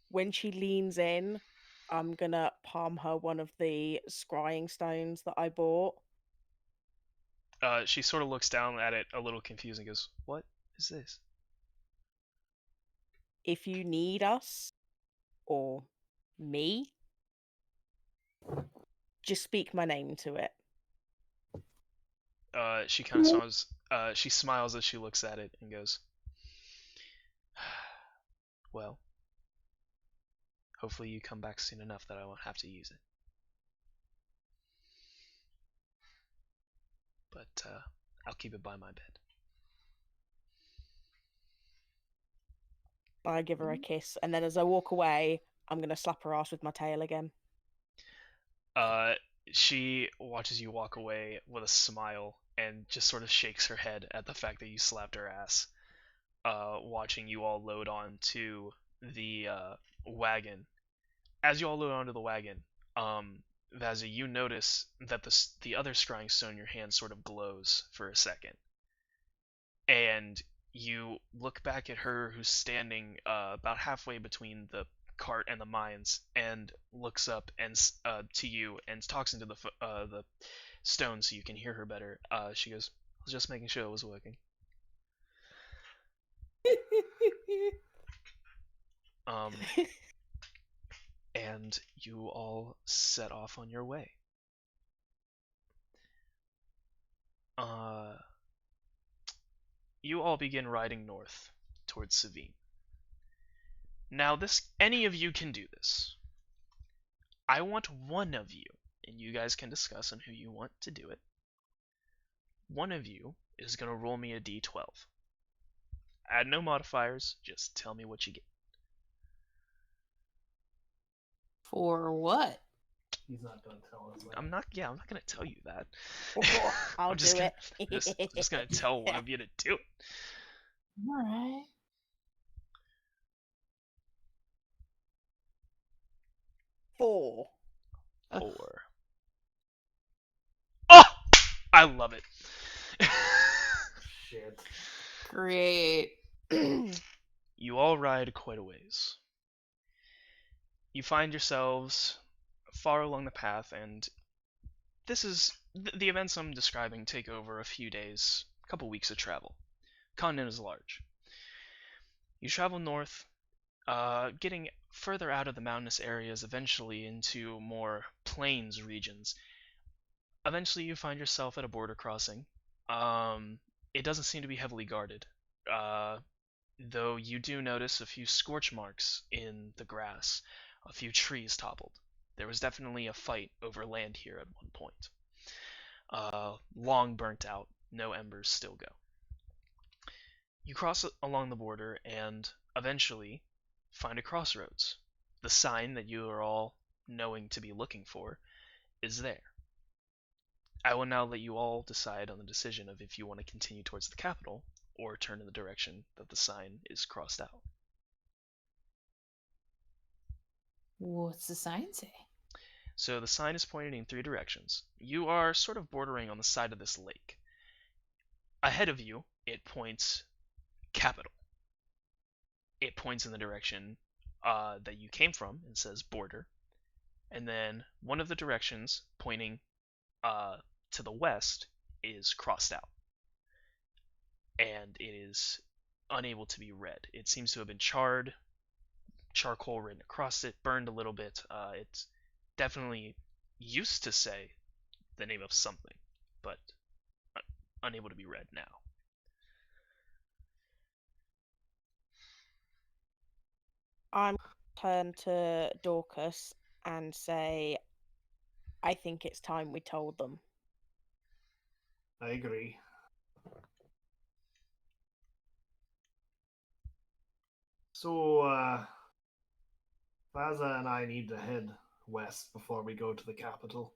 When she leans in, I'm gonna palm her one of the scrying stones that I bought. She sort of looks down at it a little confused and goes, "What is this?" If you need us, or me, just speak my name to it. She kind of smiles. She smiles as she looks at it and goes, "Well, hopefully you come back soon enough that I won't have to use it. But I'll keep it by my bed." I give her a kiss, and then as I walk away, I'm gonna slap her ass with my tail again. She watches you walk away with a smile and just sort of shakes her head at the fact that you slapped her ass. Watching you all load on to the wagon. As you all load onto the wagon, Vazzy, you notice that the other scrying stone in your hand sort of glows for a second, and you look back at her who's standing about halfway between the cart and the mines, and looks up and to you and talks into the stone so you can hear her better. She goes, "I was just making sure it was working." Um, and you all set off on your way. You all begin riding north towards Savine. Now, any of you can do this. I want one of you, and you guys can discuss on who you want to do it. One of you is gonna roll me a d12. Add no modifiers, just tell me what you get. For what? He's not going to tell us that. I'm not gonna tell you that. I'll I'm just do gonna, it. I'm just gonna tell one of you to do it. All right. Four. 4. Oh! I love it. Shit. Great. You all ride quite a ways. You find yourselves far along the path, and this is the events I'm describing take over a few days, a couple weeks of travel. Continent is large. You travel north, getting further out of the mountainous areas, eventually into more plains regions. Eventually, you find yourself at a border crossing. It doesn't seem to be heavily guarded, though you do notice a few scorch marks in the grass, a few trees toppled. There was definitely a fight over land here at one point. Long burnt out, no embers still go. You cross along the border and eventually find a crossroads. The sign that you are all knowing to be looking for is there. I will now let you all decide on the decision of if you want to continue towards the capital or turn in the direction that the sign is crossed out. What's the sign say? So the sign is pointed in 3 directions. You are sort of bordering on the side of this lake. Ahead of you, it points capital. It points in the direction that you came from and says border. And then one of the directions pointing to the west is crossed out. And it is unable to be read. It seems to have been charred, charcoal written across it, burned a little bit. definitely used to say the name of something, but unable to be read now. I'm turn to Dorcas and say, I think it's time we told them. I agree. So, Vaza and I need to head west before we go to the capital.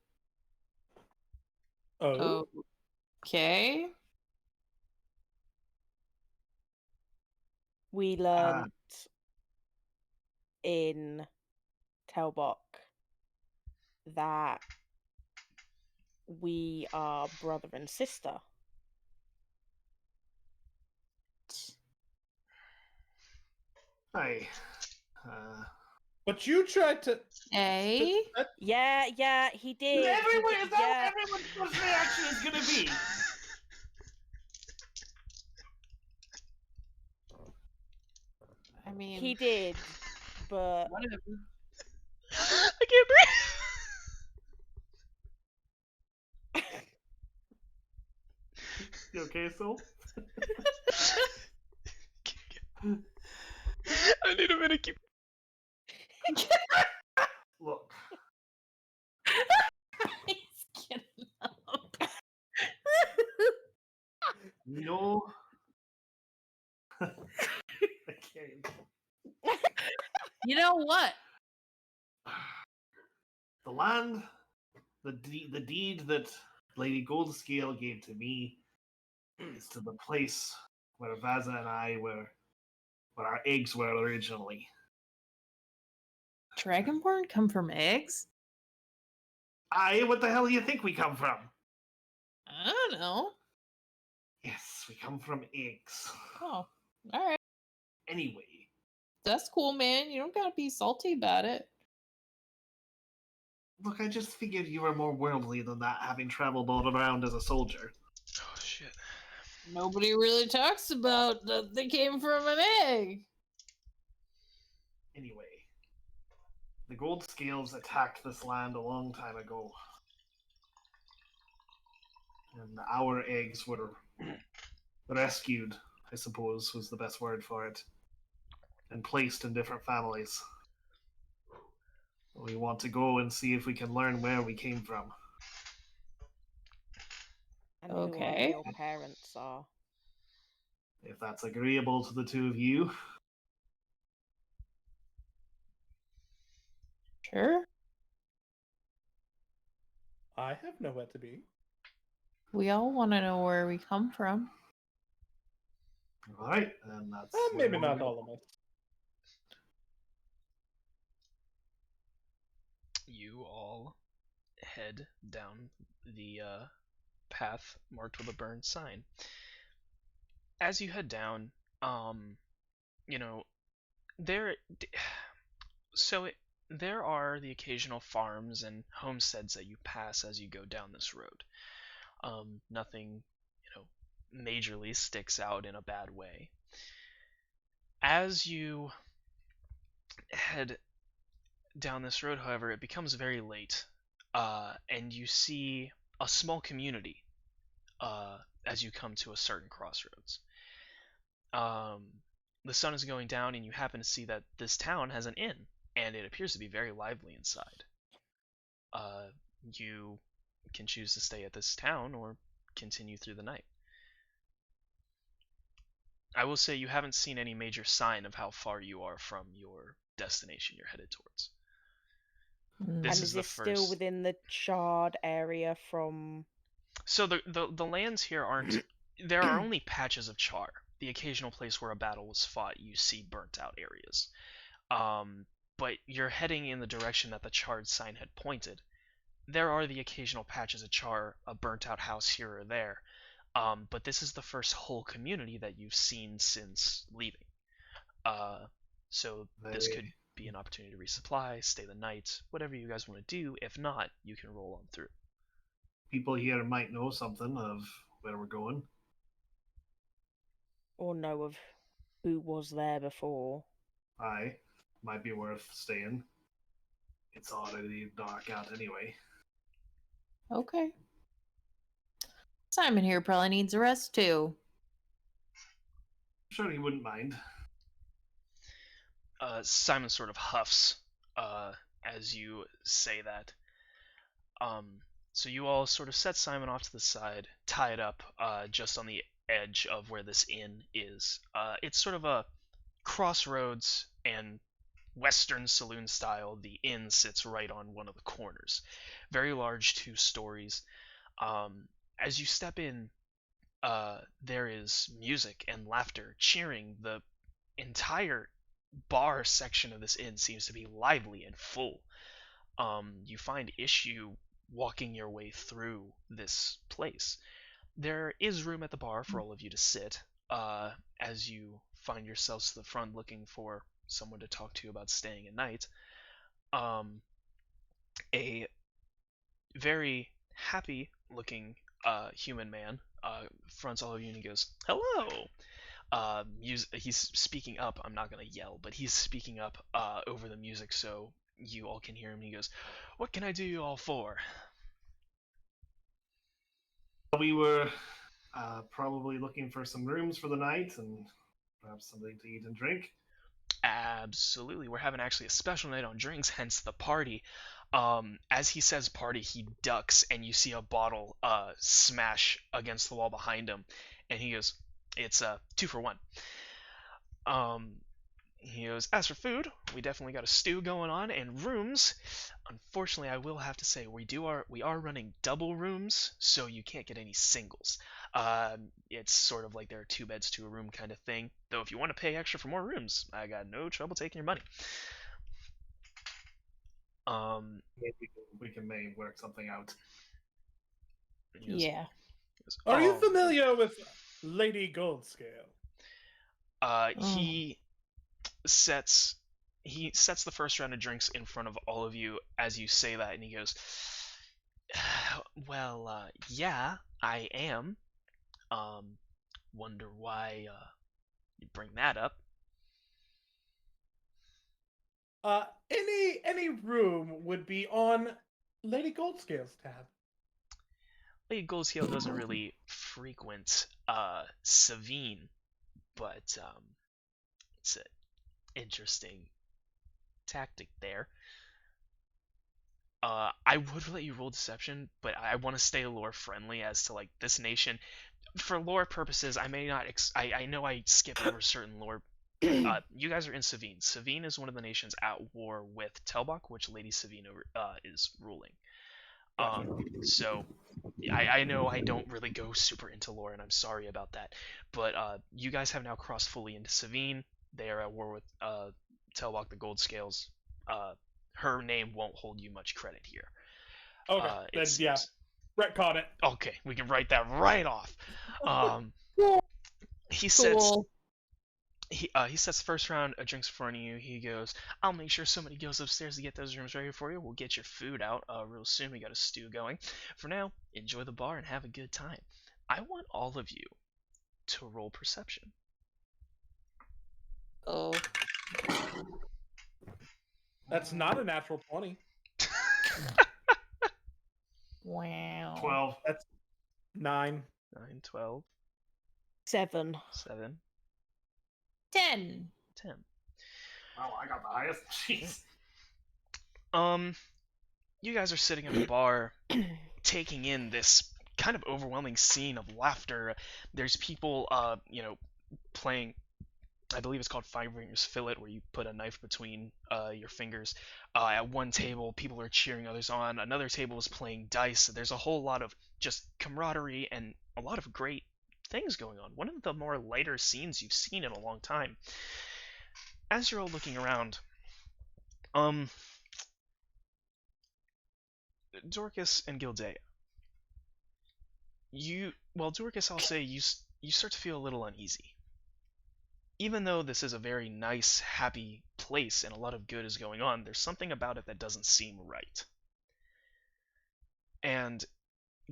Oh, Okay. We learned in Telbok that we are brother and sister. Hi. but you tried to. A. Yeah, he did. Everyone, He is did, that yeah. what everyone's first reaction is going to be? I mean, He did, but whatever. I can't breathe. You okay, Soul? I need a minute. Keep. Look, He's getting up. you know, I can't. You know what? The land, the deed that Lady Goldscale gave to me is to the place where Vaza and I were, where our eggs were originally. Dragonborn come from eggs? Aye, what the hell do you think we come from? I don't know. Yes, we come from eggs. Oh, all right. Anyway, That's cool, man. You don't gotta be salty about it. look, I just figured you were more worldly than that, having traveled all around as a soldier. Oh shit. Nobody really talks about that they came from an egg. Anyway, the gold scales attacked this land a long time ago. And our eggs were rescued, I suppose was the best word for it, and placed in different families. We want to go and see if we can learn where we came from. and who our Okay. real parents are. If that's agreeable to the two of you. Sure. I have nowhere to be. We all want to know where we come from. Alright, and that's Maybe where not we'll all go. of us. You all head down the path marked with a burned sign. As you head down, you know, there so it, there are the occasional farms and homesteads that you pass as you go down this road. Nothing, majorly sticks out in a bad way. As you head down this road, however, it becomes very late, and you see a small community as you come to a certain crossroads. Um, the sun is going down, and you happen to see that this town has an inn, and it appears to be very lively inside. You can choose to stay at this town or continue through the night. I will say you haven't seen any major sign of how far you are from your destination you're headed towards. This And is is the this still first. within the charred area from... So the lands here aren't. There are only patches of char. The occasional place where a battle was fought, you see burnt out areas. But you're heading in the direction that the charred sign had pointed. There are the occasional patches of char, a burnt out house here or there. But this is the first whole community that you've seen since leaving. So this could be an opportunity to resupply, stay the night, whatever you guys want to do. If not, you can roll on through. People here might know something of where we're going. or know of who was there before. Aye, might be worth staying. it's already dark out anyway. Okay. Simon here probably needs a rest too. I'm sure he wouldn't mind. Simon sort of huffs as you say that. Um, so you all sort of set Simon off to the side, tie it up just on the edge of where this inn is. It's sort of a crossroads and Western saloon style. The inn sits right on one of the corners. Very large, 2 stories. As you step in, there is music and laughter, cheering. The entire bar section of this inn seems to be lively and full. You find issue walking your way through this place. There is room at the bar for all of you to sit, as you find yourselves to the front looking for someone to talk to about staying a night. Um, a very happy looking human man fronts all of you and he goes, "Hello." He's speaking up. I'm not gonna yell, but he's speaking up over the music so you all can hear him. He goes, "What can I do you all for?" We were probably looking for some rooms for the night and perhaps something to eat and drink. Absolutely. We're having actually a special night on drinks, hence the party. As he says party, he ducks and you see a bottle smash against the wall behind him. And he goes, "It's 2 for 1." Um, he goes, "As for food, we definitely got a stew going on, and rooms. Unfortunately, I will have to say we are running double rooms, so you can't get any singles. It's sort of like there are 2 beds to a room kind of thing. Though if you want to pay extra for more rooms, I got no trouble taking your money." Maybe we can may work something out. He goes, Yeah. Are you "Oh." familiar with Lady Goldscale? He sets the first round of drinks in front of all of you as you say that, and he goes, "Well, yeah, I am. Um, Wonder why you bring that up." Any room would be on Lady Goldscale's tab. Lady Goldscale doesn't really frequent Savine, but it's an interesting tactic there. I would let you roll deception, but I want to stay lore friendly as to like this nation. For lore purposes, I may not. I know I skipped over certain lore. You guys are in Savine. Savine is one of the nations at war with Telbach, which Lady Savine is ruling. So I know I don't really go super into lore, and I'm sorry about that. But you guys have now crossed fully into Savine. They are at war with Telbach, the Gold Scales. Her name won't hold you much credit here. Okay, It then yeah, seems. retcon it. Okay, we can write that right off. He sets Cool. he sets the first round of drinks in front of you. He goes, "I'll make sure somebody goes upstairs to get those rooms ready for you. We'll get your food out real soon. We got a stew going. For now, enjoy the bar and have a good time. I want all of you to roll perception." Oh. That's not a natural 20. Wow. 12. That's 9. 9, 12, 7. 7, 10. 10. Wow, I got the highest. Jeez. You guys are sitting at the bar, taking in this kind of overwhelming scene of laughter. There's people, playing. I believe it's called Five Fingers Fillet, where you put a knife between your fingers. At one table, people are cheering others on. Another table is playing dice. There's a whole lot of just camaraderie and a lot of great things going on. One of the more lighter scenes you've seen in a long time. As you're all looking around, Dorcas and Gildea, Dorcas, I'll say you start to feel a little uneasy. Even though this is a very nice, happy place and a lot of good is going on, there's something about it that doesn't seem right. And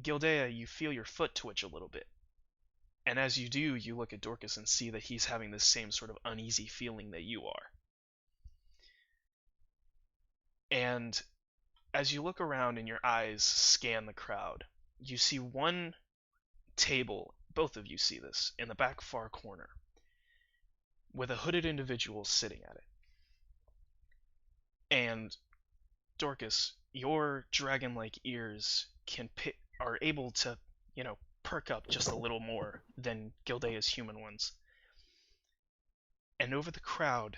Gildea, you feel your foot twitch a little bit. And as you do, you look at Dorcas and see that he's having the same sort of uneasy feeling that you are. And as you look around and your eyes scan the crowd, you see one table, both of you see this, in the back far corner, with a hooded individual sitting at it. And Dorcas, your dragon-like ears are able to, perk up just a little more than Gildea's human ones. And over the crowd,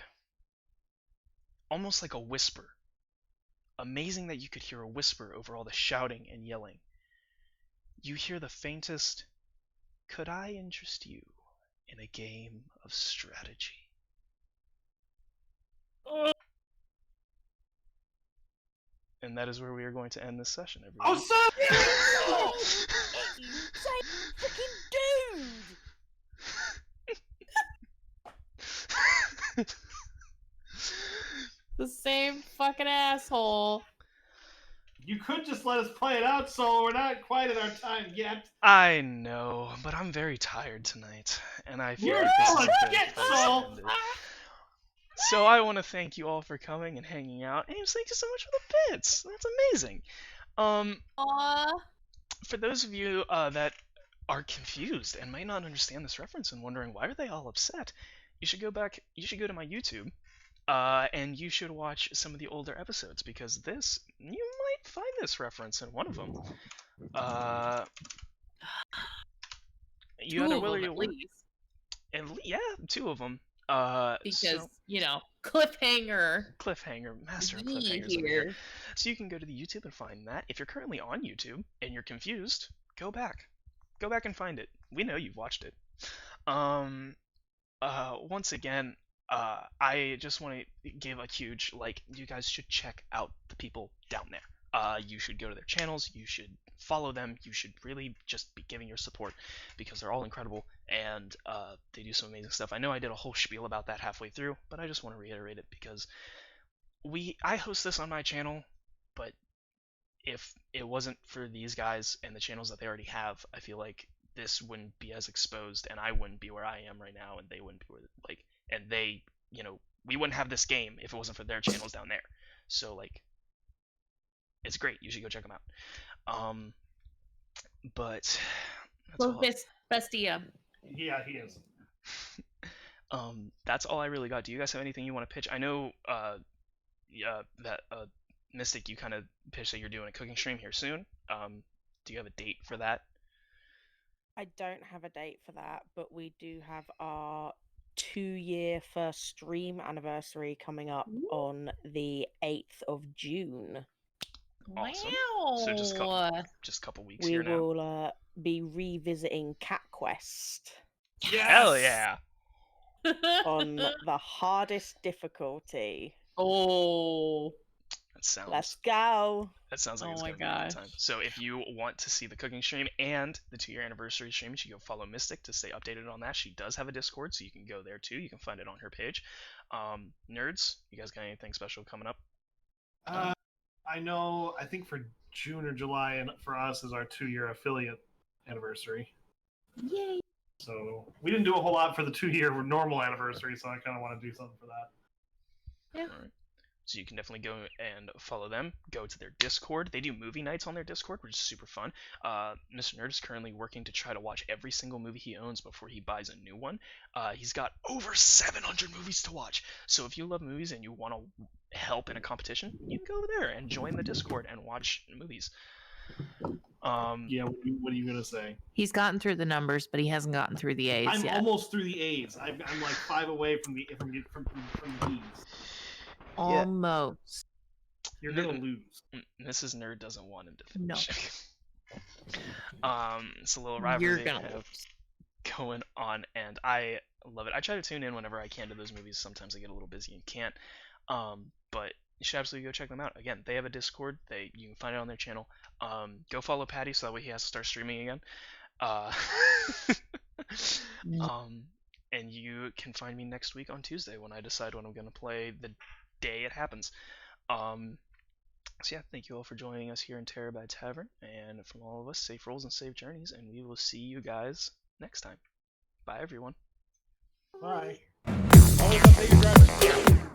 almost like a whisper, amazing that you could hear a whisper over all the shouting and yelling, you hear the faintest, "Could I interest you in a game of strategy?" And that is where we are going to end this session, everyone. Oh, son! You say freaking dude! The same fucking asshole. You could just let us play it out, so we're not quite at our time yet. I know, but I'm very tired tonight, and I feel You're like this is full a of good shit, place Saul. to end it. So I want to thank you all for coming and hanging out. Ames, thank you so much for the bits. That's amazing. Aww. For those of you that are confused and might not understand this reference and wondering why are they all upset, you should go back. You should go to my YouTube, and you should watch some of the older episodes because you might find this reference in one of them. You Two either of will or them you at won't. least. Yeah, 2 of them. Because, So, cliffhanger. master of Yee cliffhangers over here. here. So you can go to the YouTube and find that. If you're currently on YouTube and you're confused, go back. Go back and find it. We know you've watched it. Once again, I just want to give a huge, you guys should check out the people down there. You should go to their channels, you should follow them, you should really just be giving your support because they're all incredible and they do some amazing stuff. I know I did a whole spiel about that halfway through, but I just want to reiterate it because I host this on my channel, but if it wasn't for these guys and the channels that they already have, I feel like this wouldn't be as exposed and I wouldn't be where I am right now and they wouldn't be where, and they, we wouldn't have this game if it wasn't for their channels down there. So, it's great. You should go check them out. But that's all. Bestia. Yeah, he is. That's all I really got. Do you guys have anything you want to pitch? I know, that Mystic, you kind of pitched that you're doing a cooking stream here soon. Do you have a date for that? I don't have a date for that, but we do have our 2-year first stream anniversary coming up on the 8th of June. Awesome. Wow. So just a couple weeks We here now. will be revisiting Cat Quest Yes! Hell yeah! on the hardest difficulty. Oh. Let's go. That sounds like Oh it's my gonna be a good gosh. time. So if you want to see the cooking stream and the 2-year anniversary stream, you should go follow Mystic to stay updated on that. She does have a Discord, so you can go there too. You can find it on her page. Nerds, you guys got anything special coming up? I know, I think for June or July, and for us is our 2-year affiliate anniversary. Yay. So we didn't do a whole lot for the 2-year normal anniversary, so I kind of want to do something for that. Yeah. All right. So you can definitely go and follow them. Go to their Discord. They do movie nights on their Discord, which is super fun. Mr. Nerd is currently working to try to watch every single movie he owns before he buys a new one. He's got over 700 movies to watch. So if you love movies and you want to help in a competition, you can go over there and join the Discord and watch movies. Yeah, what are you gonna say? He's gotten through the numbers, but he hasn't gotten through the A's I'm yet. almost through the A's. I'm like 5 away from the B's. Almost. You're gonna lose. Mrs. Nerd doesn't want him to No. finish. It's a little rivalry You're they gonna have going on, and I love it. I try to tune in whenever I can to those movies. Sometimes I get a little busy and can't. But you should absolutely go check them out. Again, they have a Discord. You can find it on their channel. Go follow Patty so that way he has to start streaming again. And you can find me next week on Tuesday when I decide when I'm gonna play the day it happens. So yeah, thank you all for joining us here in Terribad Tavern, and from all of us, safe rolls and safe journeys, and we will see you guys next time. Bye everyone. Bye. Always update your driver.